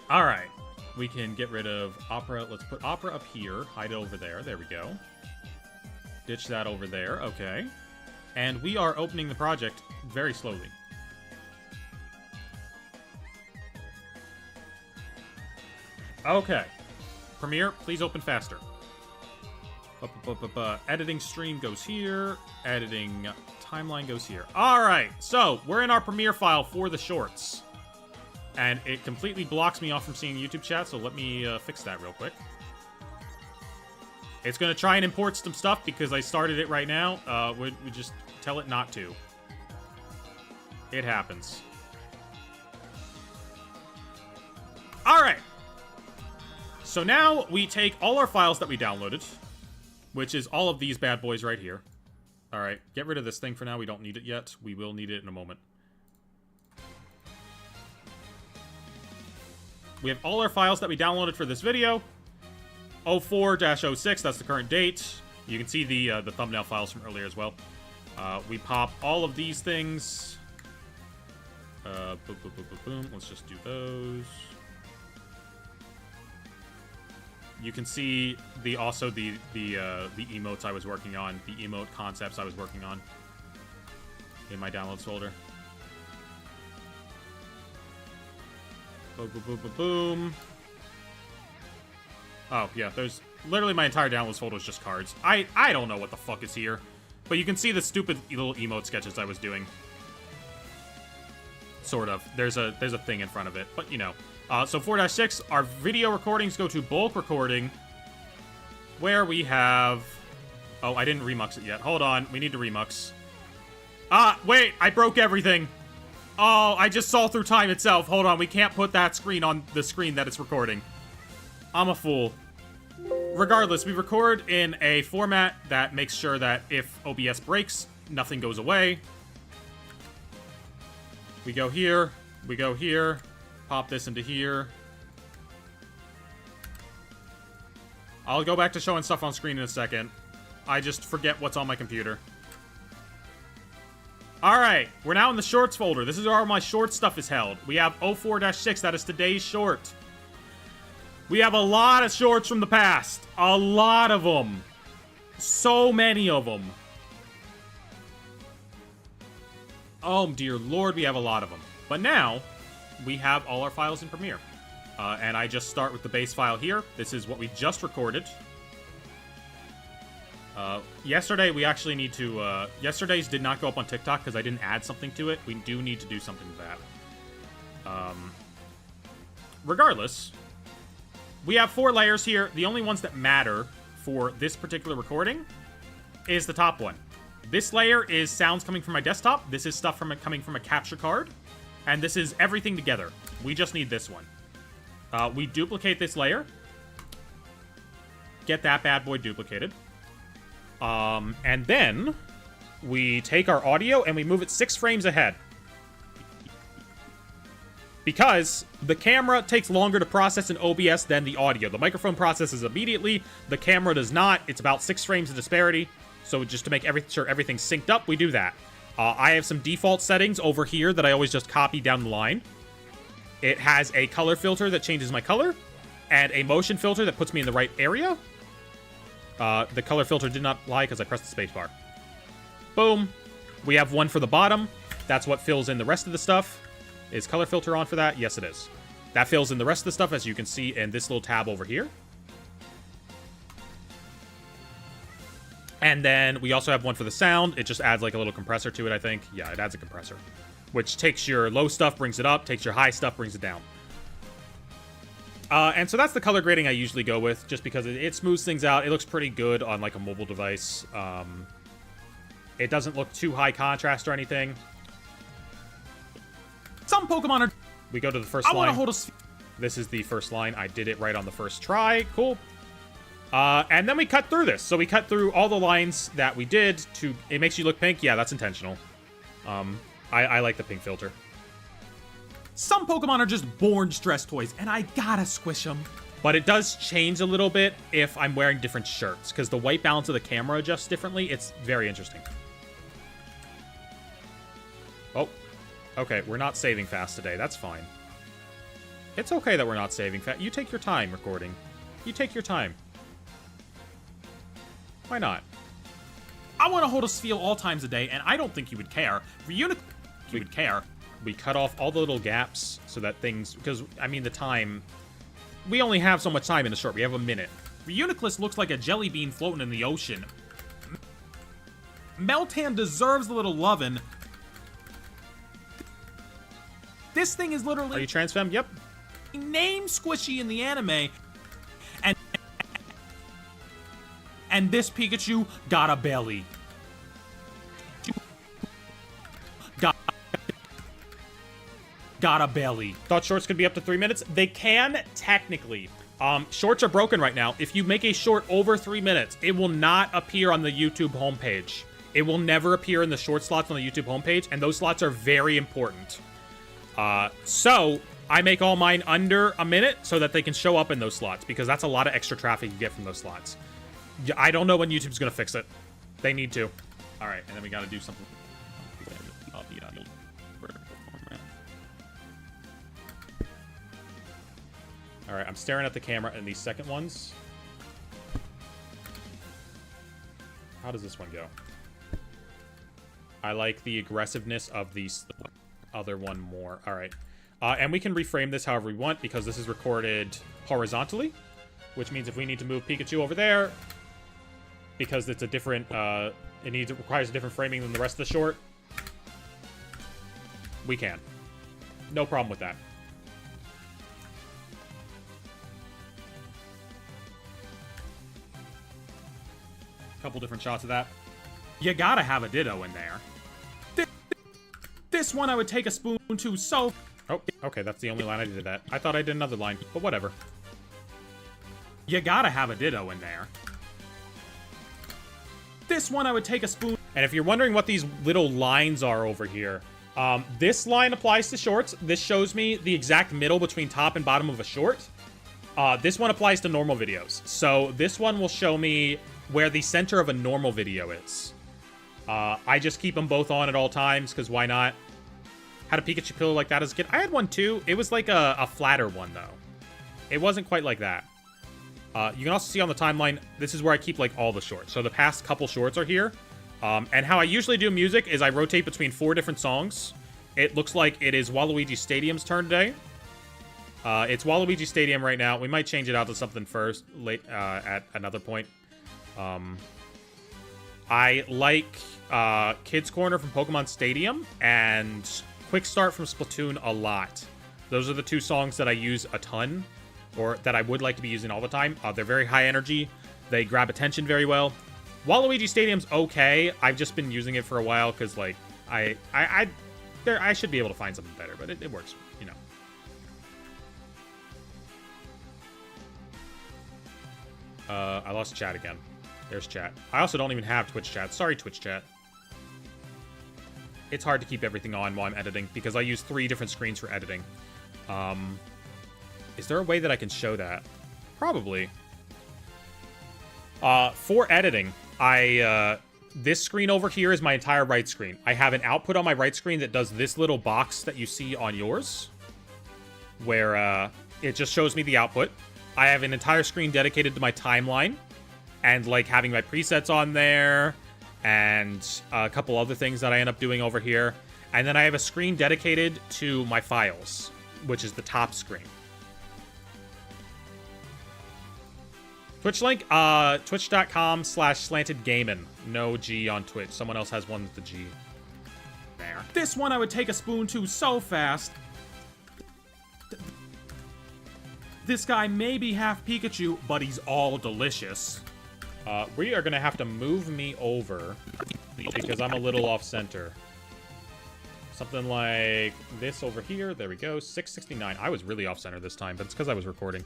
S1: All right. We can get rid of Opera. Let's put Opera up here. Hide it over there. There we go. Ditch that over there. Okay. And we are opening the project very slowly. Okay. Premiere, please open faster. Editing stream goes here. Editing timeline goes here. All right. So, we're in our Premiere file for the shorts. And it completely blocks me off from seeing YouTube chat, so let me fix that real quick. It's going to try and import some stuff because I started it right now. We just tell it not to. It happens. All right. So now we take all our files that we downloaded, which is all of these bad boys right here. All right. Get rid of this thing for now. We don't need it yet. We will need it in a moment. We have all our files that we downloaded for this video. 04-06, that's the current date. You can see the thumbnail files from earlier as well. We pop all of these things. Boom, boom, boom, boom, boom. Let's just do those. You can see the emotes I was working on, the emote concepts I was working on in my downloads folder. Boom, boom, boom, boom, boom. Oh, yeah, there's literally my entire downloads folder is just cards. I don't know what the fuck is here. But you can see the stupid little emote sketches I was doing. Sort of. There's a thing in front of it, but you know. So 4-6, our video recordings go to bulk recording, where we have... Oh, I didn't remux it yet. Hold on, we need to remux. Wait, I broke everything. Oh, I just saw through time itself. Hold on, we can't put that screen on the screen that it's recording. I'm a fool. Regardless, we record in a format that makes sure that if OBS breaks, nothing goes away. We go here, pop this into here. I'll go back to showing stuff on screen in a second. I just forget what's on my computer. Alright, we're now in the shorts folder. This is where all my short stuff is held. We have 04-6, that is today's short. We have a lot of shorts from the past. A lot of them. So many of them. Oh dear lord, we have a lot of them. But now, we have all our files in Premiere. And I just start with the base file here. This is what we just recorded. Yesterday, we actually need to... yesterday's did not go up on TikTok because I didn't add something to it. We do need to do something to that. Regardless, we have 4 layers here. The only ones that matter for this particular recording is the top one. This layer is sounds coming from my desktop. This is stuff coming from a capture card. And this is everything together. We just need this one. We duplicate this layer. Get that bad boy duplicated. And then we take our audio and we move it 6 frames ahead. Because the camera takes longer to process in OBS than the audio. The microphone processes immediately. The camera does not. It's about 6 frames of disparity. So just to make sure everything's synced up, we do that. I have some default settings over here that I always just copy down the line. It has a color filter that changes my color, and a motion filter that puts me in the right area. The color filter did not lie because I pressed the spacebar. Boom. We have one for the bottom. That's what fills in the rest of the stuff. Is color filter on for that? Yes, it is. That fills in the rest of the stuff, as you can see in this little tab over here. And then we also have one for the sound. It just adds like a little compressor to it, I think. Yeah, it adds a compressor, which takes your low stuff, brings it up, takes your high stuff, brings it down. And so that's the color grading I usually go with, just because it smooths things out. It looks pretty good on like a mobile device. It doesn't look too high contrast or anything.
S2: Some Pokemon are...
S1: We go to the first line.
S2: I want to hold a...
S1: This is the first line. I did it right on the first try. Cool. And then we cut through this. So we cut through all the lines that we did to... It makes you look pink. Yeah, that's intentional. I like the pink filter.
S2: Some Pokemon are just born stress toys, and I gotta squish them.
S1: But it does change a little bit if I'm wearing different shirts, because the white balance of the camera adjusts differently. It's very interesting. Oh, okay. We're not saving fast today. That's fine. It's okay that we're not saving fast. You take your time recording. You take your time. Why not?
S2: I want to hold a Spheal all times a day, and I don't think you would care. For you would care.
S1: We cut off all the little gaps so that things... Because, I mean, the time... We only have so much time in the short. We have a minute.
S2: Reuniclus looks like a jelly bean floating in the ocean. Meltan deserves a little lovin'. This thing is literally...
S1: Are you transfem? Yep.
S2: Name Squishy in the anime. And this Pikachu got a belly. Got a belly.
S1: Thought shorts could be up to 3 minutes. They can, technically. Shorts are broken right now. If you make a short over 3 minutes, it will not appear on the YouTube homepage. It will never appear in the short slots on the YouTube homepage, and those slots are very important. So I make all mine under a minute so that they can show up in those slots, because that's a lot of extra traffic you get from those slots. I don't know when YouTube's gonna fix it. They need to. All right, and then we gotta do something. All right, I'm staring at the camera in these second ones. How does this one go? I like the aggressiveness of the other one more. All right. And we can reframe this however we want, because this is recorded horizontally, which means if we need to move Pikachu over there, because it's a different, it requires a different framing than the rest of the short, we can. No problem with that. Couple different shots of that.
S2: You gotta have a Ditto in there. This one I would take a spoon to, so...
S1: Oh, okay, that's the only line I did that. I thought I did another line, but whatever.
S2: You gotta have a Ditto in there. This one I would take a spoon...
S1: And if you're wondering what these little lines are over here, this line applies to shorts. This shows me the exact middle between top and bottom of a short. This one applies to normal videos. So this one will show me where the center of a normal video is. I just keep them both on at all times, because why not? Had a Pikachu pillow like that as a kid. I had one too. It was like a flatter one, though. It wasn't quite like that. You can also see on the timeline, this is where I keep like all the shorts. So the past couple shorts are here. And how I usually do music is I rotate between 4 different songs. It looks like it is Waluigi Stadium's turn today. It's Waluigi Stadium right now. We might change it out to something first, at another point. I like Kids Corner from Pokemon Stadium and Quick Start from Splatoon a lot. Those are the 2 songs that I use a ton, or that I would like to be using all the time. They're very high energy. They grab attention very well. Waluigi Stadium's okay. I've just been using it for a while because, like, I should be able to find something better, but it works, you know. I lost chat again. There's chat. I also don't even have Twitch chat. Sorry, Twitch chat. It's hard to keep everything on while I'm editing because I use 3 different screens for editing. Is there a way that I can show that? Probably. For editing, I this screen over here is my entire right screen. I have an output on my right screen that does this little box that you see on yours, where it just shows me the output. I have an entire screen dedicated to my timeline and like having my presets on there and a couple other things that I end up doing over here. And then I have a screen dedicated to my files, which is the top screen. Twitch link, twitch.com/slantedgamin. No G on Twitch. Someone else has one with the G. There.
S2: This one I would take a spoon to so fast. This guy may be half Pikachu, but he's all delicious.
S1: We are going to have to move me over because I'm a little off center. Something like this over here. There we go. 669. I was really off center this time, but it's because I was recording.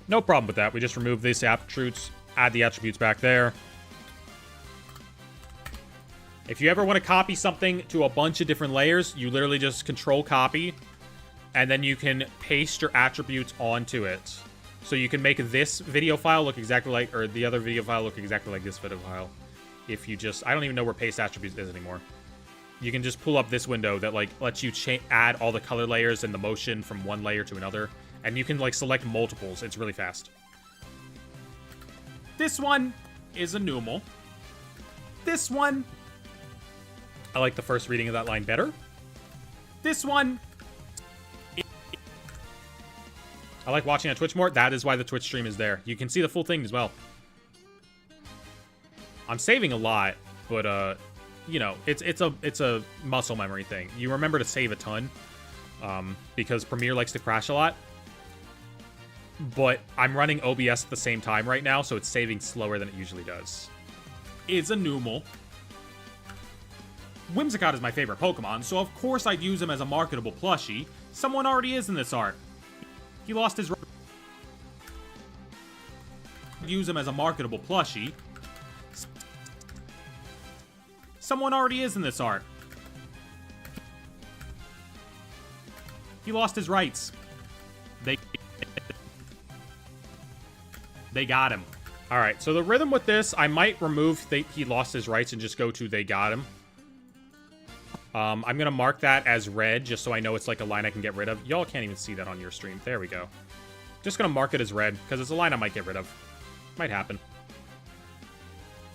S1: No problem with that. We just remove these attributes, add the attributes back there. If you ever want to copy something to a bunch of different layers, you literally just control copy, and then you can paste your attributes onto it. So you can make this video file look exactly like, or the other video file look exactly like this video file. If you just, I don't even know where paste attributes is anymore. You can just pull up this window that like lets you add all the color layers and the motion from one layer to another. And you can like select multiples. It's really fast.
S2: This one is a normal. This one,
S1: I like the first reading of that line better.
S2: This one,
S1: I like watching on Twitch more. That is why the Twitch stream is there. You can see the full thing as well. I'm saving a lot, but you know, it's a muscle memory thing. You remember to save a ton, because Premiere likes to crash a lot. But I'm running OBS at the same time right now, so it's saving slower than it usually does.
S2: is a normal. Whimsicott is my favorite Pokemon, so of course I'd use him as a marketable plushie. Someone already is in this art. He lost his... Use him as a marketable plushie. Someone already is in this art. He lost his rights. They got him.
S1: All right, so the rhythm with this, I might remove he lost his rights and just go to they got him. I'm going to mark that as red just so I know it's like a line I can get rid of. Y'all can't even see that on your stream. There we go. Just going to mark it as red because it's a line I might get rid of. Might happen.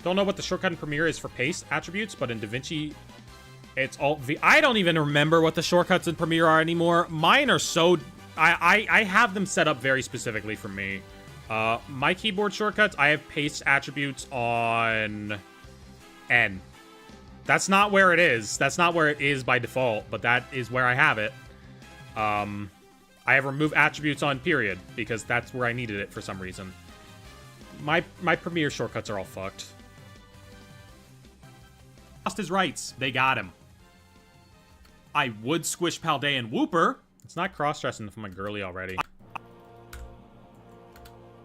S1: Don't know what the shortcut in Premiere is for paste attributes, but in DaVinci, it's Alt V. I don't even remember what the shortcuts in Premiere are anymore. Mine are so... I have them set up very specifically for me. My keyboard shortcuts, I have paste attributes on N. That's not where it is. That's not where it is by default, but that is where I have it. I have remove attributes on period because that's where I needed it for some reason. My Premiere shortcuts are all fucked.
S2: Lost his rights. They got him. I would squish Paldean Wooper.
S1: It's not cross-dressing for my girly already.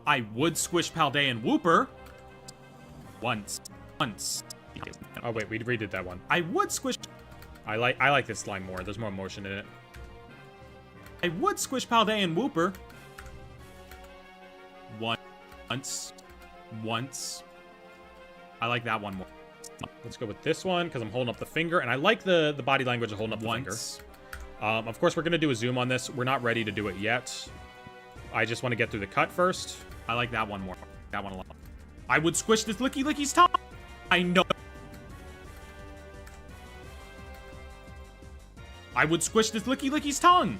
S2: I would squish Paldean Wooper. Once.
S1: Oh wait, we redid that one.
S2: I would squish...
S1: I like this line more. There's more emotion in it.
S2: I would squish Paldean Wooper. Once. I like that one more.
S1: Let's go with this one, because I'm holding up the finger, and I like the body language of holding up the finger. Of course, we're going to do a zoom on this. We're not ready to do it yet. I just want to get through the cut first.
S2: I like that one more. That one a lot. I would squish this Licky's tongue. I know. I would squish this Licky's tongue.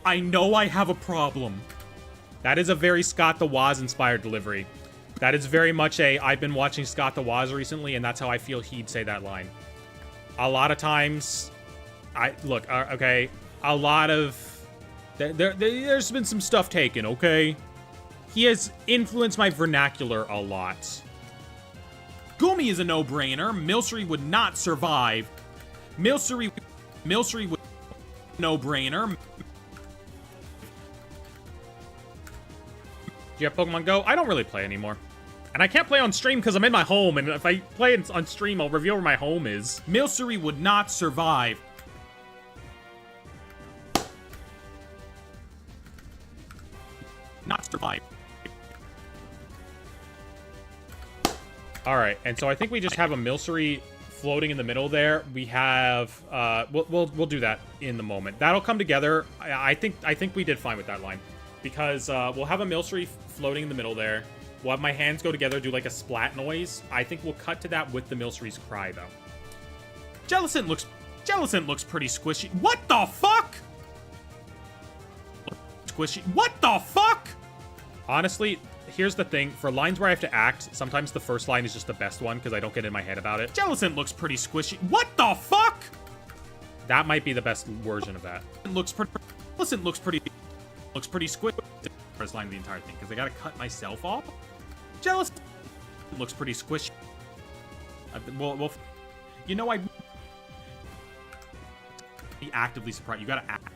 S2: I know I have a problem.
S1: That is a very Scott the Woz inspired delivery. That is very much I've been watching Scott the Woz recently, and that's how I feel he'd say that line. A lot of times, okay, a lot of... There's been some stuff taken, okay? He has influenced my vernacular a lot.
S2: Goomy is a no-brainer. Milcery would not survive. Milcery would no-brainer.
S1: Do you have Pokemon Go? I don't really play anymore. And I can't play on stream because I'm in my home, and if I play it on stream, I'll reveal where my home is.
S2: Milcery would not survive. survive.
S1: All right, and so I think we just have a Milcery floating in the middle there. We have we'll do that in the moment. That'll come together. I think we did fine with that line because we'll have a Milcery floating in the middle there. We'll have my hands go together, do like a splat noise. I think we'll cut to that with the Milcery's cry though.
S2: Jellicent looks pretty squishy. What the fuck? Squishy. What the fuck?
S1: Honestly, here's the thing. For lines where I have to act, sometimes the first line is just the best one because I don't get in my head about it.
S2: Jellicent looks pretty squishy. What the fuck?
S1: That might be the best version of that.
S2: Jellicent looks pretty squishy. First line of the entire thing because I gotta cut myself off. Jellicent looks pretty squishy. Well, you know I be actively surprised. You gotta act.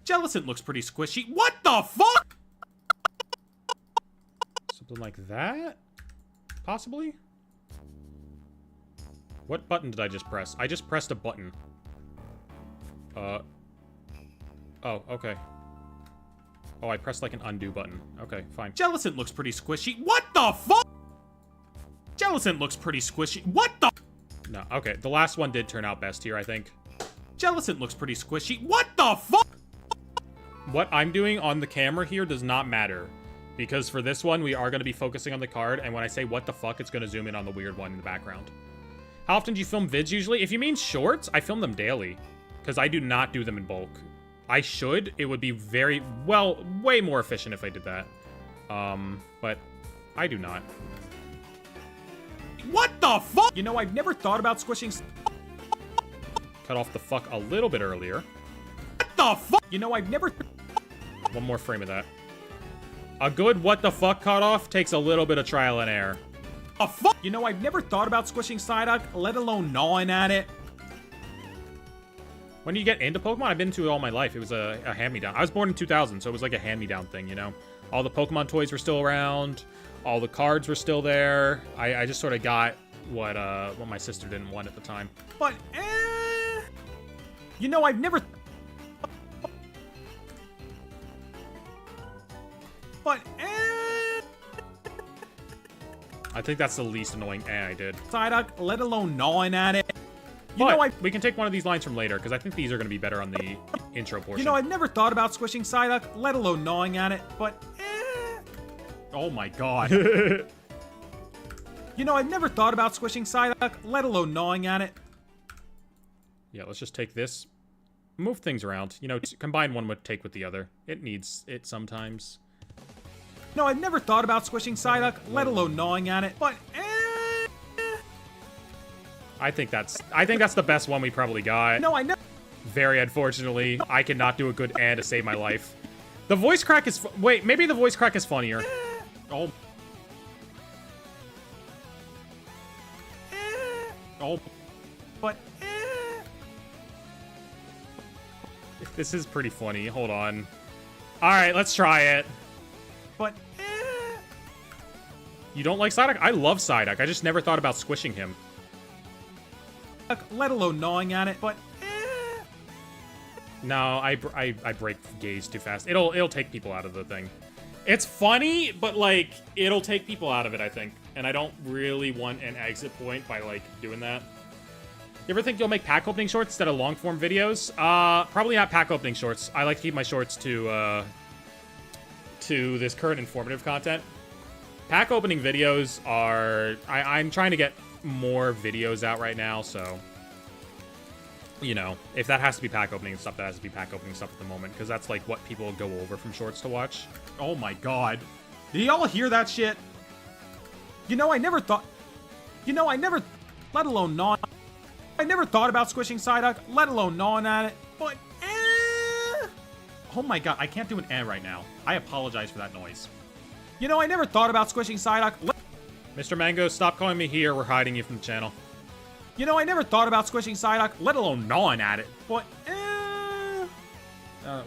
S2: Jellicent looks pretty squishy. What the fuck?
S1: Something like that? Possibly? What button did I just press? I just pressed a button. Oh, okay. Oh, I pressed like an undo button. Okay, fine.
S2: Jellicent looks pretty squishy. What the fuck? Jellicent looks pretty squishy. What the?
S1: No, okay. The last one did turn out best here, I think.
S2: Jellicent looks pretty squishy. What the fuck?
S1: What I'm doing on the camera here does not matter. Because for this one, we are going to be focusing on the card. And when I say what the fuck, it's going to zoom in on the weird one in the background. How often do you film vids usually? If you mean shorts, I film them daily. Because I do not do them in bulk. I should. It would be very, well, way more efficient if I did that. But I do not.
S2: What the fuck? You know, I've never thought about squishing.
S1: Cut off the fuck a little bit earlier.
S2: What the fuck? You know, I've never.
S1: One more frame of that. A good what the fuck cutoff takes a little bit of trial and error.
S2: A fuck? You know, I've never thought about squishing Psyduck, let alone gnawing at it.
S1: When you get into Pokemon, I've been into it all my life. It was a hand-me-down. I was born in 2000, so it was like a hand-me-down thing, you know? All the Pokemon toys were still around. All the cards were still there. I just sort of got what my sister didn't want at the time.
S2: But, you know, I've never... But,
S1: I think that's the least annoying I did.
S2: Psyduck, let alone gnawing at it.
S1: We can take one of these lines from later, because I think these are going to be better on the intro portion.
S2: You know, I've never thought about squishing Psyduck, let alone gnawing at it, but oh my god. You know, I've never thought about squishing Psyduck, let alone gnawing at it.
S1: Yeah, let's just take this. Move things around. You know, combine one would take with the other. It needs it sometimes.
S2: No, I've never thought about squishing Psyduck, let alone gnawing at it, but
S1: I think that's the best one we probably got.
S2: No, I never.
S1: Very unfortunately, I cannot do a good to save my life. The voice crack is wait, maybe the voice crack is funnier. Oh.
S2: Oh. But
S1: this is pretty funny. Hold on. All right, let's try it.
S2: But
S1: you don't like Psyduck? I love Psyduck. I just never thought about squishing him.
S2: Let alone gnawing at it, but
S1: no, I break gaze too fast. It'll take people out of the thing. It's funny, but like it'll take people out of it, I think. And I don't really want an exit point by like doing that. You ever think you'll make pack opening shorts instead of long form videos? Probably not pack opening shorts. I like to keep my shorts to this current informative content. Pack opening videos are I'm trying to get more videos out right now, so you know, if that has to be pack opening stuff, that has to be pack opening stuff at the moment, because that's like what people go over from shorts to watch.
S2: Oh my god. Do y'all hear that shit? You know, I never thought... You know, I never... Let alone gnawing... I never thought about squishing Psyduck, let alone gnawing at it, but... Oh my god, I can't do an right now. I apologize for that noise. You know, I never thought about squishing Psyduck...
S1: Mr. Mango, stop calling me here. We're hiding you from the channel.
S2: You know, I never thought about squishing Psyduck, let alone gnawing at it, but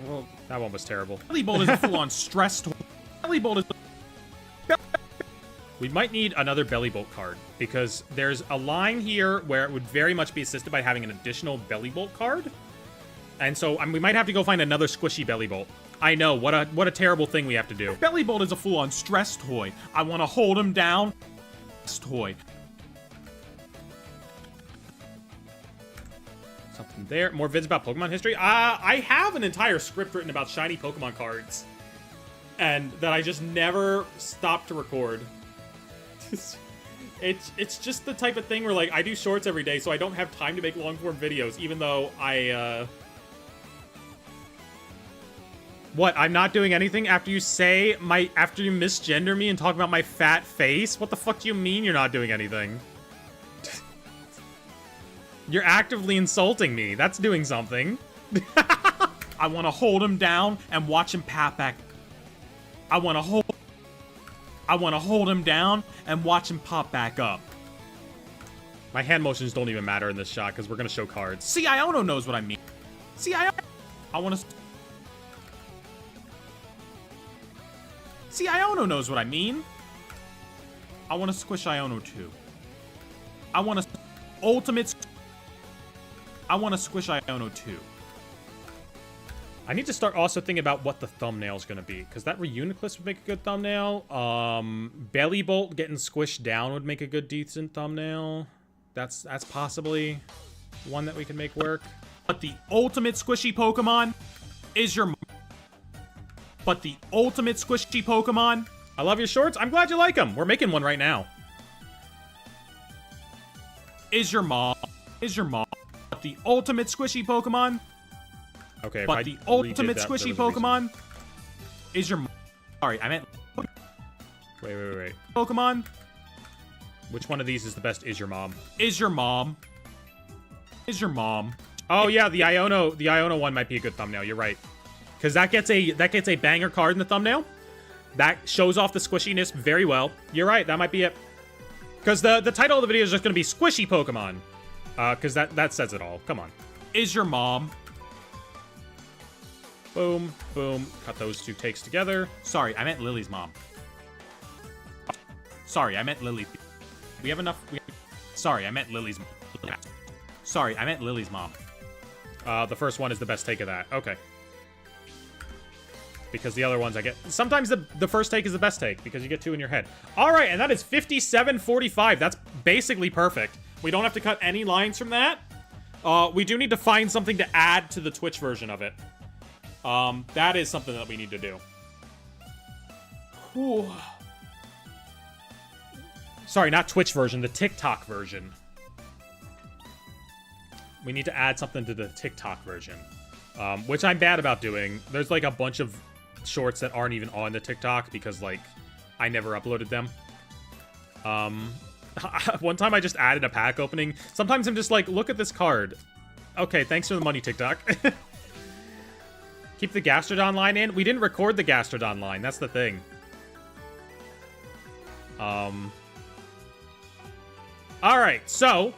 S1: well, that one was terrible.
S2: Belly Bolt is a full-on stressed... Belly Bolt is...
S1: We might need another Belly Bolt card, because there's a line here where it would very much be assisted by having an additional Belly Bolt card. And so we might have to go find another squishy Belly Bolt. I know, what a terrible thing we have to do.
S2: Bellybolt is a full-on stress toy. I want to hold him down. Toy.
S1: Something there. More vids about Pokemon history. I have an entire script written about shiny Pokemon cards, and that I just never stopped to record. It's just the type of thing where, like, I do shorts every day, so I don't have time to make long-form videos, even though What, I'm not doing anything after you misgender me and talk about my fat face? What the fuck do you mean you're not doing anything? You're actively insulting me. That's doing something.
S2: I want to hold him down and watch him pop back. I want to hold him down and watch him pop back up.
S1: My hand motions don't even matter in this shot because we're going to show cards.
S2: See, Iono knows what I mean. See, I want to... See, Iono knows what I mean. I want to squish Iono too. I want to squish Iono too.
S1: I need to start also thinking about what the thumbnail's gonna be, because that Reuniclus would make a good thumbnail. Bellybolt getting squished down would make a good, decent thumbnail. That's possibly one that we can make work.
S2: But the ultimate squishy Pokemon is your... But the ultimate squishy Pokemon...
S1: I love your shorts. I'm glad you like them. We're making one right now.
S2: Is your mom. But the ultimate squishy Pokemon...
S1: Okay,
S2: but the ultimate squishy Pokemon is your... Sorry, I meant...
S1: Wait.
S2: Pokemon?
S1: Which one of these is the best? Is your mom?
S2: Is your mom.
S1: Oh yeah, the Iono one might be a good thumbnail. You're right. Because that gets a banger card in the thumbnail. That shows off the squishiness very well. You're right, that might be it. Because the title of the video is just going to be Squishy Pokemon. Because that says it all. Come on.
S2: Is your mom.
S1: Boom, boom. Cut those two takes together.
S2: Sorry, I meant Lily's mom. Sorry, I meant Lily. We have enough... Sorry, I meant Lily's mom. Sorry, I meant Lily's mom.
S1: The first one is the best take of that. Okay. Because the other ones I get... Sometimes the first take is the best take, because you get two in your head. Alright, and that is 57:45. That's basically perfect. We don't have to cut any lines from that. We do need to find something to add to the Twitch version of it. That is something that we need to do. Whew. Sorry, not Twitch version, the TikTok version. We need to add something to the TikTok version. Which I'm bad about doing. There's like a bunch of shorts that aren't even on the TikTok because, like, I never uploaded them. One time I just added a pack opening. Sometimes I'm just like, look at this card. Okay, thanks for the money, TikTok. Keep the Gastrodon line in. We didn't record the Gastrodon line. That's the thing. Alright, so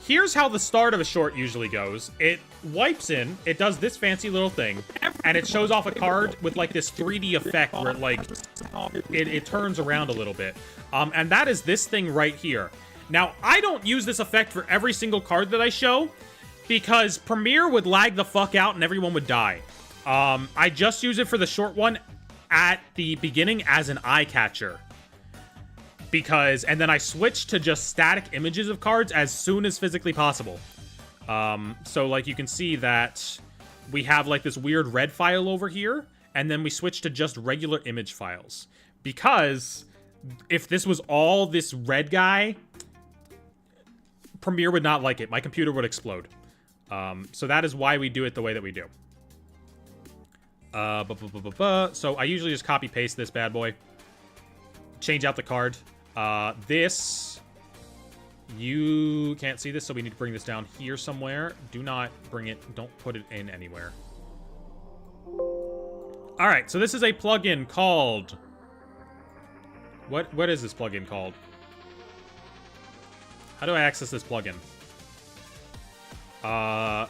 S1: here's how the start of a short usually goes. It wipes in, it does this fancy little thing, and it shows off a card with, like, this 3D effect where it, like, it turns around a little bit. And that is this thing right here. Now, I don't use this effect for every single card that I show, because Premiere would lag the fuck out and everyone would die. I just use it for the short one at the beginning as an eye catcher. And then I switch to just static images of cards as soon as physically possible. So, like, you can see that we have, like, this weird red file over here, and then we switch to just regular image files. Because if this was all this red guy, Premiere would not like it. My computer would explode. So that is why we do it the way that we do. So I usually just copy-paste this bad boy. Change out the card. This... You can't see this, so we need to bring this down here somewhere. Do not bring it... Don't put it in anywhere. Alright, so this is a plugin called... What is this plugin called? How do I access this plugin? I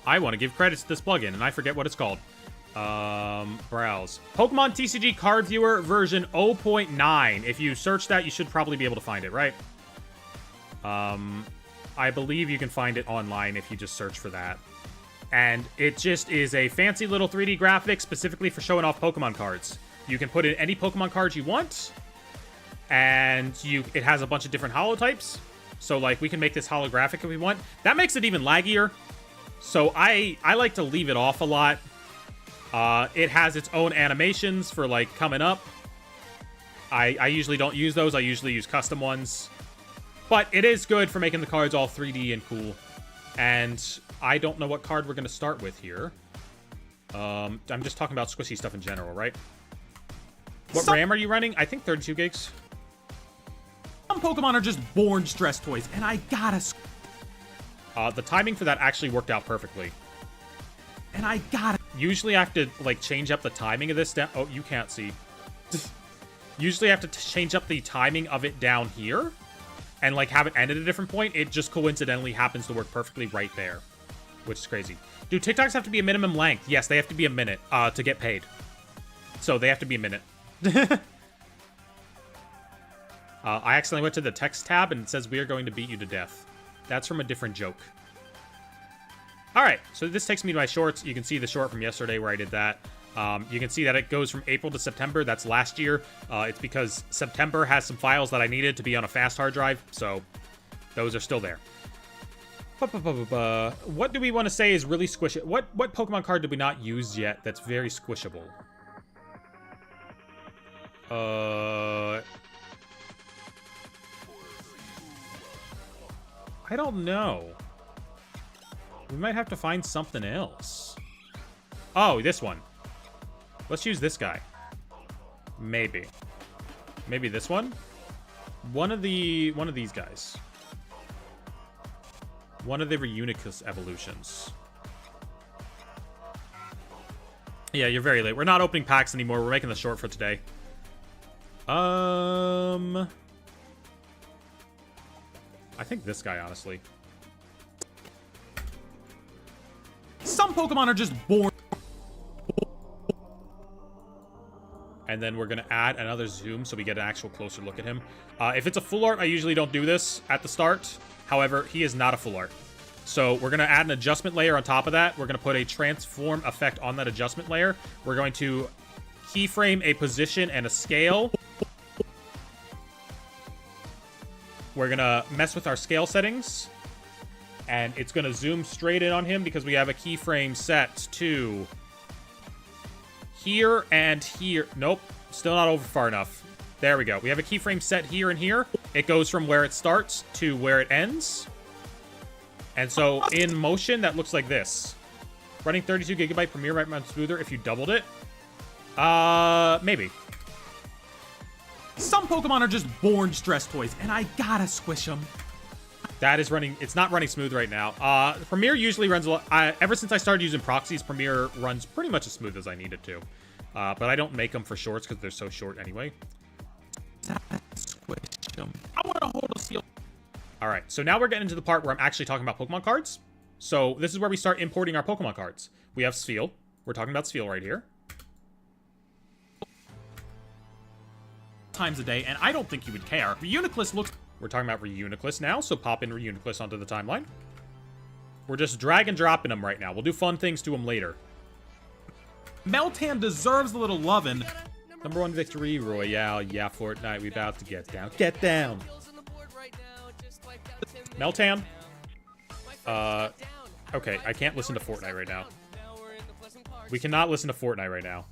S1: want to give credits to this plugin, and I forget what it's called. Browse. Pokemon TCG Card Viewer version 0.9. If you search that, you should probably be able to find it, right? I believe you can find it online if you just search for that. And it just is a fancy little 3D graphic specifically for showing off Pokemon cards. You can put in any Pokemon cards you want, and it has a bunch of different holotypes. So, like, we can make this holographic if we want. That makes it even laggier. So I like to leave it off a lot. It has its own animations for, like, coming up. I usually don't use those. I usually use custom ones. But it is good for making the cards all 3D and cool. And I don't know what card we're going to start with here. I'm just talking about squishy stuff in general, right? What RAM are you running? I think 32 gigs.
S2: Some Pokemon are just born stress toys, and I gotta...
S1: The timing for that actually worked out perfectly.
S2: And I gotta...
S1: Usually I have to, like, change up the timing of this down... Oh, you can't see. Usually I have to change up the timing of it down here and, like, have it end at a different point. It just coincidentally happens to work perfectly right there, which is crazy. Do TikToks have to be a minimum length? Yes, they have to be a minute to get paid. So they have to be a minute. I accidentally went to the text tab and it says, "We are going to beat you to death." That's from a different joke. Alright, so this takes me to my shorts. You can see the short from yesterday where I did that. You can see that it goes from April to September. That's last year. It's because September has some files that I needed to be on a fast hard drive, so those are still there. What do we want to say is really squishy? What Pokemon card did we not use yet that's very squishable? I don't know. We might have to find something else. Oh, this one. Let's use this guy. Maybe. Maybe this one? One of these guys. One of the Reuniclus evolutions. Yeah, you're very late. We're not opening packs anymore. We're making the short for today. I think this guy, honestly.
S2: Some Pokemon are just born.
S1: And then we're going to add another zoom so we get an actual closer look at him. If it's a full art, I usually don't do this at the start. However, he is not a full art. So we're going to add an adjustment layer on top of that. We're going to put a transform effect on that adjustment layer. We're going to keyframe a position and a scale. We're going to mess with our scale settings. And it's going to zoom straight in on him because we have a keyframe set to here and here. Nope, still not over far enough. There we go. We have a keyframe set here and here. It goes from where it starts to where it ends. And so in motion, that looks like this. Running 32 gigabyte Premiere might run smoother if you doubled it. Maybe.
S2: Some Pokemon are just born stress toys, and I gotta squish them.
S1: That is running. It's not running smooth right now. Premiere usually runs a lot. Ever since I started using proxies, Premiere runs pretty much as smooth as I need it to. But I don't make them for shorts because they're so short anyway.
S2: Squish them. I want to hold a seal.
S1: All right, so now we're getting into the part where I'm actually talking about Pokemon cards. So this is where we start importing our Pokemon cards. We have Spheal. We're talking about Spheal right here.
S2: Times a day, and I don't think you would care. Reuniclus looks...
S1: We're talking about Reuniclus now, so pop in Reuniclus onto the timeline. We're just drag and dropping them right now. We'll do fun things to them later.
S2: Meltan deserves a little lovin'.
S1: Number 1 victory royale. Yeah, Fortnite, we about to get down. Get down! Meltan? Okay, I can't listen to Fortnite right now. We cannot listen to Fortnite right now.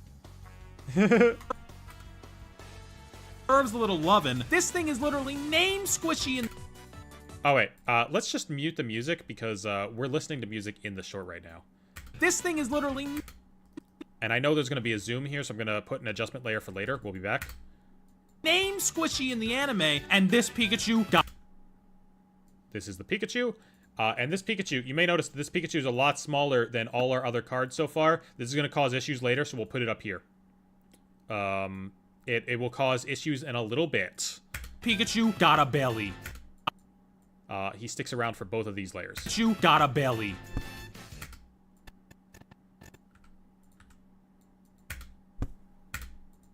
S2: Deserves a little lovin'. This thing is literally name squishy and...
S1: Oh, wait. Let's just mute the music because we're listening to music in the short right now.
S2: This thing is literally...
S1: And I know there's going to be a zoom here, so I'm going to put an adjustment layer for later. We'll be back.
S2: Name squishy in the anime, and this Pikachu got...
S1: This is the Pikachu. And this Pikachu, you may notice this Pikachu is a lot smaller than all our other cards so far. This is going to cause issues later, so we'll put it up here. It will cause issues in a little bit.
S2: Pikachu got a belly.
S1: He sticks around for both of these layers.
S2: Pikachu got a belly.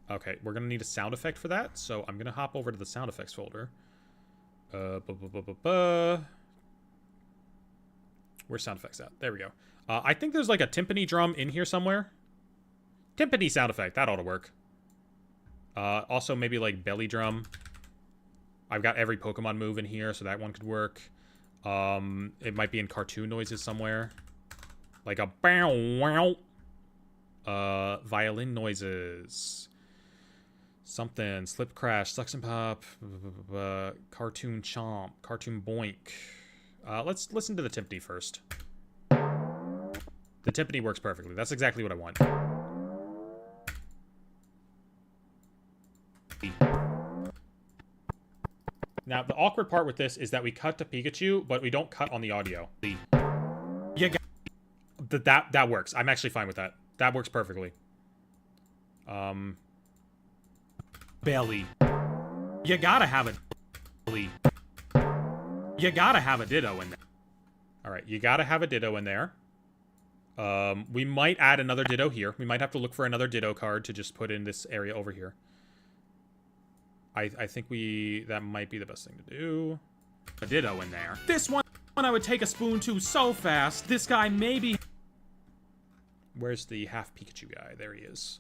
S1: Okay, we're going to need a sound effect for that, so I'm going to hop over to the sound effects folder. Where's sound effects at? There we go. I think there's like a timpani drum in here somewhere. Timpani sound effect. That ought to work. Also, maybe like belly drum. I've got every Pokemon move in here, so that one could work. It might be in cartoon noises somewhere. Like a bow wow. Violin noises. Something. Slip crash. Suction pop. Cartoon chomp. Cartoon boink. Let's listen to the timpani first. The timpani works perfectly. That's exactly what I want. Now, the awkward part with this is that we cut to Pikachu, but we don't cut on the audio. Yeah, that works. I'm actually fine with that. That works perfectly. Belly. You gotta have a belly. You gotta have a Ditto in there. Alright, you gotta have a Ditto in there. We might add another Ditto here. We might have to look for another Ditto card to just put in this area over here. I think that might be the best thing to do. A Ditto in there. This one I would take a spoon to so fast. This guy maybe... Where's the half Pikachu guy? There he is.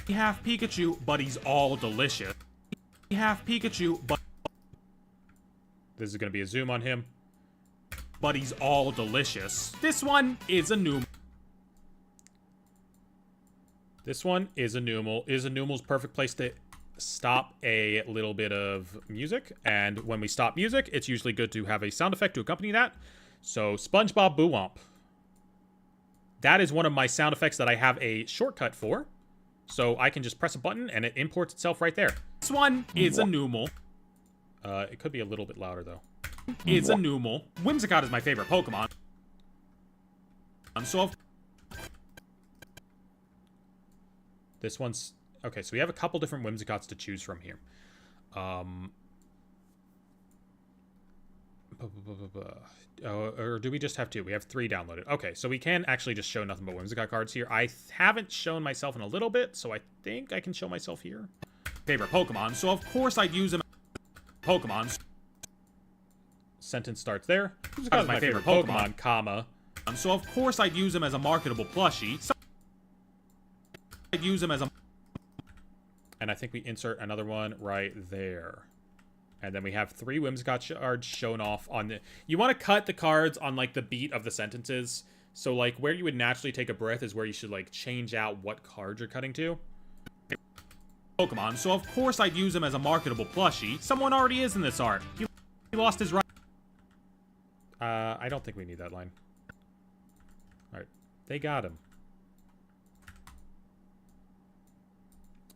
S1: Half Pikachu, but he's all delicious. Half Pikachu, but... This is going to be a zoom on him. But he's all delicious. This one is a Noomal. This one is a Noomal. Is a Noomal's perfect place to stop a little bit of music. And when we stop music, it's usually good to have a sound effect to accompany that. So, SpongeBob Boo-Womp. That is one of my sound effects that I have a shortcut for. So I can just press a button and it imports itself right there. This one is a Noomal. It could be a little bit louder though. It's a Noomal. Whimsicott is my favorite Pokemon. So this one's... Okay, so we have a couple different Whimsicotts to choose from here. Or do we just have two? We have 3 downloaded. Okay, so we can actually just show nothing but Whimsicott cards here. I haven't shown myself in a little bit, so I think I can show myself here. Favorite Pokemon, so of course I'd use them. Pokemon. Sentence starts there. Whimsicott is my favorite Pokemon, comma. So of course I'd use him as a marketable plushie. So I'd use him as a... And I think we insert another one right there. And then we have 3 Whimsicott cards shown off on the... You want to cut the cards on, like, the beat of the sentences. So, like, where you would naturally take a breath is where you should, like, change out what card you're cutting to. Pokemon, so of course I'd use him as a marketable plushie. Someone already is in this art. He lost his right... I don't think we need that line. Alright. They got him.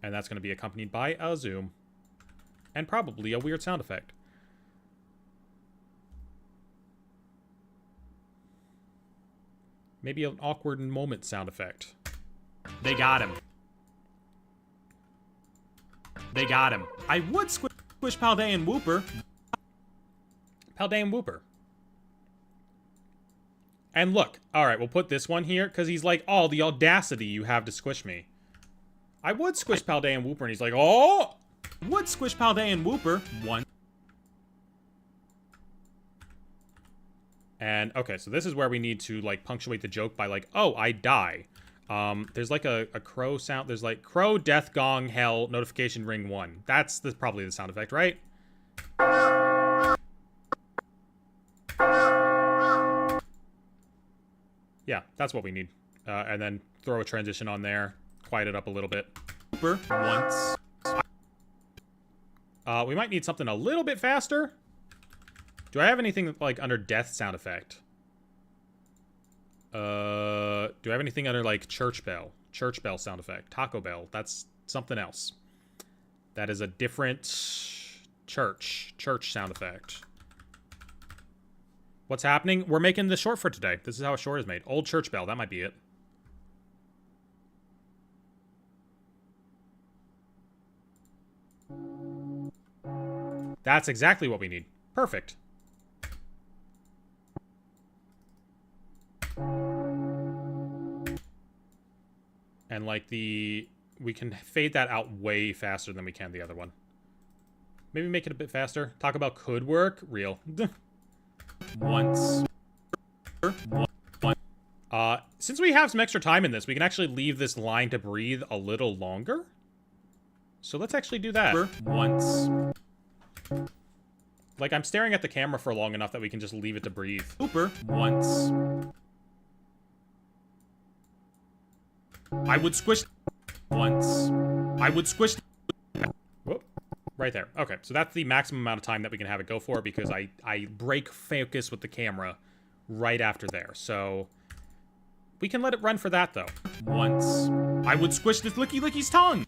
S1: And that's going to be accompanied by a zoom. And probably a weird sound effect. Maybe an awkward moment sound effect. They got him. They got him. I would squish Paldean Wooper. Paldean Wooper. And look. Alright, we'll put this one here. Because he's like, oh, the audacity you have to squish me. I would squish Paldean Wooper. And he's like, oh! Would squish Paldean Wooper. 1. And, okay, so this is where we need to, like, punctuate the joke by, like, oh, I die. There's, like, a crow sound. There's, like, crow, death, gong, hell, notification, ring 1. That's probably the sound effect, right? Yeah, that's what we need. And then throw a transition on there. Quiet it up a little bit. Wooper, once. We might need something a little bit faster. Do I have anything, like, under death sound effect? Do I have anything under, like, church bell? Church bell sound effect. Taco Bell. That's something else. That is a different church sound effect. What's happening? We're making the short for today. This is how a short is made. Old church bell. That might be it. That's exactly what we need. Perfect. And like we can fade that out way faster than we can the other one. Maybe make it a bit faster. Talk about could work. Real. Once. Since we have some extra time in this, we can actually leave this line to breathe a little longer. So let's actually do that.
S2: Once.
S1: Like, I'm staring at the camera for long enough that we can just leave it to breathe.
S2: Hooper. Once. I would squish. Once. I would squish.
S1: Whoop. Right there. Okay, so that's the maximum amount of time that we can have it go for because I break focus with the camera right after there. So we can let it run for that, though.
S2: Once. I would squish this Licky Licky's tongue.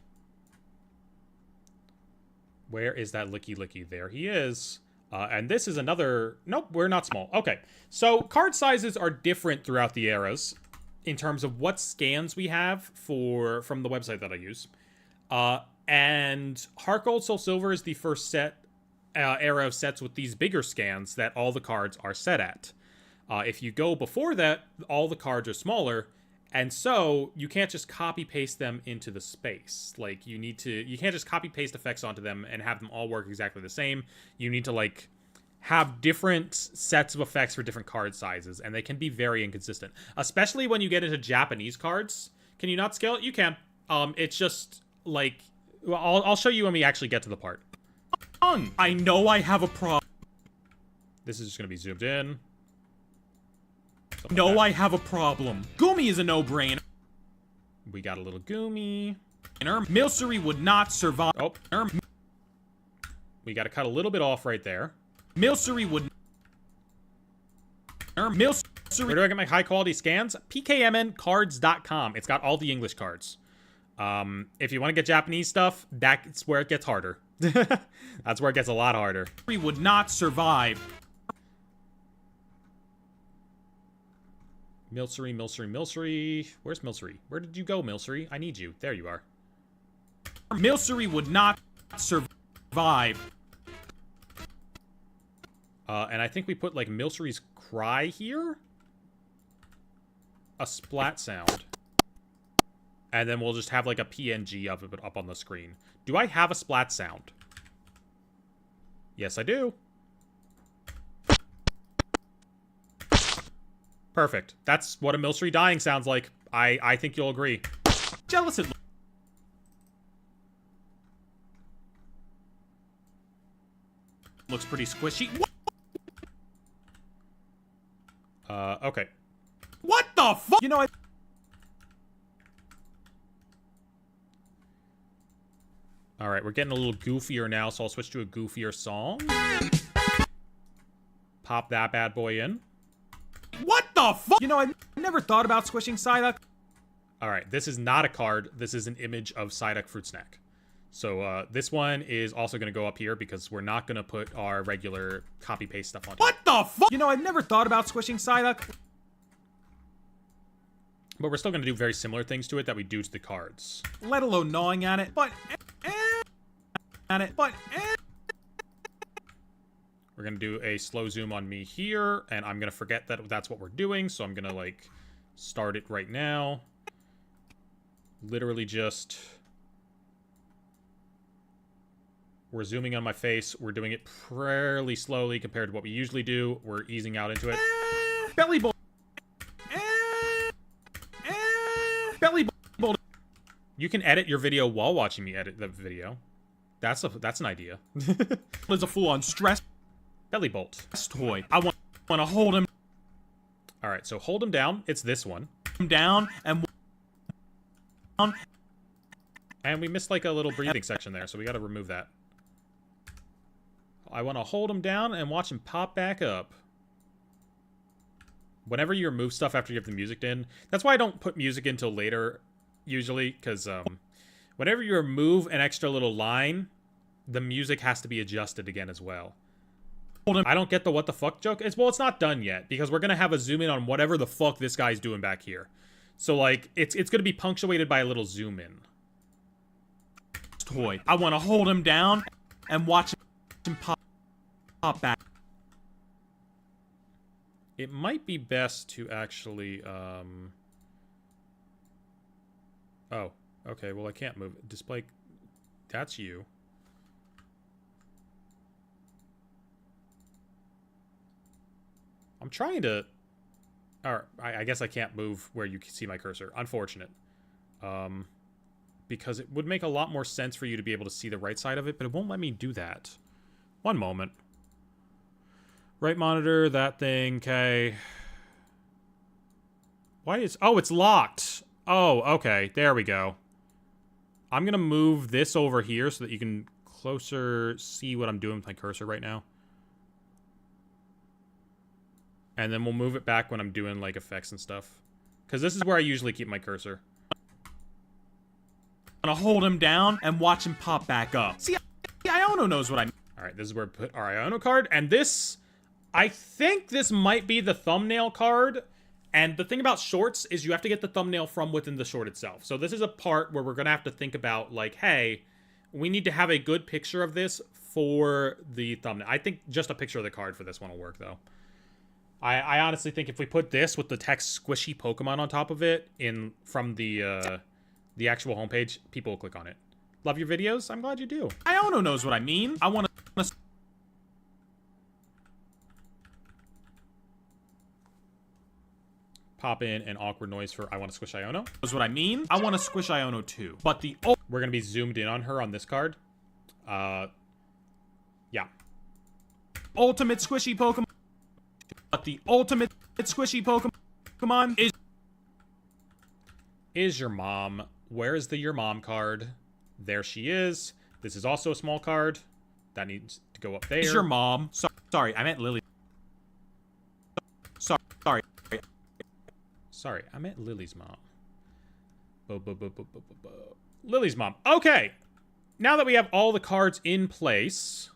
S1: Where is that Licky Licky? There he is. And this is another... Nope, we're not small. Okay, so card sizes are different throughout the eras in terms of what scans we have from the website that I use. And Heart Gold, Soul Silver is the first era of sets with these bigger scans that all the cards are set at. If you go before that, all the cards are smaller, and so you can't just copy paste them into the space. Like, you can't just copy paste effects onto them and have them all work exactly the same. You need to, like, have different sets of effects for different card sizes, and they can be very inconsistent. Especially when you get into Japanese cards. Can you not scale it? You can. It's just, like... Well, I'll show you when we actually get to the part.
S2: I know I have a problem.
S1: This is just going to be zoomed in.
S2: No, I have a problem. Gumi is a no-brainer.
S1: We got a little Gumi.
S2: Milcery would not survive.
S1: Oh. We got to cut a little bit off right there.
S2: Milcery would...
S1: Where do I get my high-quality scans? PKMNcards.com. It's got all the English cards. If you want to get Japanese stuff, that's where it gets harder. That's where it gets a lot harder.
S2: Would not survive.
S1: Milcery. Where's Milcery? Where did you go, Milcery? I need you. There you are.
S2: Milcery would not survive.
S1: And I think we put, like, Milcery's cry here? A splat sound. And then we'll just have, like, a PNG of it up on the screen. Do I have a splat sound? Yes, I do. Perfect. That's what a Milcery dying sounds like. I think you'll agree.
S2: Jealous it looks pretty squishy.
S1: Okay.
S2: What the fuck? You know, I...
S1: Alright, we're getting a little goofier now, so I'll switch to a goofier song. Pop that bad boy in.
S2: What the fuck? You know, I never thought about squishing Psyduck.
S1: Alright, this is not a card. This is an image of Psyduck Fruit Snack. So, this one is also going to go up here because we're not going to put our regular copy-paste stuff on.
S2: What the fuck? You know, I never thought about squishing Psyduck.
S1: But we're still going to do very similar things to it that we do to the cards.
S2: Let alone gnawing at it, but...
S1: We're going to do a slow zoom on me here, and I'm going to forget that that's what we're doing, so I'm going to, like, start it right now. Literally just... We're zooming on my face. We're doing it fairly slowly compared to what we usually do. We're easing out into it.
S2: Belly bolt. Belly bolt.
S1: You can edit your video while watching me edit the video. That's an idea.
S2: Is a full-on stress
S1: belly bolt
S2: toy. I want to hold him.
S1: All right, so hold him down. It's this one.
S2: Him down and
S1: we missed like a little breathing section there, so we got to remove that. I want to hold him down and watch him pop back up. Whenever you remove stuff after you have the music in, that's why I don't put music in till later, usually, because whenever you remove an extra little line, the music has to be adjusted again as well. I don't get the what the fuck joke. It's not done yet, because we're going to have a zoom in on whatever the fuck this guy's doing back here. So, like, it's going to be punctuated by a little zoom in.
S2: Toy. I want to hold him down and watch him pop back.
S1: It might be best to actually, Oh, okay, well I can't move it. Display... That's you. I'm trying to... Or I guess I can't move where you can see my cursor. Unfortunate. Because it would make a lot more sense for you to be able to see the right side of it, but it won't let me do that. One moment. Right monitor, that thing, okay. Why is... Oh, it's locked. Oh, okay. There we go. I'm gonna move this over here so that you can closer see what I'm doing with my cursor right now. And then we'll move it back when I'm doing, like, effects and stuff. Because this is where I usually keep my cursor.
S2: I'm gonna hold him down and watch him pop back up. See, Iono knows what I mean.
S1: Alright, this is where we put our Iono card. And this... I think this might be the thumbnail card. And the thing about shorts is you have to get the thumbnail from within the short itself. So this is a part where we're going to have to think about, like, hey, we need to have a good picture of this for the thumbnail. I think just a picture of the card for this one will work, though. I honestly think if we put this with the text squishy Pokemon on top of it from the actual homepage, people will click on it. Love your videos? I'm glad you do.
S2: Iono knows what I mean. I want to...
S1: Pop in an awkward noise for I want to squish Iono.
S2: Knows what I mean. I want to squish Iono too. But the...
S1: We're going to be zoomed in on her on this card. Yeah.
S2: Ultimate squishy Pokemon. But the ultimate squishy Pokemon
S1: is your mom. Where is the your mom card? There she is. This is also a small card. That needs to go up there.
S2: Is your mom. Sorry, I meant Lily. Sorry.
S1: Sorry, I meant Lily's mom. Lily's mom. Okay. Now that we have all the cards in place...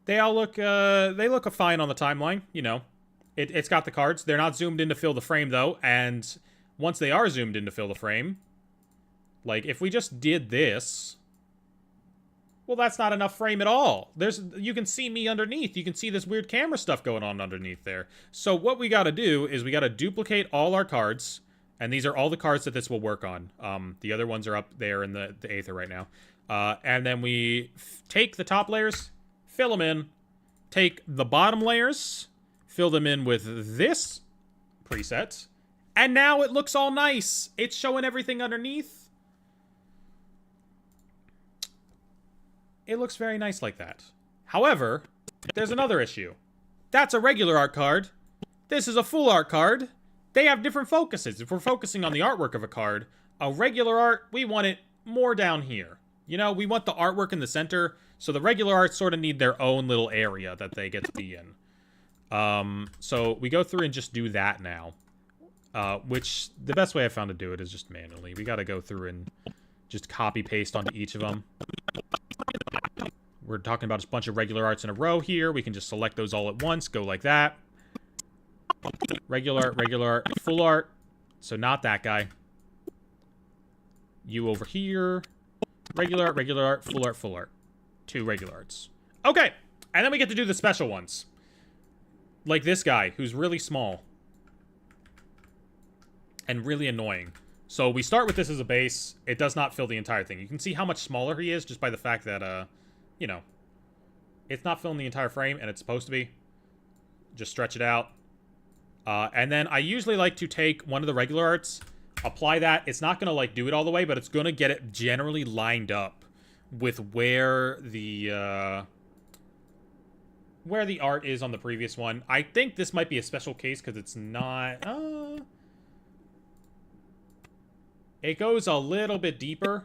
S1: They all look, they look fine on the timeline, you know. It's got the cards. They're not zoomed in to fill the frame, though. And once they are zoomed in to fill the frame, like, if we just did this, well, that's not enough frame at all. You can see me underneath. You can see this weird camera stuff going on underneath there. So what we got to do is we got to duplicate all our cards. And these are all the cards that this will work on. The other ones are up there in the Aether right now. And then we take the top layers... Fill them in. Take the bottom layers. Fill them in with this preset. And now it looks all nice. It's showing everything underneath. It looks very nice like that. However, there's another issue. That's a regular art card. This is a full art card. They have different focuses. If we're focusing on the artwork of a card, a regular art, we want it more down here. You know, we want the artwork in the center, so the regular arts sort of need their own little area that they get to be in. So we go through and just do that now. Which, the best way I found to do it is just manually. We gotta go through and just copy-paste onto each of them. We're talking about a bunch of regular arts in a row here. We can just select those all at once, go like that. Regular art, full art. So not that guy. You over here. Regular art, full art. 2 regular arts. Okay, and then we get to do the special ones. Like this guy, who's really small. And really annoying. So we start with this as a base. It does not fill the entire thing. You can see how much smaller he is just by the fact that, you know, it's not filling the entire frame, and it's supposed to be. Just stretch it out. And then I usually like to take one of the regular arts, apply that. It's not going to, like, do it all the way, but it's going to get it generally lined up with where the art is on the previous one. I think this might be a special case because it's not... It goes a little bit deeper.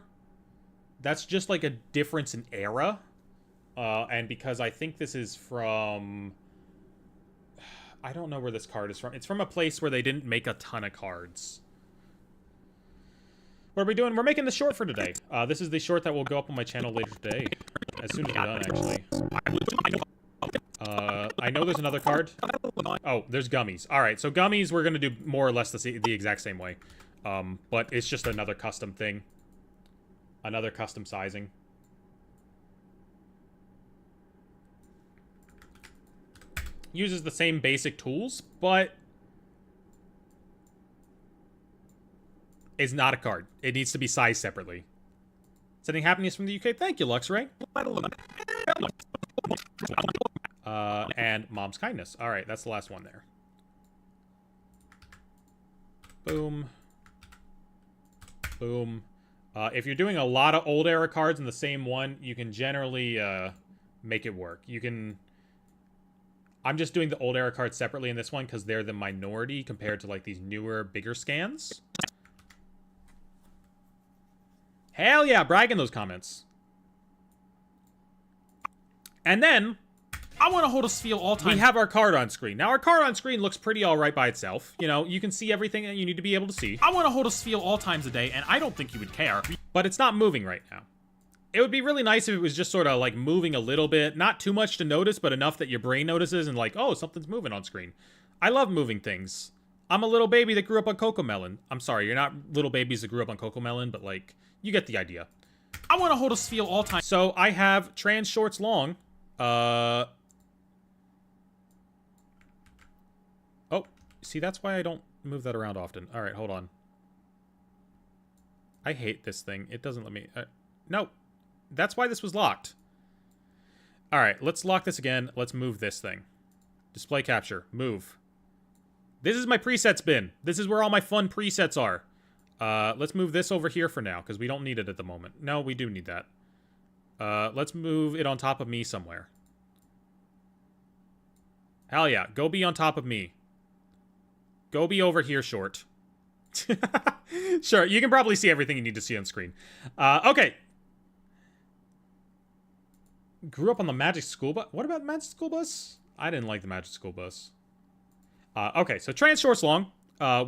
S1: That's just, like, a difference in era. And because I think this is from... I don't know where this card is from. It's from a place where they didn't make a ton of cards. What are we doing? We're making the short for today. This is the short that will go up on my channel later today. As soon as we're done, actually. I know there's another card. Oh, there's gummies. Alright, so gummies we're going to do more or less the exact same way. But it's just another custom thing. Another custom sizing. Uses the same basic tools, but is not a card. It needs to be sized separately. Sending happiness from the UK. Thank you, Luxray. And Mom's Kindness. All right, that's the last one there. Boom. Boom. If you're doing a lot of old era cards in the same one, you can generally make it work. You can... I'm just doing the old era cards separately in this one because they're the minority compared to like these newer, bigger scans. Hell yeah, brag in those comments. And then
S2: I want to hold a sphere all time.
S1: we have our card on screen. Now, our card on screen looks pretty all right by itself. You know, you can see everything that you need to be able to see.
S2: I want to hold a sphere all times a day, and I don't think you would care.
S1: But it's not moving right now. It would be really nice if it was just sort of like moving a little bit. Not too much to notice, but enough that your brain notices and like, oh, something's moving on screen. I love moving things. I'm a little baby that grew up on Cocomelon. I'm sorry, you're not little babies that grew up on Cocomelon, but like, you get the idea.
S2: I want to hold a sphere all time.
S1: So I have trans shorts long. Oh, see, that's why I don't move that around often. All right, hold on. I hate this thing. It doesn't let me... no. That's why this was locked. All right, let's lock this again. Let's move this thing. Display capture. Move. This is my presets bin. This is where all my fun presets are. Let's move this over here for now, because we don't need it at the moment. No, we do need that. Let's move it on top of me somewhere. Hell yeah. Go be on top of me. Go be over here, short. Sure, you can probably see everything you need to see on screen. Okay. Grew up on the Magic School Bus. What about Magic School Bus? I didn't like the Magic School Bus. Okay, so trans shorts long,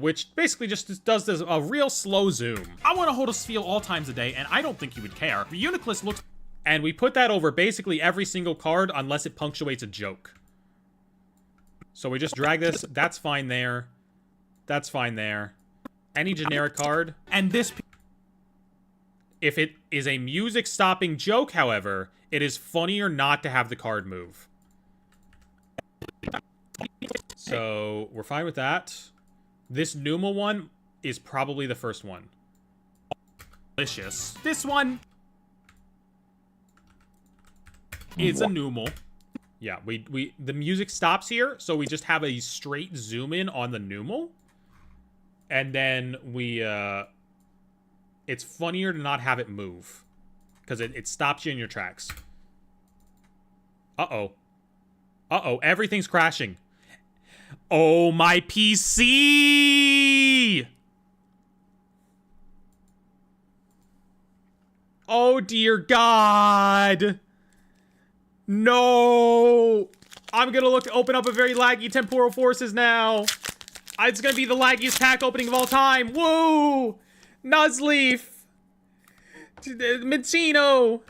S1: which basically just does this a real slow zoom.
S2: I want to hold a sphere all times a day, and I don't think you would care. Uniclus looks...
S1: And we put that over basically every single card unless it punctuates a joke. So we just drag this. That's fine there. That's fine there. Any generic card.
S2: And this...
S1: If it is a music-stopping joke, however, it is funnier not to have the card move. So, we're fine with that. This Numa one is probably the first one.
S2: Delicious. This one... is a Numal.
S1: Yeah, the music stops here, so we just have a straight zoom in on the Numal. And then we, it's funnier to not have it move. Because it stops you in your tracks. Uh-oh. Uh-oh, everything's crashing. Oh, my PC! Oh, dear God! No! I'm gonna open up a very laggy Temporal Forces now. It's gonna be the laggiest pack opening of all time. Woo! Nuzleaf! Mincino!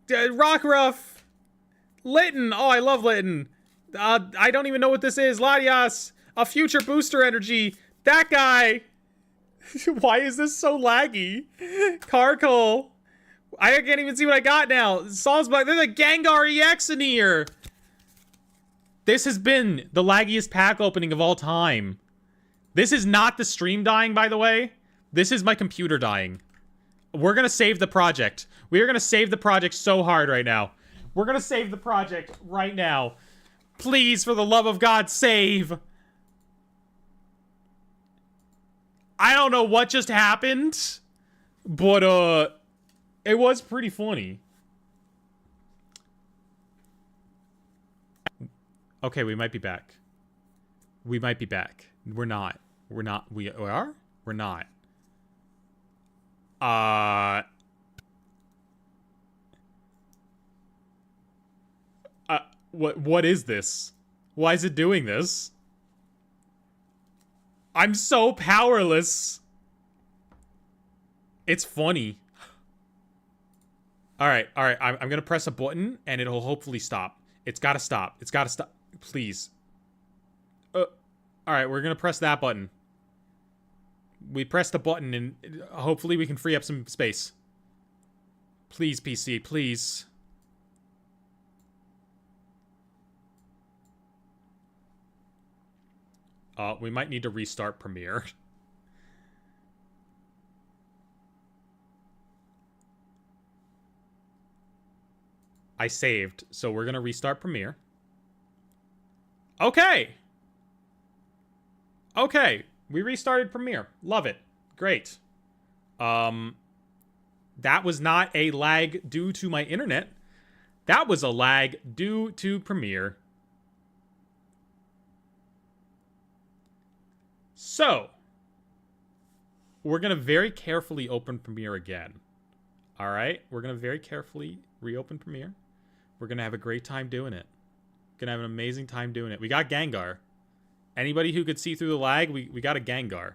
S1: Rockruff! Litten! Oh, I love Litten. I don't even know what this is. Latias! A future booster energy! That guy! Why is this so laggy? Carkle! I can't even see what I got now. Salzburg, there's a Gengar EX in here. This has been the laggiest pack opening of all time. This is not the stream dying, by the way. This is my computer dying. We're gonna save the project. We are gonna save the project so hard right now. We're gonna save the project right now. Please, for the love of God, save. I don't know what just happened, but, it was pretty funny. Okay, we might be back. We might be back. We're not. We're not. We are? We're not. What is this? Why is it doing this? I'm so powerless. It's funny. Alright, I'm gonna press a button, and it'll hopefully stop. It's gotta stop. It's gotta stop. Please. Alright, we're gonna press that button. We pressed the button, and hopefully we can free up some space. Please, PC, please. We might need to restart Premiere. I saved, so we're gonna restart Premiere. Okay! Okay, We restarted Premiere. Love it. Great. That was not a lag due to my internet. That was a lag due to Premiere. So, we're going to very carefully open Premiere again. All right? We're going to very carefully reopen Premiere. We're going to have a great time doing it. Going to have an amazing time doing it. We got Gengar. Anybody who could see through the lag, we got a Gengar.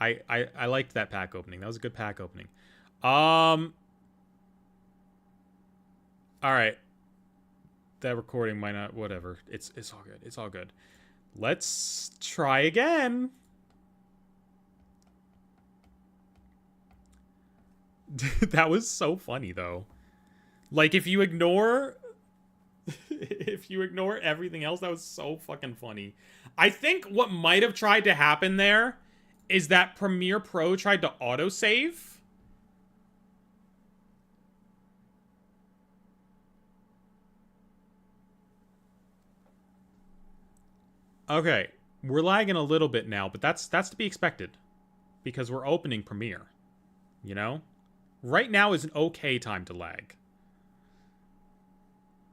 S1: I liked that pack opening. That was a good pack opening. All right. That recording might not, whatever. It's all good. It's all good. Let's try again. That was so funny though. Like if you ignore everything else, that was so fucking funny. I think what might have tried to happen there is that Premiere Pro tried to autosave. Okay, we're lagging a little bit now, but that's to be expected because we're opening Premiere, you know? Right now is an okay time to lag.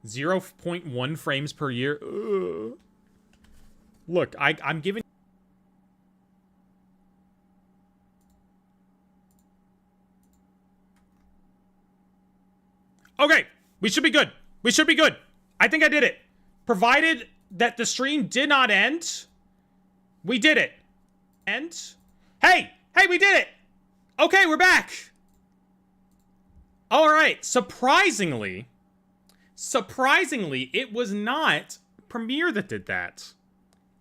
S1: 0.1 frames per year. Ugh. Look, I'm giving... Okay, we should be good. We should be good. I think I did it. Provided that the stream did not end, we did it. And... Hey, we did it! Okay, we're back! Alright, surprisingly, it was not Premiere that did that.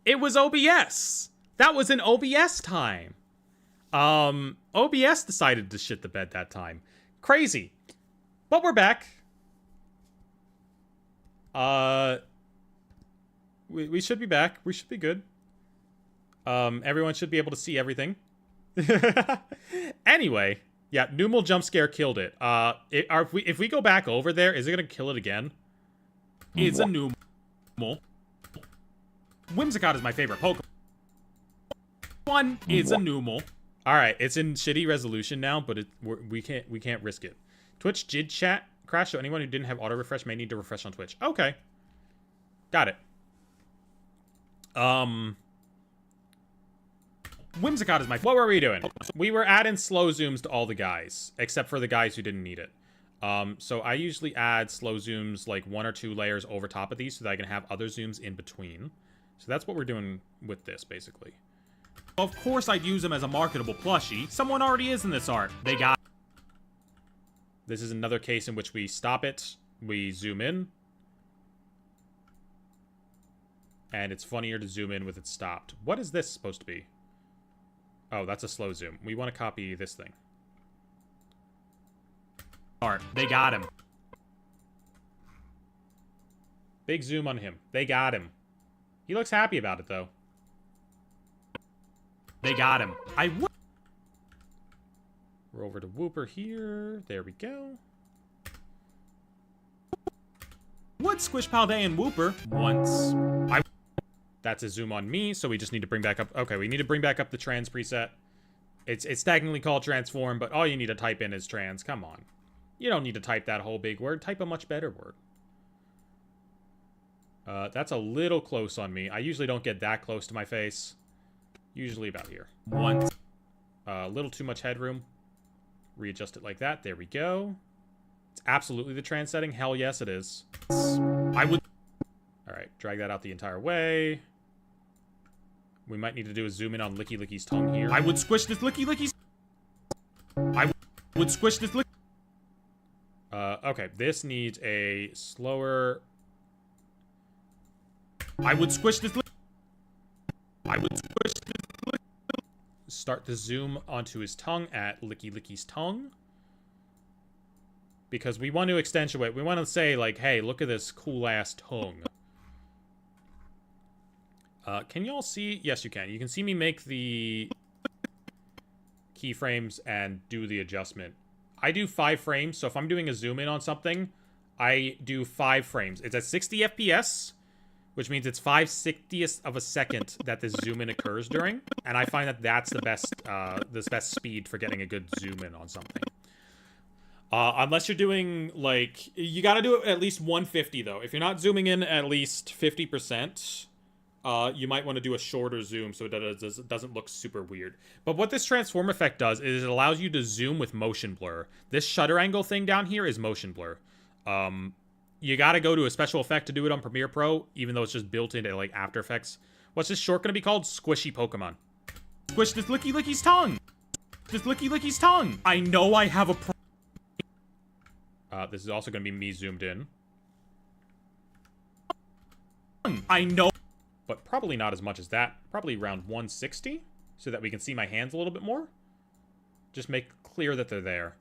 S1: It was OBS. That was an OBS time. OBS decided to shit the bed that time. Crazy. But we're back. We should be back. We should be good. Everyone should be able to see everything. Anyway, yeah, Numal jump scare killed it. If we go back over there, is it gonna kill it again? It's a Numal. Whimsicott is my favorite Pokemon. One is a Numal. All right, it's in shitty resolution now, but we can't risk it. Twitch did chat crash, so anyone who didn't have auto refresh may need to refresh on Twitch. Okay, got it. Whimsicott is my... What were we doing? We were adding slow zooms to all the guys, except for the guys who didn't need it. So I usually add slow zooms like 1 or 2 layers over top of these so that I can have other zooms in between. So that's what we're doing with this, basically. Of course I'd use them as a marketable plushie. Someone already is in this art. They got... This is another case in which we stop it. We zoom in. And it's funnier to zoom in with it stopped. What is this supposed to be? Oh, that's a slow zoom. We want to copy this thing. Art. They got him. Big zoom on him. They got him. He looks happy about it, though. They got him. We're over to Wooper here. There we go. Would Squish Palday and Wooper once. That's a zoom on me, so we just need to bring back up... Okay, we need to bring back up the trans preset. It's technically called transform, but all you need to type in is trans. Come on. You don't need to type that whole big word. Type a much better word. That's a little close on me. I usually don't get that close to my face. Usually about here. Once. A little too much headroom. Readjust it like that. There we go. It's absolutely the trans setting. Hell yes, it is. I would... Alright, drag that out the entire way. We might need to do a zoom in on Licky Licky's tongue here. I would squish this Licky Licky's... I would squish this Licky... Okay, this needs a slower... I would squish this I would squish this Start the zoom onto his tongue at Licky Licky's tongue. Because we want to accentuate. We want to say, like, hey, look at this cool-ass tongue. Can y'all see? Yes, you can. You can see me make the keyframes and do the adjustment. I do 5 frames, so if I'm doing a zoom in on something, I do 5 frames. It's at 60 FPS, which means it's 5/60th of a second that this zoom in occurs during, and I find that that's the best speed for getting a good zoom in on something. Unless you're doing, like, you gotta do it at least 150, though. If you're not zooming in at least 50%, you might want to do a shorter zoom so that it doesn't look super weird. But what this transform effect does is it allows you to zoom with motion blur. This shutter angle thing down here is motion blur. You gotta go to a special effect to do it on Premiere Pro, even though it's just built into, like, After Effects. What's this short gonna be called? Squishy Pokemon. Squish this Licky Licky's tongue! This Licky Licky's tongue! I know I have a this is also gonna be me zoomed in. I know, but probably not as much as that. Probably around 160, so that we can see my hands a little bit more. Just make clear that they're there.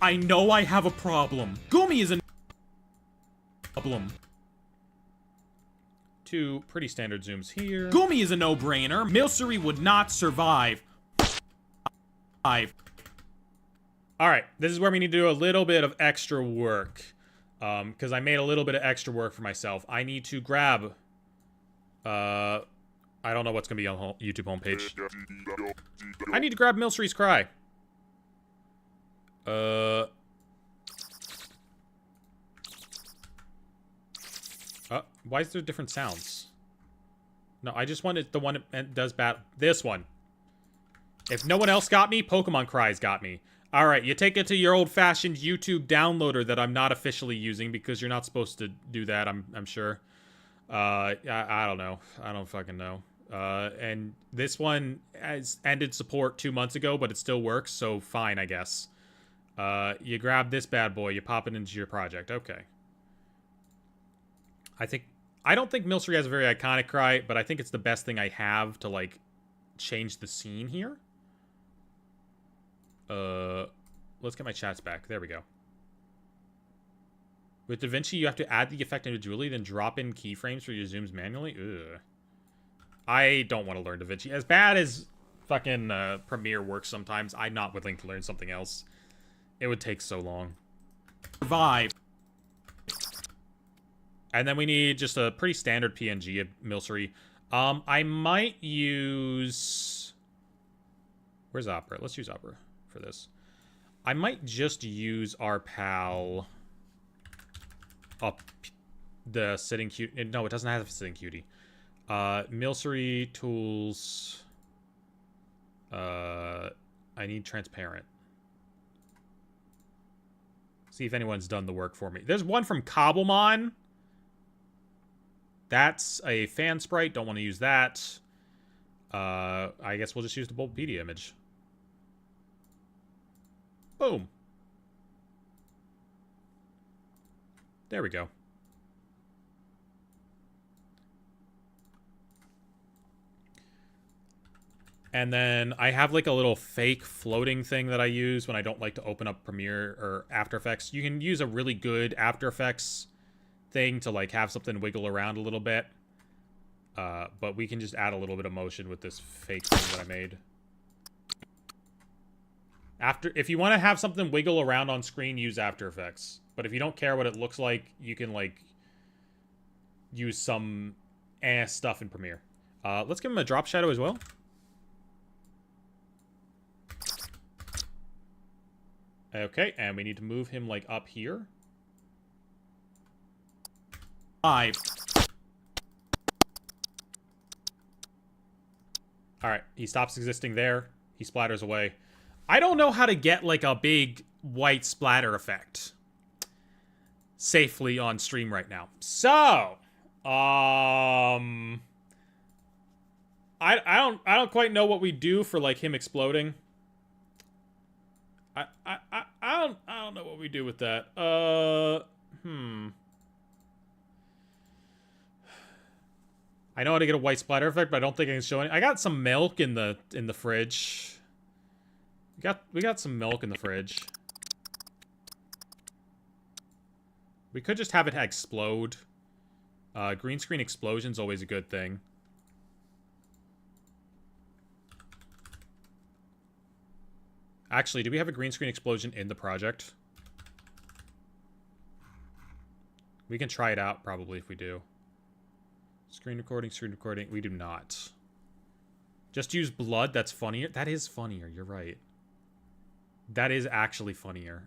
S1: I know I have a problem. Gumi is a problem. 2 pretty standard zooms here. Gumi is a no-brainer. Milcery would not survive. Alright, this is where we need to do a little bit of extra work. Because I made a little bit of extra work for myself. I need to grab... I don't know what's going to be on YouTube homepage. I need to grab Milcery's Cry. Why is there different sounds? No, I just wanted the one that does bad. This one. If no one else got me, Pokemon Cry's got me. Alright, you take it to your old-fashioned YouTube downloader that I'm not officially using because you're not supposed to do that, I'm sure. I don't know. I don't fucking know. And this one has ended support 2 months ago, but it still works, so fine, I guess. You grab this bad boy, you pop it into your project. Okay. I don't think Milcery has a very iconic cry, but I think it's the best thing I have to, like, change the scene here. Let's get my chats back. There we go. With DaVinci, you have to add the effect individually, then drop in keyframes for your zooms manually? Ugh. I don't want to learn DaVinci. As bad as fucking Premiere works sometimes, I'm not willing to learn something else. It would take so long. Survive. And then we need just a pretty standard PNG of Milcery. I might use... Where's Opera? Let's use Opera for this. I might just use our pal up the sitting cutie. No, it doesn't have a sitting cutie. Milcery tools. I need transparent. See if anyone's done the work for me. There's one from Cobblemon. That's a fan sprite. Don't want to use that. I guess we'll just use the Bulbapedia image. Boom. There we go. And then I have like a little fake floating thing that I use when I don't like to open up Premiere or After Effects. You can use a really good After Effects thing to like have something wiggle around a little bit. But we can just add a little bit of motion with this fake thing that I made. If you want to have something wiggle around on screen, use After Effects. But if you don't care what it looks like, you can like use some stuff in Premiere. Let's give him a drop shadow as well. Okay, and we need to move him like up here. 5. Alright, he stops existing there. He splatters away. I don't know how to get, like, a big white splatter effect safely on stream right now. So, I don't quite know what we do for, like, him exploding. I don't know what we do with that. I know how to get a white splatter effect, but I don't think I can show any. I got some milk in the fridge. We got some milk in the fridge. We could just have it explode. Green screen explosion's always a good thing. Actually, do we have a green screen explosion in the project? We can try it out probably if we do. Screen recording, screen recording. We do not. Just use blood. That's funnier. That is funnier. You're right. That is actually funnier.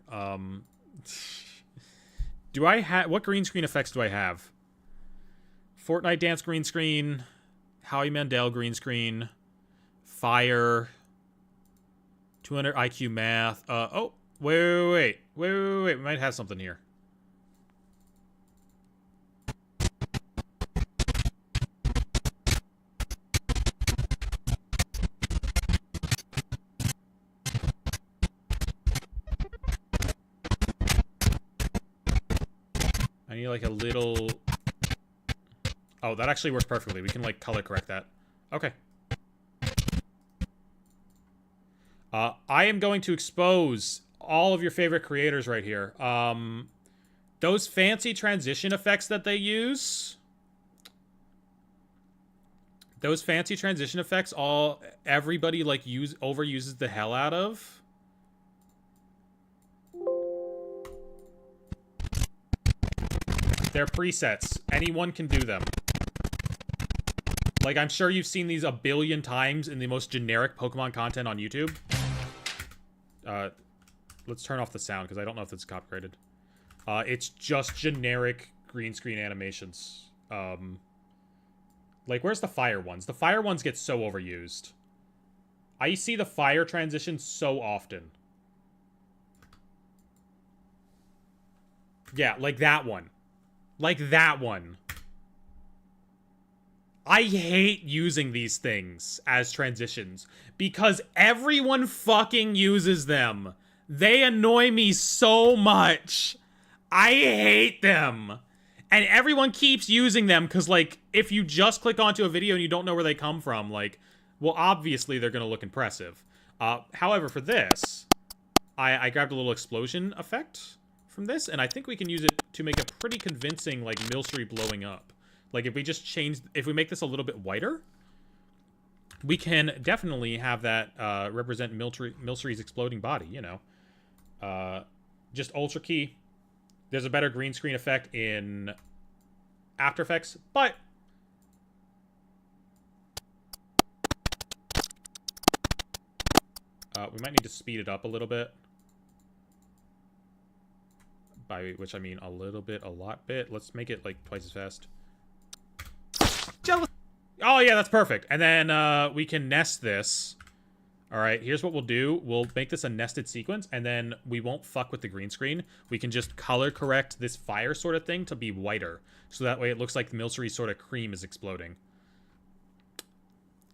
S1: Do I have... What green screen effects do I have? Fortnite dance green screen. Howie Mandel green screen. Fire. 200 IQ math. Oh, wait. We might have something here. I need like a little... Oh, that actually works perfectly. We can like color correct that. Okay. I am going to expose all of your favorite creators right here. Those fancy transition effects that they use. Those fancy transition effects, everybody like overuses the hell out of. They're presets. Anyone can do them. Like, I'm sure you've seen these a billion times in the most generic Pokemon content on YouTube. Let's turn off the sound, because I don't know if it's copyrighted. It's just generic green screen animations. Like, where's the fire ones? The fire ones get so overused. I see the fire transition so often. Yeah, like that one. Like that one. I hate using these things as transitions because everyone fucking uses them. They annoy me so much. I hate them. And everyone keeps using them because, like, if you just click onto a video and you don't know where they come from, like, well, obviously they're going to look impressive. However, for this, I grabbed a little explosion effect from this, and I think we can use it to make a pretty convincing, like, Milcery blowing up. Like, if we just if we make this a little bit whiter, we can definitely have that represent Milcery's exploding body, you know. Just Ultra Key. There's a better green screen effect in After Effects, but we might need to speed it up a little bit. By which I mean a little bit, a lot bit. Let's make it like twice as fast. Jealous. Oh yeah, that's perfect. And then we can nest this. All right, here's what we'll do. We'll make this a nested sequence, and then we won't fuck with the green screen. We can just color correct this fire sort of thing to be whiter, so that way it looks like the Milcery sort of cream is exploding.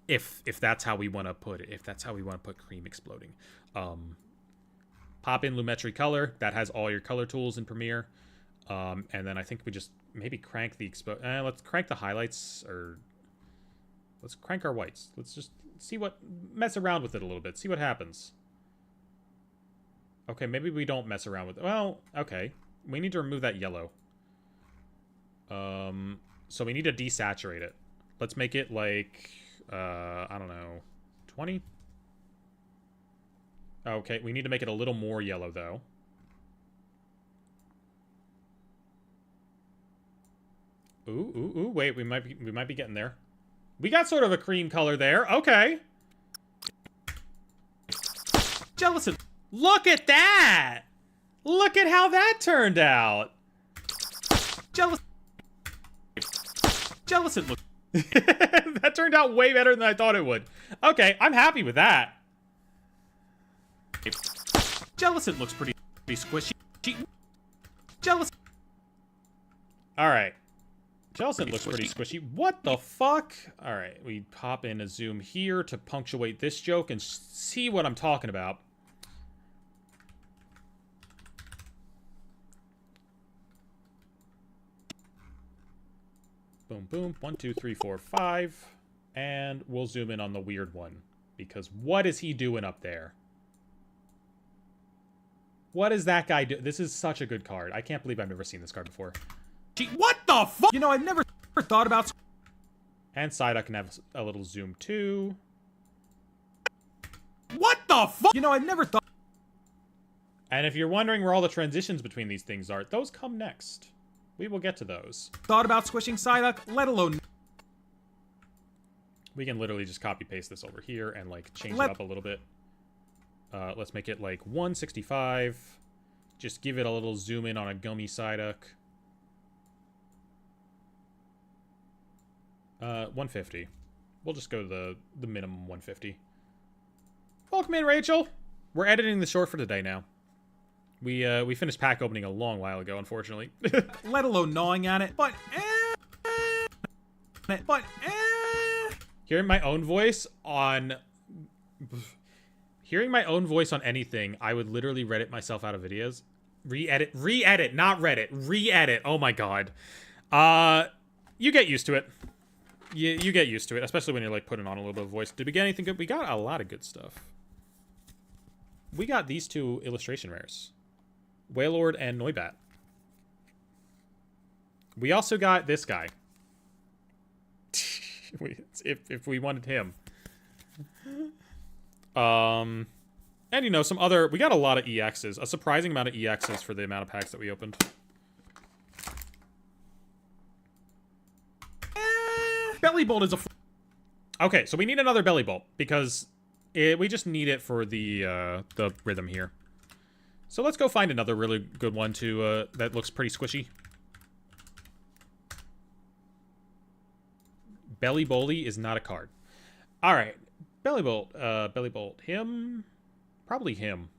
S1: If that's how we want to put it. If that's how we want to put cream exploding. Pop in Lumetri Color. That has all your color tools in Premiere. And then I think we just maybe crank the let's crank the highlights, or let's crank our whites. Let's just see mess around with it a little bit. See what happens. Okay, maybe we don't mess around with it. Well, okay. We need to remove that yellow. So we need to desaturate it. Let's make it like, I don't know, 20? Okay, we need to make it a little more yellow, though. Ooh, wait, we might be getting there. We got sort of a cream color there. Okay. Jealous. Look at that! Look at how that turned out. Jealous. It looked. That turned out way better than I thought it would. Okay, I'm happy with that. Jealous. It looks pretty squishy. Jealous. All right. Jellicent looks pretty squishy. What the fuck? Alright, we pop in a zoom here to punctuate this joke and see what I'm talking about. Boom, boom. 1, 2, 3, 4, 5. And we'll zoom in on the weird one. Because what is he doing up there? What is that guy doing? This is such a good card. I can't believe I've never seen this card before. What the fuck? You know, I've never thought about... And Psyduck can have a little zoom too. What the fuck? You know, I've never thought... And if you're wondering where all the transitions between these things are, those come next. We will get to those. Thought about squishing Psyduck, let alone... We can literally just copy paste this over here and like change it up a little bit. Let's make it like 165. Just give it a little zoom in on a gummy Psyduck. 150. We'll just go to the minimum 150. Welcome in, Rachel. We're editing the short for today now. We finished pack opening a long while ago, unfortunately.
S2: Let alone gnawing at it, but
S1: Hearing my own voice on anything, I would literally Reddit myself out of videos. Re-edit, not Reddit. Re-edit. Oh my god. You get used to it. You get used to it, especially when you're like putting on a little bit of voice. Did we get anything good? We got a lot of good stuff. We got these two illustration rares. Wailord and Noibat. We also got this guy. if we wanted him. And you know, some other... We got a lot of EXs. A surprising amount of EXs for the amount of packs that we opened.
S2: Belly Bolt is a...
S1: Okay, so we need another Belly Bolt because we just need it for the rhythm here. So let's go find another really good one to that looks pretty squishy. Belly Bolty is not a card. All right, Belly Bolt, him, probably him,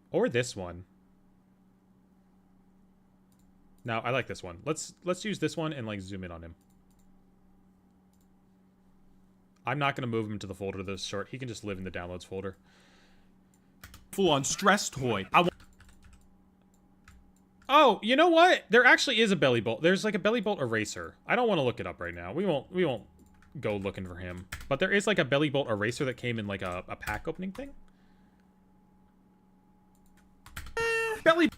S1: or this one. No, I like this one. Let's use this one and like zoom in on him. I'm not gonna move him to the folder this short. He can just live in the downloads folder.
S2: Full-on stress toy.
S1: Oh, you know what? There actually is a Belly Bolt. There's like a Belly Bolt eraser. I don't want to look it up right now. We won't go looking for him. But there is like a Belly Bolt eraser that came in like a pack opening thing.
S2: Belly.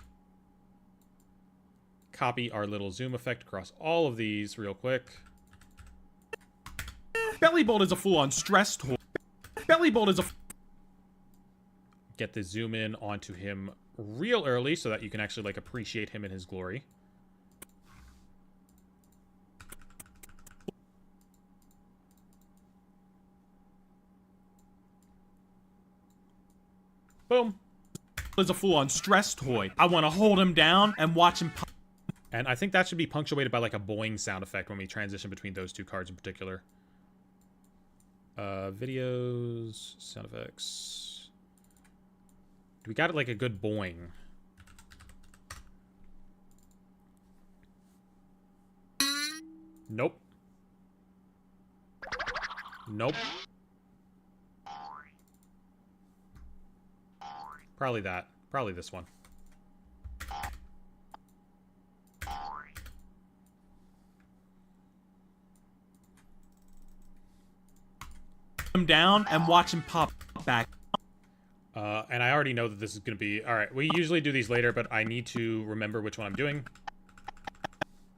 S1: Copy our little zoom effect across all of these real quick.
S2: Belly Bolt is a full-on stress toy. Belly Bolt is a...
S1: Get the zoom in onto him real early so that you can actually like appreciate him in his glory. Boom.
S2: Is a full-on stress toy. I want to hold him down and watch him pop.
S1: And I think that should be punctuated by like a boing sound effect when we transition between those two cards in particular. Videos, sound effects. We got it like a good boing. Nope. Nope. Probably that. Probably this one.
S2: Him down and watch him pop back.
S1: And I already know that this is going to be... Alright, we usually do these later, but I need to remember which one I'm doing.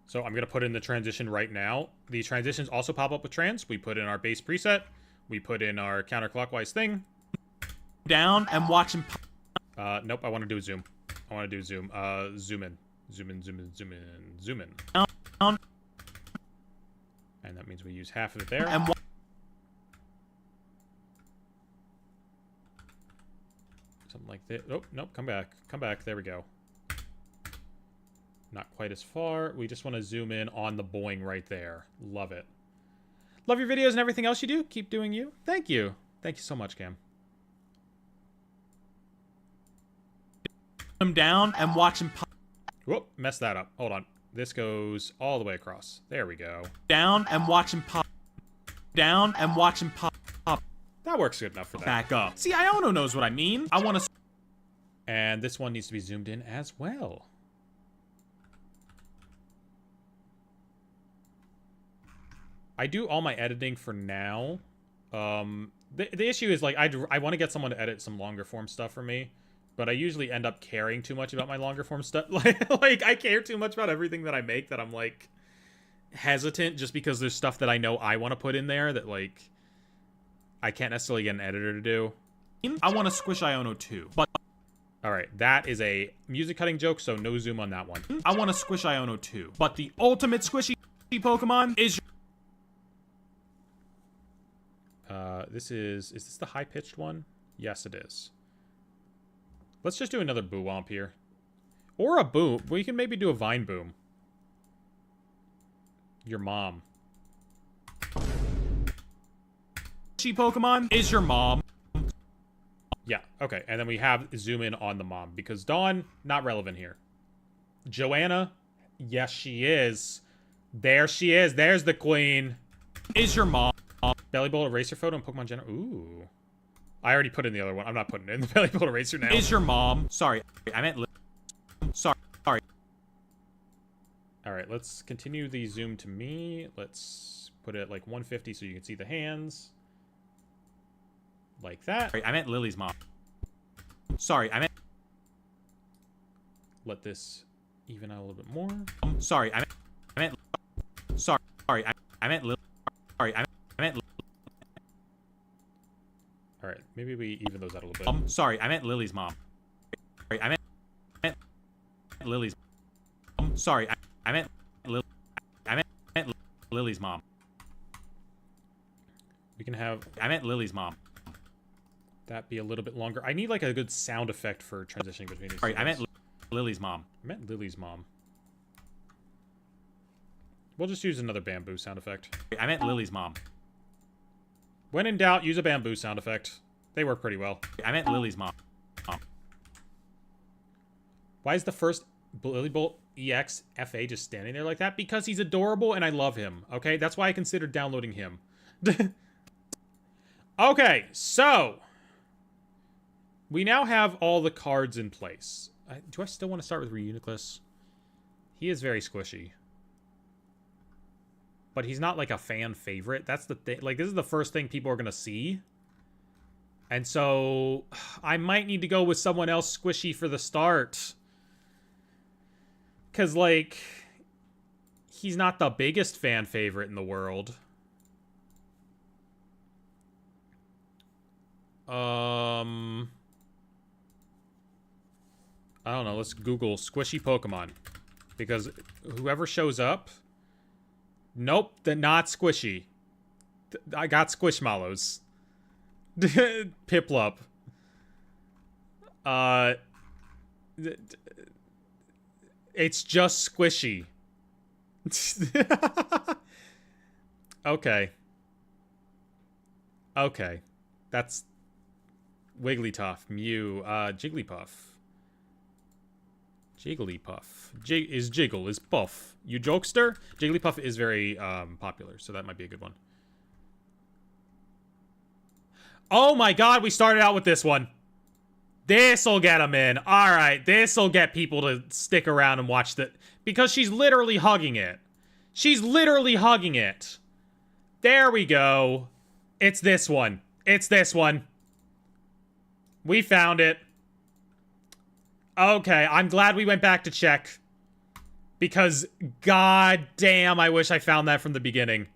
S1: So I'm going to put in the transition right now. The transitions also pop up with trans. We put in our base preset. We put in our counterclockwise thing.
S2: Down and watch him pop.
S1: Nope, I want to do a zoom. I want to do zoom. Zoom in. Zoom in, zoom in, zoom in, zoom in.
S2: Down.
S1: And that means we use half of it there.
S2: And
S1: something like that. Oh, nope, come back. Come back. There we go. Not quite as far. We just want to zoom in on the boing right there. Love it. Love your videos and everything else you do. Keep doing you. Thank you. Thank you so much, Cam.
S2: him down and watch him pop.
S1: Whoop, messed that up. Hold on. This goes all the way across. There we go.
S2: Down and watch him pop. Down and watch him pop.
S1: That works good enough for that.
S2: Back up. See, Iono knows what I mean. I want to...
S1: And this one needs to be zoomed in as well. I do all my editing for now. The issue is, like, I want to get someone to edit some longer form stuff for me, but I usually end up caring too much about my longer form stuff. Like, I care too much about everything that I make that I'm, like, hesitant just because there's stuff that I know I want to put in there that, like, I can't necessarily get an editor to do.
S2: I want to squish Iono too, but...
S1: Alright, that is a music cutting joke, so no zoom on that one.
S2: I want to squish Iono too, but the ultimate squishy Pokemon is...
S1: Is this the high-pitched one? Yes, it is. Let's just do another boo womp here. Or a boom. We can maybe do a vine boom. Your mom.
S2: She Pokemon is your mom.
S1: Yeah, okay. And then we have zoom in on the mom. Because Dawn, not relevant here. Joanna, yes, she is. There she is. There's the queen.
S2: Is your mom.
S1: Belly Bolt eraser photo and Pokemon Gen. Ooh. I already put in the other one. I'm not putting it in the Belly Bolt eraser now.
S2: Is your mom. Sorry, I meant... Sorry.
S1: Alright, let's continue the zoom to me. Let's put it at like 150 so you can see the hands. Like that.
S2: Sorry, I meant Lily's mom. Sorry, I meant...
S1: Let this even out a little bit more.
S2: Sorry, I meant... Sorry, I meant Lily... Sorry, I meant...
S1: Alright, maybe we even those out a little bit.
S2: Sorry, I meant Lily's mom. Sorry, I meant Lily's... Sorry, I meant Lily's mom.
S1: We can have...
S2: I meant Lily's mom.
S1: That be a little bit longer. I need like a good sound effect for transitioning between these.
S2: Sorry, I meant Lily's mom.
S1: I meant Lily's mom. We'll just use another bamboo sound effect.
S2: I meant Lily's mom.
S1: When in doubt, use a bamboo sound effect. They work pretty well.
S2: I meant Lily's mom.
S1: Why is the first Lily Bolt EX FA just standing there like that? Because he's adorable and I love him. Okay, that's why I considered downloading him. Okay, so we now have all the cards in place. Do I still want to start with Reuniclus? He is very squishy. But he's not like a fan favorite. That's the thing. Like, this is the first thing people are going to see. And so I might need to go with someone else squishy for the start. Because, like, he's not the biggest fan favorite in the world. I don't know. Let's Google squishy Pokemon. Because whoever shows up... Nope, they're not squishy. I got Squishmallows. Piplup. It's just squishy. Okay. Okay. That's Wigglytuff, Mew, Jigglypuff. Jigglypuff. Is Jiggle, is Puff. You jokester? Jigglypuff is very popular, so that might be a good one. Oh my god, we started out with this one. This'll get them in. Alright, this'll get people to stick around and watch the... Because she's literally hugging it. She's literally hugging it. There we go. It's this one. It's this one. We found it. Okay, I'm glad we went back to check. Because, god damn, I wish I found that from the beginning.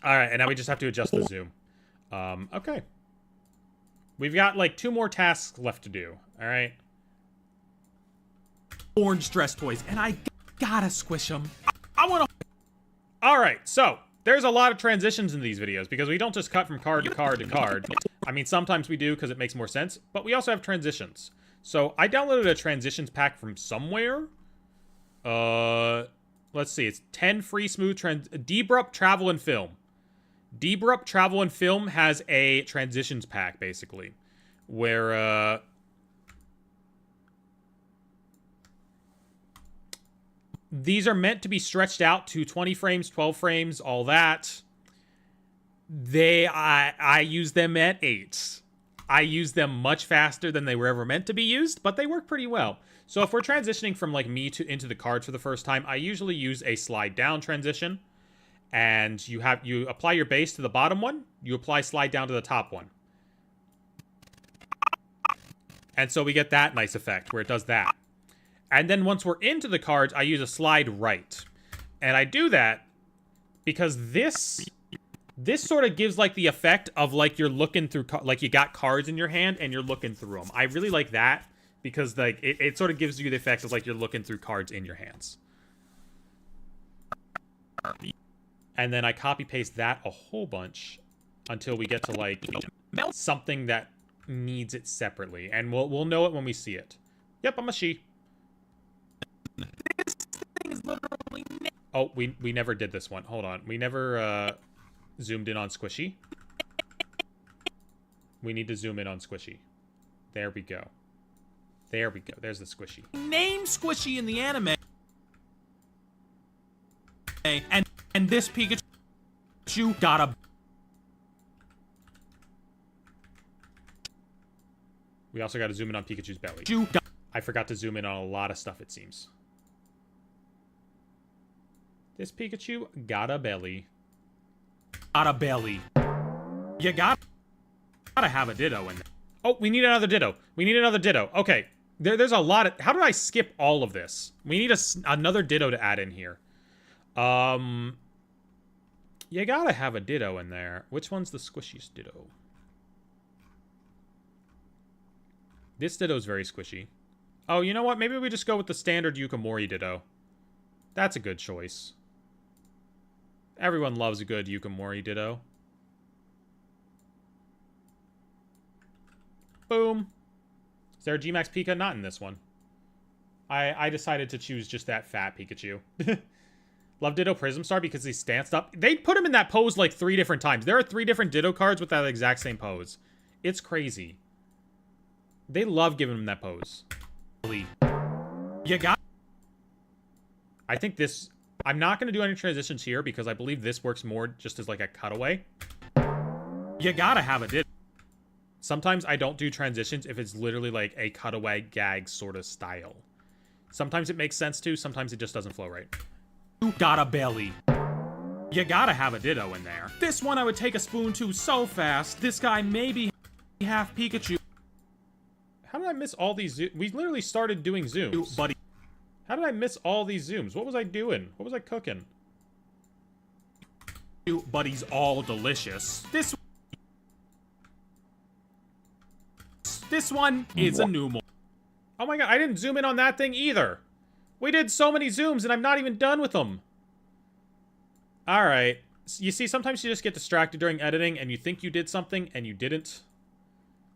S1: Alright, and now we just have to adjust the zoom. Okay. We've got, like, 2 more tasks left to do. Alright?
S2: Orange dress toys, and I gotta squish them. I wanna...
S1: Alright, so... There's a lot of transitions in these videos, because we don't just cut from card to card to card. I mean, sometimes we do, because it makes more sense, but we also have transitions. So, I downloaded a transitions pack from somewhere. Let's see, it's 10 free smooth Debrupt Travel and Film. Debrupt Travel and Film has a transitions pack, basically, where, these are meant to be stretched out to 20 frames, 12 frames, all that. I use them at 8. I use them much faster than they were ever meant to be used, but they work pretty well. So if we're transitioning from like me into the cards for the first time, I usually use a slide down transition. And you apply your base to the bottom one, you apply slide down to the top one. And so we get that nice effect where it does that. And then once we're into the cards, I use a slide right. And I do that because this sort of gives like the effect of like you're looking through, like you got cards in your hand and you're looking through them. I really like that because like it sort of gives you the effect of like you're looking through cards in your hands. And then I copy paste that a whole bunch until we get to like something that needs it separately, and we'll know it when we see it. Yep, I'm a she.
S2: This thing is literally...
S1: Oh, we never did this one. Hold on. We never zoomed in on Squishy. We need to zoom in on Squishy. There we go. There we go. There's the Squishy.
S2: Name Squishy in the anime. And this Pikachu got a...
S1: We also got to zoom in on Pikachu's belly. I forgot to zoom in on a lot of stuff, it seems. This Pikachu got a belly.
S2: Got a belly. You gotta have a Ditto in there.
S1: Oh, we need another Ditto. We need another Ditto. Okay. There's a lot of... How did I skip all of this? We need another Ditto to add in here. You gotta have a Ditto in there. Which one's the squishiest Ditto? This Ditto's very squishy. Oh, you know what? Maybe we just go with the standard Yukimori Ditto. That's a good choice. Everyone loves a good Yukimori Ditto. Boom. Is there a G-Max Pika? Not in this one. I decided to choose just that fat Pikachu. Love Ditto Prism Star because he stanced up. They put him in that pose like 3 different times. There are 3 different Ditto cards with that exact same pose. It's crazy. They love giving him that pose.
S2: You got...
S1: I think this... I'm not going to do any transitions here because I believe this works more just as like a cutaway.
S2: You gotta have a Ditto.
S1: Sometimes I don't do transitions if it's literally like a cutaway gag sort of style. Sometimes it makes sense to, sometimes it just doesn't flow right.
S2: You got a belly. You gotta have a Ditto in there. This one I would take a spoon to so fast. This guy maybe half Pikachu.
S1: How did I miss all these we literally started doing zooms.
S2: Buddy.
S1: How did I miss all these zooms? What was I doing? What was I cooking?
S2: But he's all delicious. This one is a Numel.
S1: Oh my god, I didn't zoom in on that thing either. We did so many zooms and I'm not even done with them. Alright. You see, sometimes you just get distracted during editing and you think you did something and you didn't.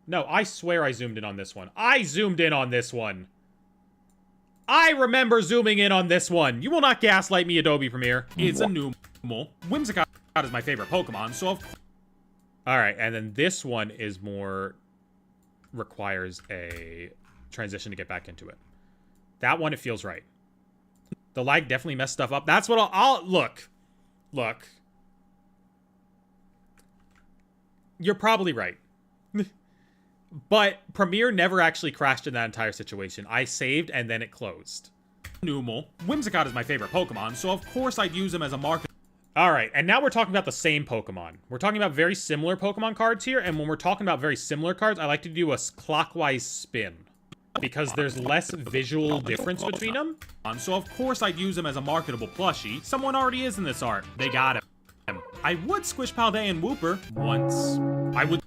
S1: No, I swear I zoomed in on this one. I zoomed in on this one. I remember zooming in on this one. You will not gaslight me, Adobe Premiere.
S2: It's a Numel. Whimsicott is my favorite Pokemon, so of course...
S1: Alright, and then this one is more... requires a transition to get back into it. That one, it feels right. The lag definitely messed stuff up. That's what I'll look. Look. You're probably right. But Premiere never actually crashed in that entire situation. I saved and then it closed.
S2: Numel. Whimsicott is my favorite Pokemon, so of course I'd use him as a market.
S1: Alright, and now we're talking about the same Pokemon. We're talking about very similar Pokemon cards here, and when we're talking about very similar cards, I like to do a clockwise spin. Because there's less visual difference between them.
S2: So of course I'd use him as a marketable plushie. Someone already is in this art. They got him. I would squish Paldean and Wooper once. I would...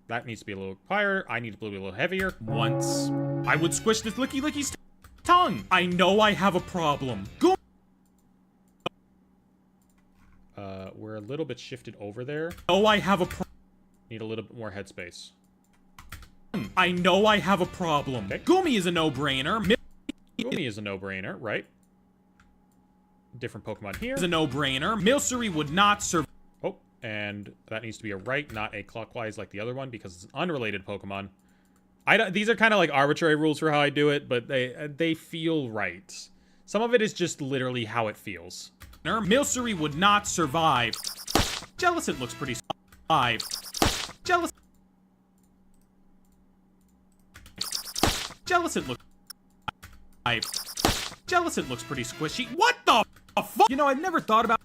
S1: That needs to be a little higher. I need to be a little heavier.
S2: Once. I would squish this Licky Licky's tongue. I know I have a problem. Go.
S1: We're a little bit shifted over there.
S2: Oh, I have a problem.
S1: Need a little bit more headspace.
S2: I know I have a problem.
S1: Okay.
S2: Gumi is a no-brainer.
S1: Gumi is a no-brainer, right? Different Pokemon here.
S2: Is a no-brainer. Milcery would not survive.
S1: Oh, and that needs to be a right, not a clockwise like the other one, because it's an unrelated Pokemon. These are kind of like arbitrary rules for how I do it, but they feel right. Some of it is just literally how it feels.
S2: Milcery would not survive. Jellicent looks pretty alive. Jellicent looks alive. Jellicent looks pretty squishy. What the fuck? You know, I've never thought about...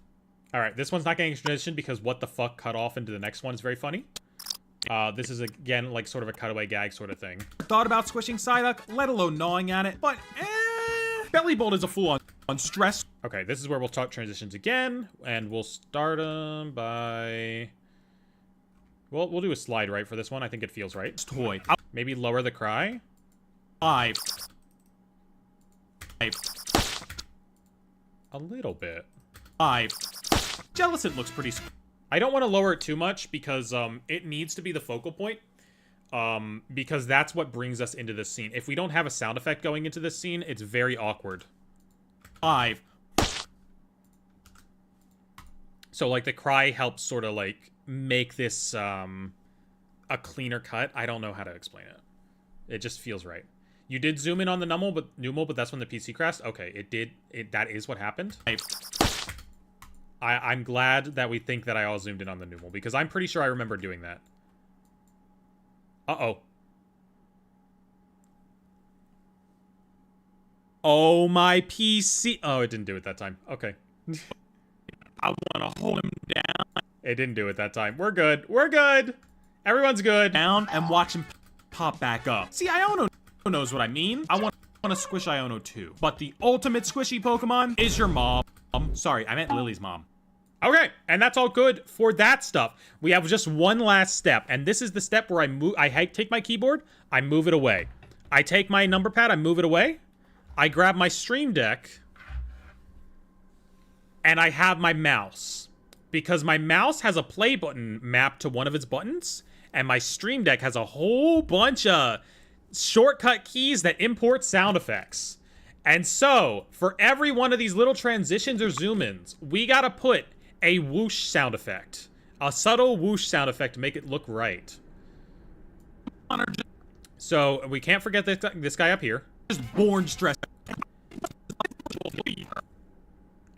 S1: Alright, this one's not getting transition because what the fuck cut off into the next one is very funny. This is, again, like sort of a cutaway gag sort of thing.
S2: Thought about squishing Psyduck, let alone gnawing at it, but Bellybolt is a fool on stress.
S1: Okay, this is where we'll talk transitions again, and we'll start them by... Well, we'll do a slide right for this one. I think it feels right.
S2: Toy.
S1: Maybe lower the cry.
S2: 5.
S1: A little bit.
S2: 5. Jellicent looks pretty...
S1: I don't want to lower it too much because it needs to be the focal point. Because that's what brings us into this scene. If we don't have a sound effect going into this scene, it's very awkward.
S2: 5.
S1: So, like, the cry helps sort of, like, make this, a cleaner cut. I don't know how to explain it. It just feels right. You did zoom in on the Numel, but that's when the PC crashed? Okay, it did. That is what happened.
S2: 5.
S1: I'm glad that we think that I all zoomed in on the Numel, because I'm pretty sure I remember doing that. Uh-oh. Oh, my PC. Oh, it didn't do it that time. Okay.
S2: I want to hold him down.
S1: It didn't do it that time. We're good. We're good. Everyone's good.
S2: Down and watch him pop back up. See, Iono knows what I mean. I want to squish Iono too. But the ultimate squishy Pokemon is your mom. Sorry, I meant Lily's mom.
S1: Okay, and that's all good for that stuff. We have just one last step, and this is the step where I take my keyboard, I move it away. I take my number pad, I move it away. I grab my Stream Deck, and I have my mouse. Because my mouse has a play button mapped to one of its buttons, and my Stream Deck has a whole bunch of shortcut keys that import sound effects. And so, for every one of these little transitions or zoom-ins, we gotta put a whoosh sound effect. A subtle whoosh sound effect to make it look right. So, we can't forget this guy up here.
S2: Just born stressed.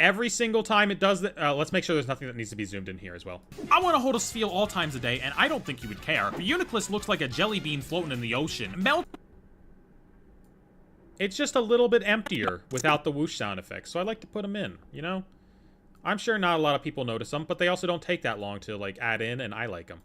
S1: Every single time it does that, let's make sure there's nothing that needs to be zoomed in here as well.
S2: I want to hold a Sphere all times a day, and I don't think you would care. The Uniclus looks like a jelly bean floating in the ocean.
S1: It's just a little bit emptier without the whoosh sound effects, so I like to put them in, you know? I'm sure not a lot of people notice them, but they also don't take that long to, like, add in, and I like them.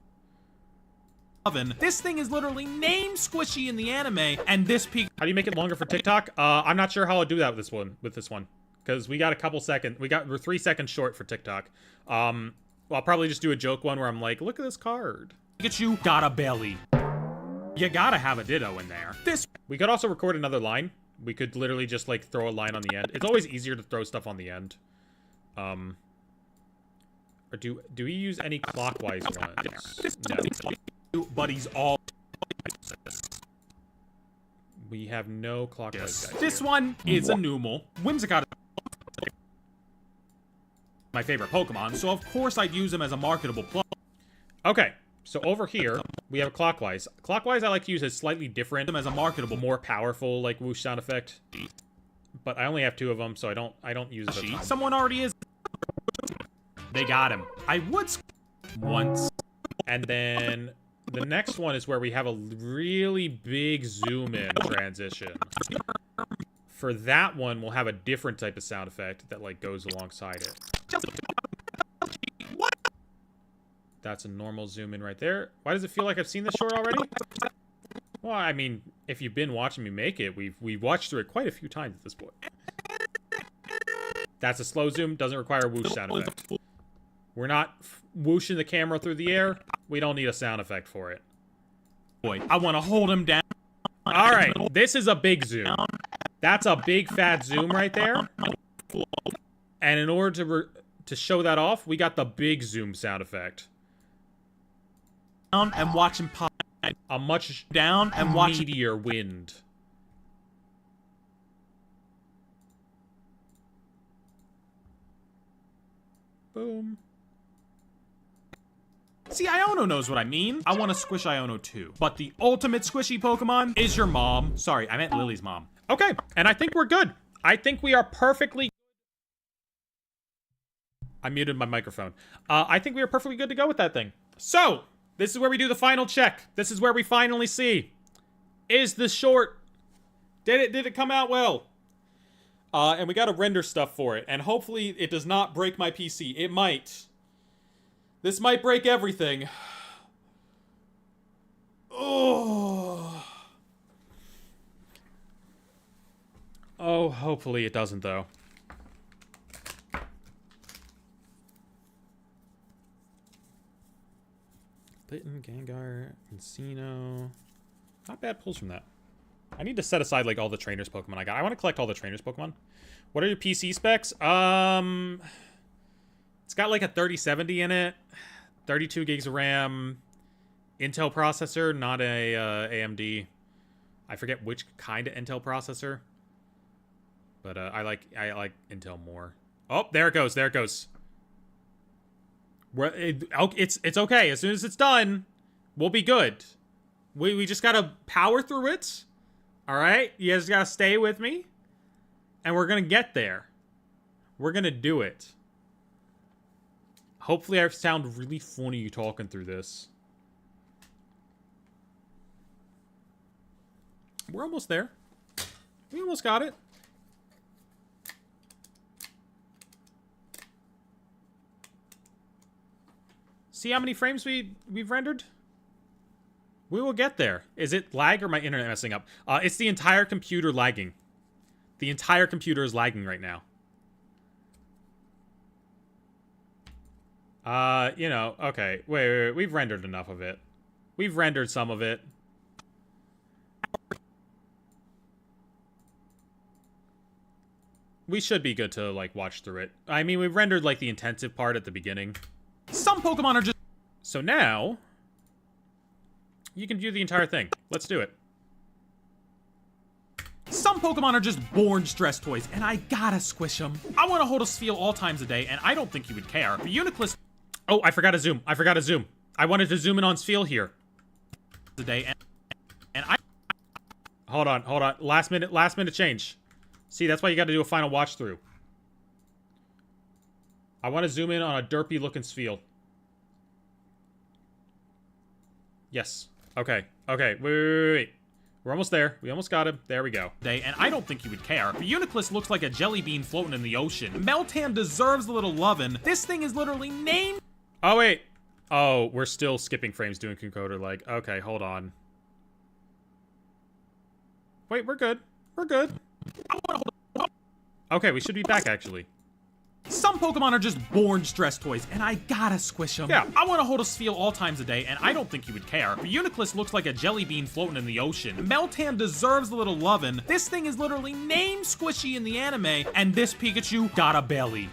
S2: This thing is literally named Squishy in the anime, and this peak...
S1: How do you make it longer for TikTok? I'm not sure how I'll do that with this one. Because we got a couple seconds, we're 3 seconds short for TikTok. Well, I'll probably just do a joke one where I'm like, look at this card.
S2: Pikachu got a belly. You gotta have a Ditto in there.
S1: We could also record another line. We could literally just, like, throw a line on the end. It's always easier to throw stuff on the end. Or do we use any clockwise ones?
S2: No. But he's all...
S1: We have no clockwise guys
S2: This
S1: here.
S2: one is a Numel. Whimsicott is my favorite Pokemon, so of course I'd use him as a marketable plug.
S1: Okay, so over here, we have clockwise. Clockwise I like to use as slightly different,
S2: As a marketable,
S1: more powerful, like, whoosh sound effect. But I only have 2 of them, so I don't use it a ton.
S2: Someone already is. They got him. I would once.
S1: And then the next one is where we have a really big zoom in transition. For that one, we'll have a different type of sound effect that, like, goes alongside it. That's a normal zoom in right there. Why does it feel like I've seen this short already? Well, I mean, if you've been watching me make it, we've watched through it quite a few times at this point. That's a slow zoom, doesn't require a whoosh sound effect. We're not whooshing the camera through the air. We don't need a sound effect for it.
S2: Boy, I want to hold him down.
S1: All right, this is a big zoom. That's a big fat zoom right there. And in order to show that off, we got the big zoom sound effect.
S2: Down and watch him pop.
S1: A much
S2: Down and watch him.
S1: meteor wind. Boom.
S2: See, Iono knows what I mean. I want to squish Iono too. But the ultimate squishy Pokemon is your mom. Sorry, I meant Lily's mom.
S1: Okay, and I think we're good. I think we are perfectly... I muted my microphone. I think we are perfectly good to go with that thing. So, this is where we do the final check. This is where we finally see. Is this short? Did it come out well? And we gotta render stuff for it. And hopefully it does not break my PC. It might. This might break everything. Oh. Oh, hopefully it doesn't, though. Litten, Gengar, Encino. Not bad pulls from that. I need to set aside, like, all the trainers Pokemon I got. I want to collect all the trainers Pokemon. What are your PC specs? It's got like a 3070 in it, 32 gigs of RAM, Intel processor, not a AMD. I forget which kind of Intel processor, but I like Intel more. Oh, there it goes. There it goes. It's okay. As soon as it's done, we'll be good. We just gotta power through it. All right, you guys gotta stay with me, and we're gonna get there. We're gonna do it. Hopefully, I sound really funny talking through this. We're almost there. We almost got it. See how many frames we've rendered? We will get there. Is it lag or my internet messing up? It's the entire computer lagging. The entire computer is lagging right now. You know, okay. Wait. We've rendered enough of it. We've rendered some of it. We should be good to, like, watch through it. I mean, we've rendered, like, the intensive part at the beginning. Some Pokemon are just... So now... you can do the entire thing. Let's do it. Some Pokemon are just born stress toys, and I gotta squish them. I want to hold a Spheal all times a day, and I don't think you would care. The Uniclus... Oh, I forgot to zoom. I wanted to zoom in on Spheal here. Today, and I... Hold on. Last minute change. See, that's why you gotta do a final watch through. I want to zoom in on a derpy looking Spheal. Yes. Okay. Wait. We're almost there. We almost got him. There we go. And I don't think you would care. The Uniclus looks like a jelly bean floating in the ocean. Meltan deserves a little lovin'. This thing is literally named... Oh, wait. Oh, we're still skipping frames doing Concoder like. Okay, hold on. Wait, we're good. Okay, we should be back, actually. Some Pokemon are just born stress toys, and I gotta squish them. Yeah, I want to hold a Spheal all times a day, and I don't think you would care. The Uniclus looks like a jelly bean floating in the ocean. Meltan deserves a little lovin'. This thing is literally named Squishy in the anime, and this Pikachu got a belly.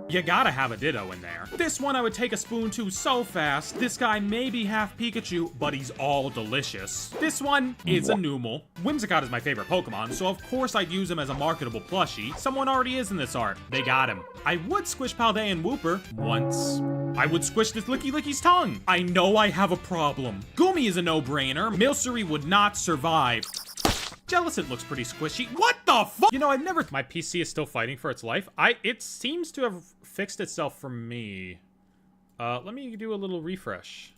S1: You gotta have a Ditto in there. This one I would take a spoon to so fast. This guy may be half Pikachu, but he's all delicious. This one is a Numel. Whimsicott is my favorite Pokemon, so of course I'd use him as a marketable plushie. Someone already is in this art. They got him. I would squish Paldean Wooper once. I would squish this Licky's tongue. I know I have a problem. Goomy is a no-brainer. Milcery would not survive. Jellicent looks pretty squishy. What the fuck? You know, I've never... My PC is still fighting for its life. It seems to have fixed itself for me. Let me do a little refresh.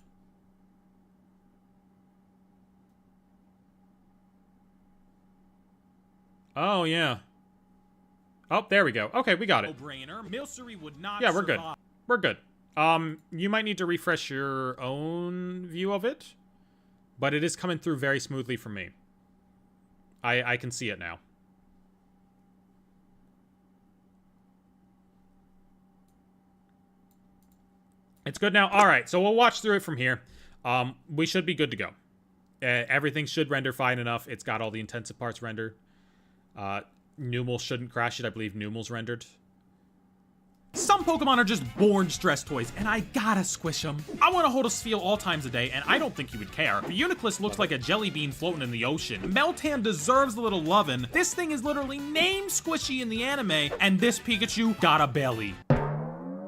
S1: Oh, yeah. Oh, there we go. Okay, we got it. Milcery would not survive. We're good. You might need to refresh your own view of it, but it is coming through very smoothly for me. I can see it now. It's good now. All right, so we'll watch through it from here. We should be good to go. Everything should render fine enough. It's got all the intensive parts rendered. Numel shouldn't crash it. I believe Numel's rendered. Some Pokemon are just born stress toys, and I gotta squish them. I want to hold a Spheal all times a day, and I don't think you would care. The Uniclus looks like a jelly bean floating in the ocean. Meltan deserves a little lovin'. This thing is literally named Squishy in the anime, and this Pikachu got a belly.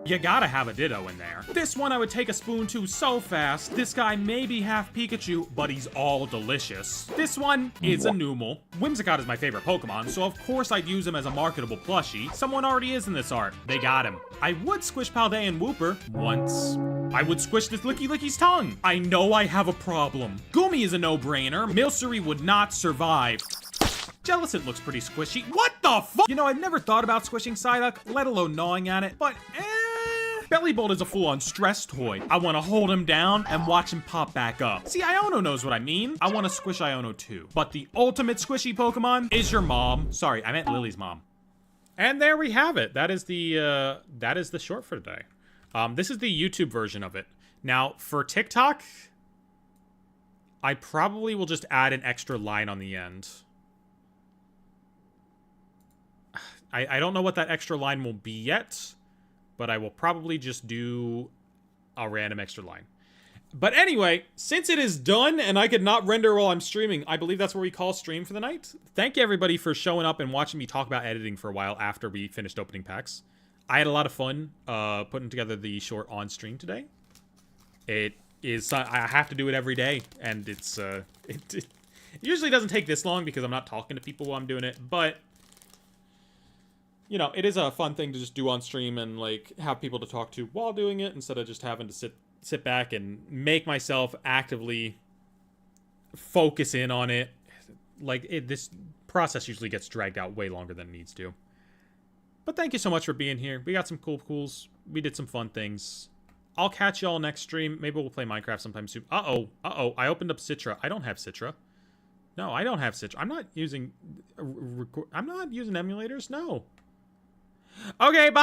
S1: You gotta have a Ditto in there. This one I would take a spoon to so fast. This guy may be half Pikachu, but he's all delicious. This one is a Numel. Whimsicott is my favorite Pokemon, so of course I'd use him as a marketable plushie. Someone already is in this art. They got him. I would squish Paldean Wooper once. I would squish this Licky's tongue. I know I have a problem. Goomy is a no-brainer. Milcery would not survive. Jellicent looks pretty squishy. What the fuck? You know, I've never thought about squishing Psyduck, let alone gnawing at it, but Bellybolt is a full-on stress toy. I want to hold him down and watch him pop back up. See, Iono knows what I mean. I want to squish Iono too. But the ultimate squishy Pokemon is your mom. Sorry, I meant Lily's mom. And there we have it. That is the short for today. This is the YouTube version of it. Now, for TikTok, I probably will just add an extra line on the end. I don't know what that extra line will be yet, but I will probably just do a random extra line. But anyway, since it is done and I could not render while I'm streaming, I believe that's where we call stream for the night. Thank you everybody for showing up and watching me talk about editing for a while after we finished opening packs. I had a lot of fun putting together the short on stream today. It is, I have to do it every day, and it's it usually doesn't take this long because I'm not talking to people while I'm doing it, but you know, it is a fun thing to just do on stream and like have people to talk to while doing it instead of just having to sit back and make myself actively focus in on it. Like, this process usually gets dragged out way longer than it needs to. But thank you so much for being here. We got some cools. We did some fun things. I'll catch y'all next stream. Maybe we'll play Minecraft sometime soon. Uh-oh. I opened up Citra. I don't have Citra. No, I don't have Citra. I'm not using emulators. No. Okay, bye.